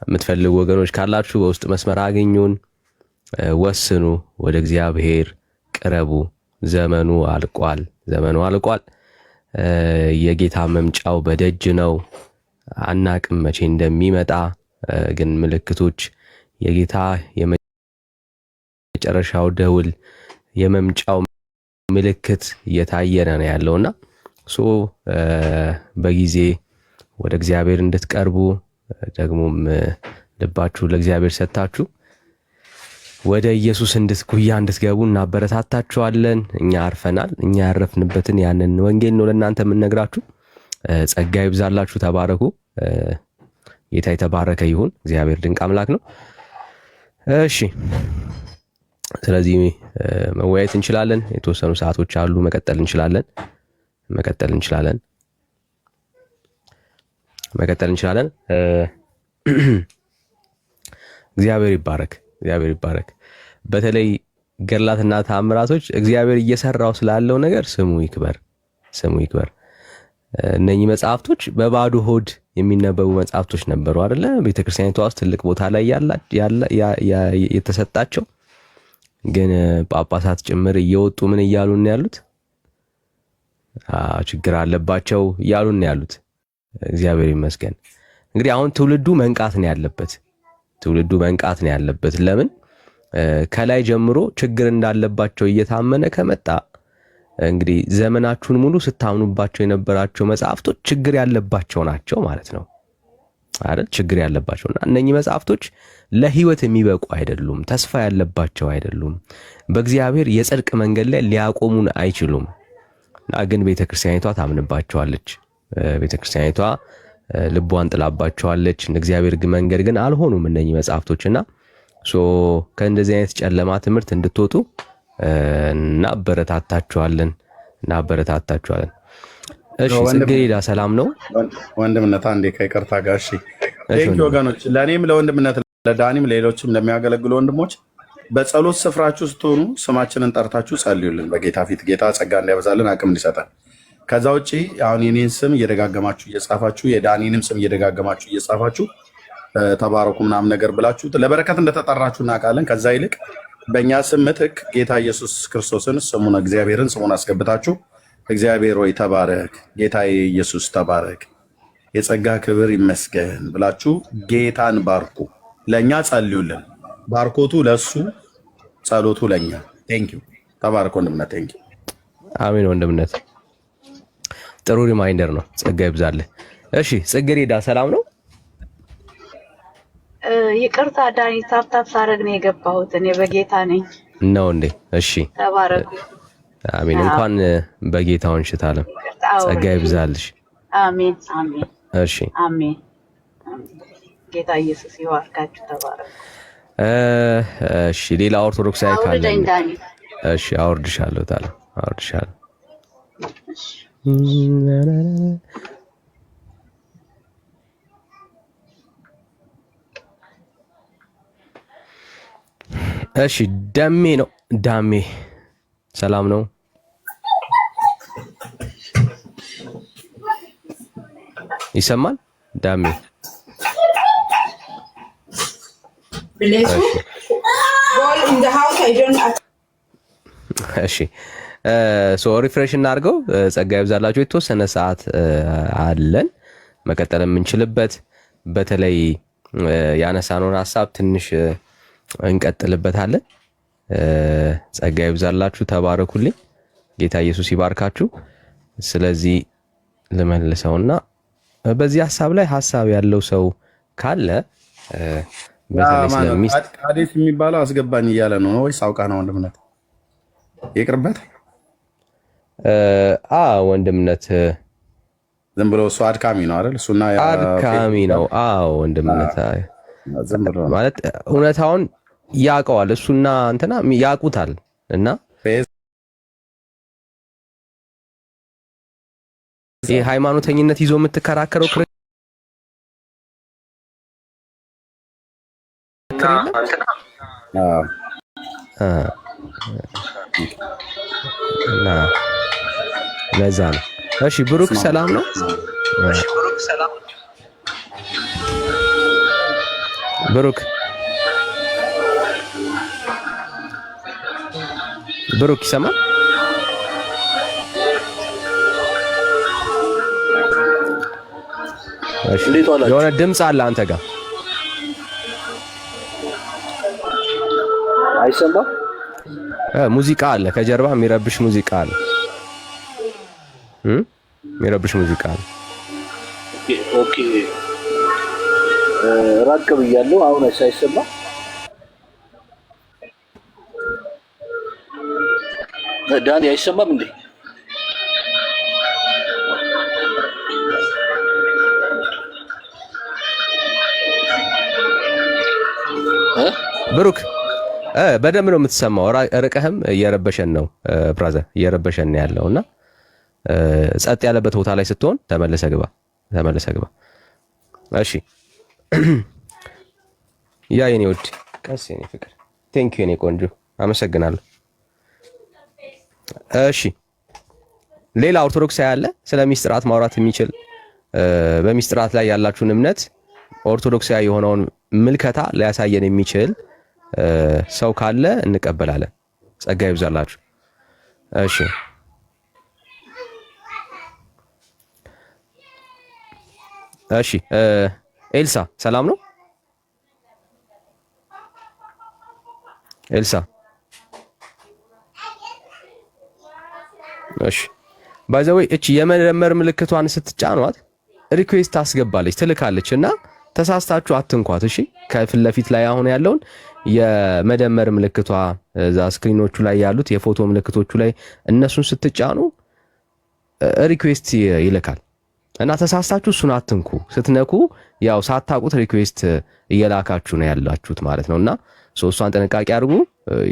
የምትፈልጉ ወገኖች ካላችሁ በውስጥ መስመር አግኙን። ወስኑ። ወደ እግዚአብሔር ቅረቡ። ዘመኑ አልቋል። ዘመኑ አልቋል። የጌታ መምጫው በደጅ ነው። አናቅም መቼ እንደሚመጣ፣ ግን ምልክቶች የጌታ የመጨረሻው ደውል የመምጫው ምልክት እየታየ ነው ያለውና በጊዜ ወደ እግዚአብሔር እንድትቀርቡ ደግሞም ልባችሁ ለእግዚአብሔር ሰጣችሁ ወደ ኢየሱስ እንድትኩያ እንድትገቡ እናበረታታችኋለን። እኛ አርፈናል። እኛ ያረፍንበትን ያንን ወንጌል ነው ለእናንተ የምንነግራችሁ። ጸጋ ይብዛላችሁ። ተባረኩ። ጌታ የተባረከ ይሁን። እግዚአብሔር ድንቅ አምላክ ነው። እሺ ስለዚህ መወያየት እንችላለን። የተወሰኑ ሰዓቶች አሉ። መቀጠል እንችላለን። እግዚአብሔር ይባረክ። እግዚአብሔር ይባረክ። በተለይ ገድላትና ተአምራቶች እግዚአብሔር እየሰራው ስላለው ነገር ስሙ ይክበር። እነኚህ መጽሐፍቶች በባዶ ሆድ የሚነበቡ መጽሐፍቶች ነበሩ አይደለ? ቤተክርስቲያኒቷ ውስጥ ትልቅ ቦታ ላይ የተሰጣቸው ግን ጳጳሳት ጭምር እየወጡ ምን እያሉን ያሉት ችግር አለባቸው እያሉን ያሉት። እግዚአብሔር ይመስገን። እንግዲህ አሁን ትውልዱ መንቃት ነው ያለበት። ለምን ከላይ ጀምሮ ችግር እንዳለባቸው እየታመነ ከመጣ እንግዲህ ዘመናችሁን ሙሉ ስታምኑባቸው የነበራቸው መጽሐፍቶች ችግር ያለባቸው ናቸው ማለት ነው አይደል? ችግር ያለባቸውና እነኚህ መጽሐፍቶች ለህይወት የሚበቁ አይደሉም። ተስፋ ያለባቸው አይደሉም። በእግዚአብሔር የጽድቅ መንገድ ላይ ሊያቆሙን አይችሉም። ግን ቤተክርስቲያኒቷ ታምንባቸዋለች። ቤተክርስቲያኒቷ ልቧን ጥላባቸዋለች። እግዚአብሔር መንገድ ግን አልሆኑም እነኚህ መጽሐፍቶችና ከእንደዚህ አይነት ጨለማ ትምህርት እንድትወጡ እናበረታታችኋለን። እሺ ጽጌረዳ ሰላም ነው ወንድምነት? አንዴ ከይቅርታ ጋር እሺ። ቴንኪ ወገኖች፣ ለእኔም ለወንድምነት ለዳኒም ሌሎችም ለሚያገለግሉ ወንድሞች በጸሎት ስፍራችሁ ስትሆኑ ስማችንን ጠርታችሁ ጸልዩልን በጌታ ፊት። ጌታ ጸጋ እንዲያበዛልን አቅም እንዲሰጠን። ከዛ ውጭ አሁን የኔን ስም እየደጋገማችሁ እየጻፋችሁ የዳኒንም ስም እየደጋገማችሁ እየጻፋችሁ ተባረኩ ምናምን ነገር ብላችሁ ለበረከት እንደተጠራችሁ እናውቃለን። ከዛ ይልቅ በእኛ ስም ምትክ ጌታ ኢየሱስ ክርስቶስን ስሙን እግዚአብሔርን ስሙን አስገብታችሁ እግዚአብሔር ሆይ ተባረክ፣ ጌታዬ ኢየሱስ ተባረክ፣ የጸጋ ክብር ይመስገን ብላችሁ ጌታን ባርኩ። ለእኛ ጸልዩልን። ባርኮቱ ለሱ፣ ጸሎቱ ለእኛ። ቴንኪዩ። ተባረክ ወንድምነት። ቴንኪዩ። አሜን ወንድምነት። ጥሩ ሪማይንደር ነው። ጸጋ ይብዛልህ። እሺ ጽጌረዳ ሰላም ነው? ይቅርታ ዳኒ፣ ታፕታፕ ሳረግ ነው የገባሁት። እኔ በጌታ ነኝ ነው እንዴ? እሺ ተባረኩ። አሜን። እንኳን በጌታውን ሽታለም። ጸጋ ይብዛልሽ። አሜን አሜን። እሺ አሜን። ጌታ ኢየሱስ ይባርካችሁ። ተባረኩ። እሺ ሌላ ኦርቶዶክሳዊ ካለ ዳኒ? እሺ አወርድሻለሁ። አወርድሻለሁ። እሺ ደሜ ነው። ዳሜ ሰላም ነው? ይሰማል? ዳሜ Bless you. Ball in the house. I don't. እሺ ሶ ሪፍሬሽ እናድርገው። ጸጋ ይብዛላችሁ። የተወሰነ ሰዓት አለን መቀጠል የምንችልበት፣ በተለይ ያነሳነውን ሐሳብ ትንሽ እንቀጥልበታለን። ጸጋ ይብዛላችሁ። ተባረኩልኝ። ጌታ ኢየሱስ ይባርካችሁ። ስለዚህ ልመልሰውና በዚህ ሐሳብ ላይ ሐሳብ ያለው ሰው ካለ በተለይ ስለሚስት ቃዴስ የሚባለው አስገባኝ እያለ ነው ወይስ አውቃ ነው? ወንድምነት ይቅርበት። ወንድምነት ዝም ብሎ እሱ አድካሚ ነው አይደል? እሱና አድካሚ ነው። ወንድምነት ዝም ብሎ ማለት እውነታውን ያውቀዋል። እሱና እንትና ያውቁታል እና ይሄ ሃይማኖተኝነት ይዞ የምትከራከረው እና ለዛ ነው። እሺ ብሩክ ሰላም ነው? ብሩክ ይሰማል? እሺ የሆነ ድምፅ አለ አንተ ጋር አይሰማም? ሙዚቃ አለ ከጀርባ የሚረብሽ ሙዚቃ አለ። የሚረብሽ ሙዚቃ አለ። ኦኬ ራቅ ብያለሁ። አሁን አይሰማም? ዳኒ አይሰማም እንዴ? ብሩክ በደንብ ነው የምትሰማው። ርቀህም እየረበሸን ነው ብራዘር፣ እየረበሸን ያለውና ጸጥ ያለበት ቦታ ላይ ስትሆን ተመለሰ ግባ። እሺ ያ የኔ ውድ ቀስ የኔ ፍቅር ቴንክ ዩ የኔ ቆንጆ አመሰግናለሁ። እሺ ሌላ ኦርቶዶክሳዊ ያለ ስለ ሚስጥራት ማውራት የሚችል በሚስጥራት ላይ ያላችሁን እምነት ኦርቶዶክሳዊ የሆነውን ምልከታ ሊያሳየን የሚችል ሰው ካለ እንቀበላለን። ጸጋ ይብዛላችሁ። እሺ ኤልሳ ሰላም ነው? ኤልሳ እሺ ባይ ዘ ወይ እቺ የመደመር ምልክቷን ስትጫኗት ሪኩዌስት ታስገባለች ትልካለች እና ተሳስታችሁ አትንኳት። እሺ ከፊት ለፊት ላይ አሁን ያለውን የመደመር ምልክቷ እዛ ስክሪኖቹ ላይ ያሉት የፎቶ ምልክቶቹ ላይ እነሱን ስትጫኑ ሪኩዌስት ይልካል እና ተሳስታችሁ እሱን አትንኩ። ስትነኩ ያው ሳታውቁት ሪኩዌስት እየላካችሁ ነው ያላችሁት ማለት ነውና እሷን ጥንቃቄ አድርጉ።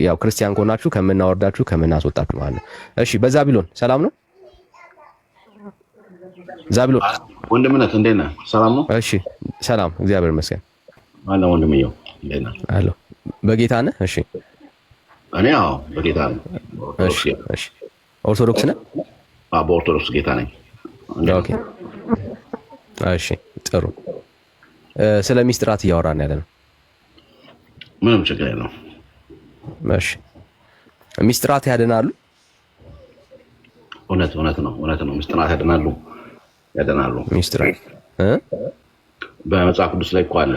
ያው ክርስቲያን ከሆናችሁ ከምናወርዳችሁ ከምናስወጣችሁ ማለት ነው። እሺ በዛቢሎን ሰላም ነው? ዛቢሎን ወንድምነት እንዴት ነህ? ሰላም ነው? እሺ ሰላም እግዚአብሔር ይመስገን። አለ ወንድምየው እንዴት ነህ? አሎ በጌታ ነህ? እሺ እኔ አዎ በጌታ ነኝ። እሺ ኦርቶዶክስ ነህ? አዎ በኦርቶዶክስ ጌታ ነኝ። ኦኬ እሺ ጥሩ። ስለ ሚስጥራት እያወራን ያለ ነው። ምንም ችግር የለውም። እሺ ሚስጥራት ያድናሉ? እውነት ነው። ሚስጥራት ያድናሉ። ሚስጥራት በመጽሐፍ ቅዱስ ላይ እኮ አለ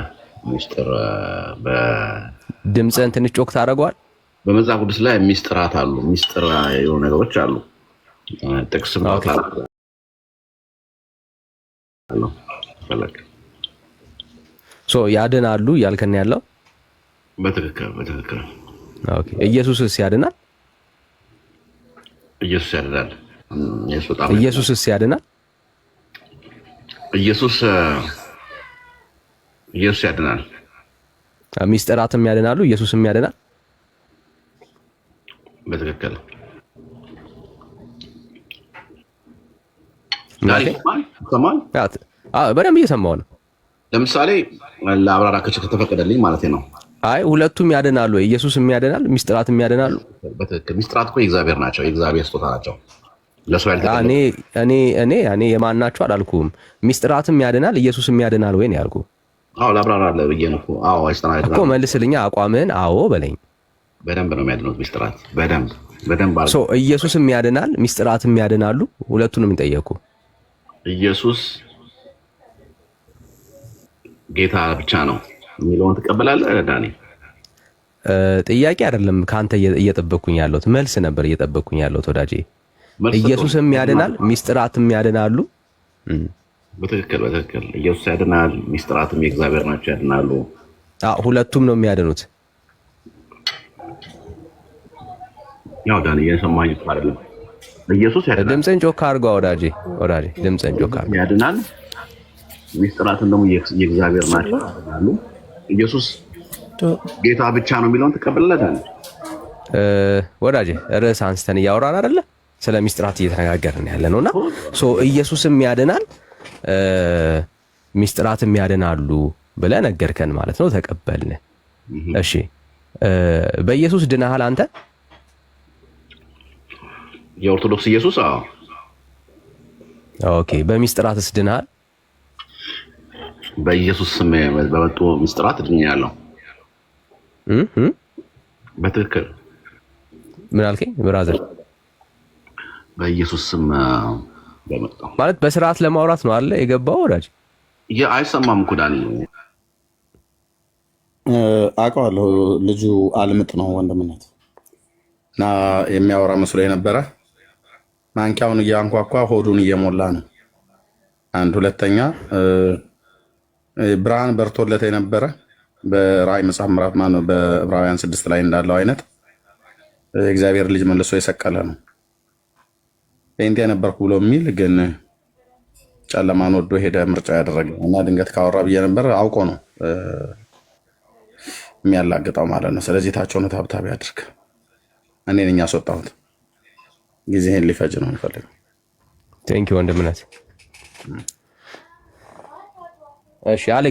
ሚስጥር። ድምፅህን ትንሽ ጮክ ታደርገዋል። በመጽሐፍ ቅዱስ ላይ ሚስጥራት አሉ። ሚስጥር የሆኑ ነገሮች አሉ። ጥቅስ ያድናሉ እያልከን ያለው በትክክል። ኦኬ ኢየሱስስ ያድናል? ኢየሱስ ያድናል። ኢየሱስስ ያድናል? ኢየሱስ ያድናል። ሚስጥራትም ያድናሉ፣ ኢየሱስም ያድናል። በትክክል በደንብ እየሰማሁ ነው። ለምሳሌ ለአብራራ ከተፈቀደልኝ ማለት ነው። አይ ሁለቱም ያድናሉ፣ ኢየሱስም ያድናል፣ ሚስጥራትም ያድናሉ። በትክክል ሚስጥራት እኮ የእግዚአብሔር ናቸው፣ የእግዚአብሔር ስጦታ ናቸው። እኔ የማን ናቸው አላልኩም። ሚስጥራትም ያድናል፣ ኢየሱስም ያድናል ወይ ነው ያልኩህ። አዎ ላብራራለህ ብዬ ነው አዎ አይስተናገድ እኮ መልስልኛ፣ አቋምህን አዎ በለኝ። በደንብ ነው የሚያድኑት ሚስጥራት በደንብ ሶ ኢየሱስም ያድናል ሚስጥራትም ያድናሉ። ሁለቱንም ጠየቁ። ኢየሱስ ጌታ ብቻ ነው የሚለውን ትቀበላለህ ዳኒ? ጥያቄ አይደለም ካንተ እየጠበቅኩኝ ያለሁት መልስ ነበር እየጠበቅኩኝ ያለሁት ወዳጄ። ኢየሱስም ያድናል ሚስጥራትም ያድናሉ። በትክክል ኢየሱስ ያድናል፣ ሚስጥራትም የእግዚአብሔር ናቸው ያድናሉ። ሁለቱም ነው የሚያድኑት። ያው ዳኒ የሰማኝ አይደለም። ኢየሱስ ያድናል። ድምፅን ጮክ አድርገው ወዳጄ ድምፅን ጮክ አድርገው። ያድናል፣ ሚስጥራትም ደግሞ የእግዚአብሔር ናቸው ያድናሉ። ኢየሱስ ጌታ ብቻ ነው የሚለውን ትቀበላለህ ዳኒ? ወዳጄ ርዕስ አንስተን እያወራን አይደለ? ስለ ሚስጥራት እየተነጋገርን ያለ ነውና ሶ ኢየሱስም ያድናል ሚስጥራትም ያድናሉ ብለህ ነገርከን ማለት ነው። ተቀበልን። እሺ በኢየሱስ ድነሃል አንተ? የኦርቶዶክስ ኢየሱስ? አዎ። ኦኬ በሚስጥራትስ ድነሃል? በኢየሱስ ስም በመጡ ሚስጥራት ድኛለሁ። በትክክል። ምን አልከኝ ብራዘር? በኢየሱስ ስም በመጣው ማለት በስርዓት ለማውራት ነው አለ የገባው ወዳጅ። አይሰማም እኮ ዳኒ። አውቀዋለሁ ልጁ አልምጥ ነው ወንድምነት እና የሚያወራ መስሎ የነበረ ማንኪያውን እያንኳኳ ሆዱን እየሞላ ነው። አንድ ሁለተኛ ብርሃን በርቶለት የነበረ በራእይ መጽሐፍ ምዕራፍ ማነው በዕብራውያን 6 ላይ እንዳለው አይነት እግዚአብሔር ልጅ መልሶ የሰቀለ ነው። ጴንጤ ነበርኩ ብሎ የሚል ግን ጨለማን ወዶ ሄደ ምርጫ ያደረገ እና ድንገት ካወራ ብዬ ነበር። አውቆ ነው የሚያላግጠው ማለት ነው። ስለዚህ ታቸውን ታብታብ ያድርግ። እኔ ነኝ ያስወጣሁት። ጊዜህን ሊፈጅ ነው የሚፈልገው። ቴንክ ዩ ወንድምነት። እሺ አሌክስ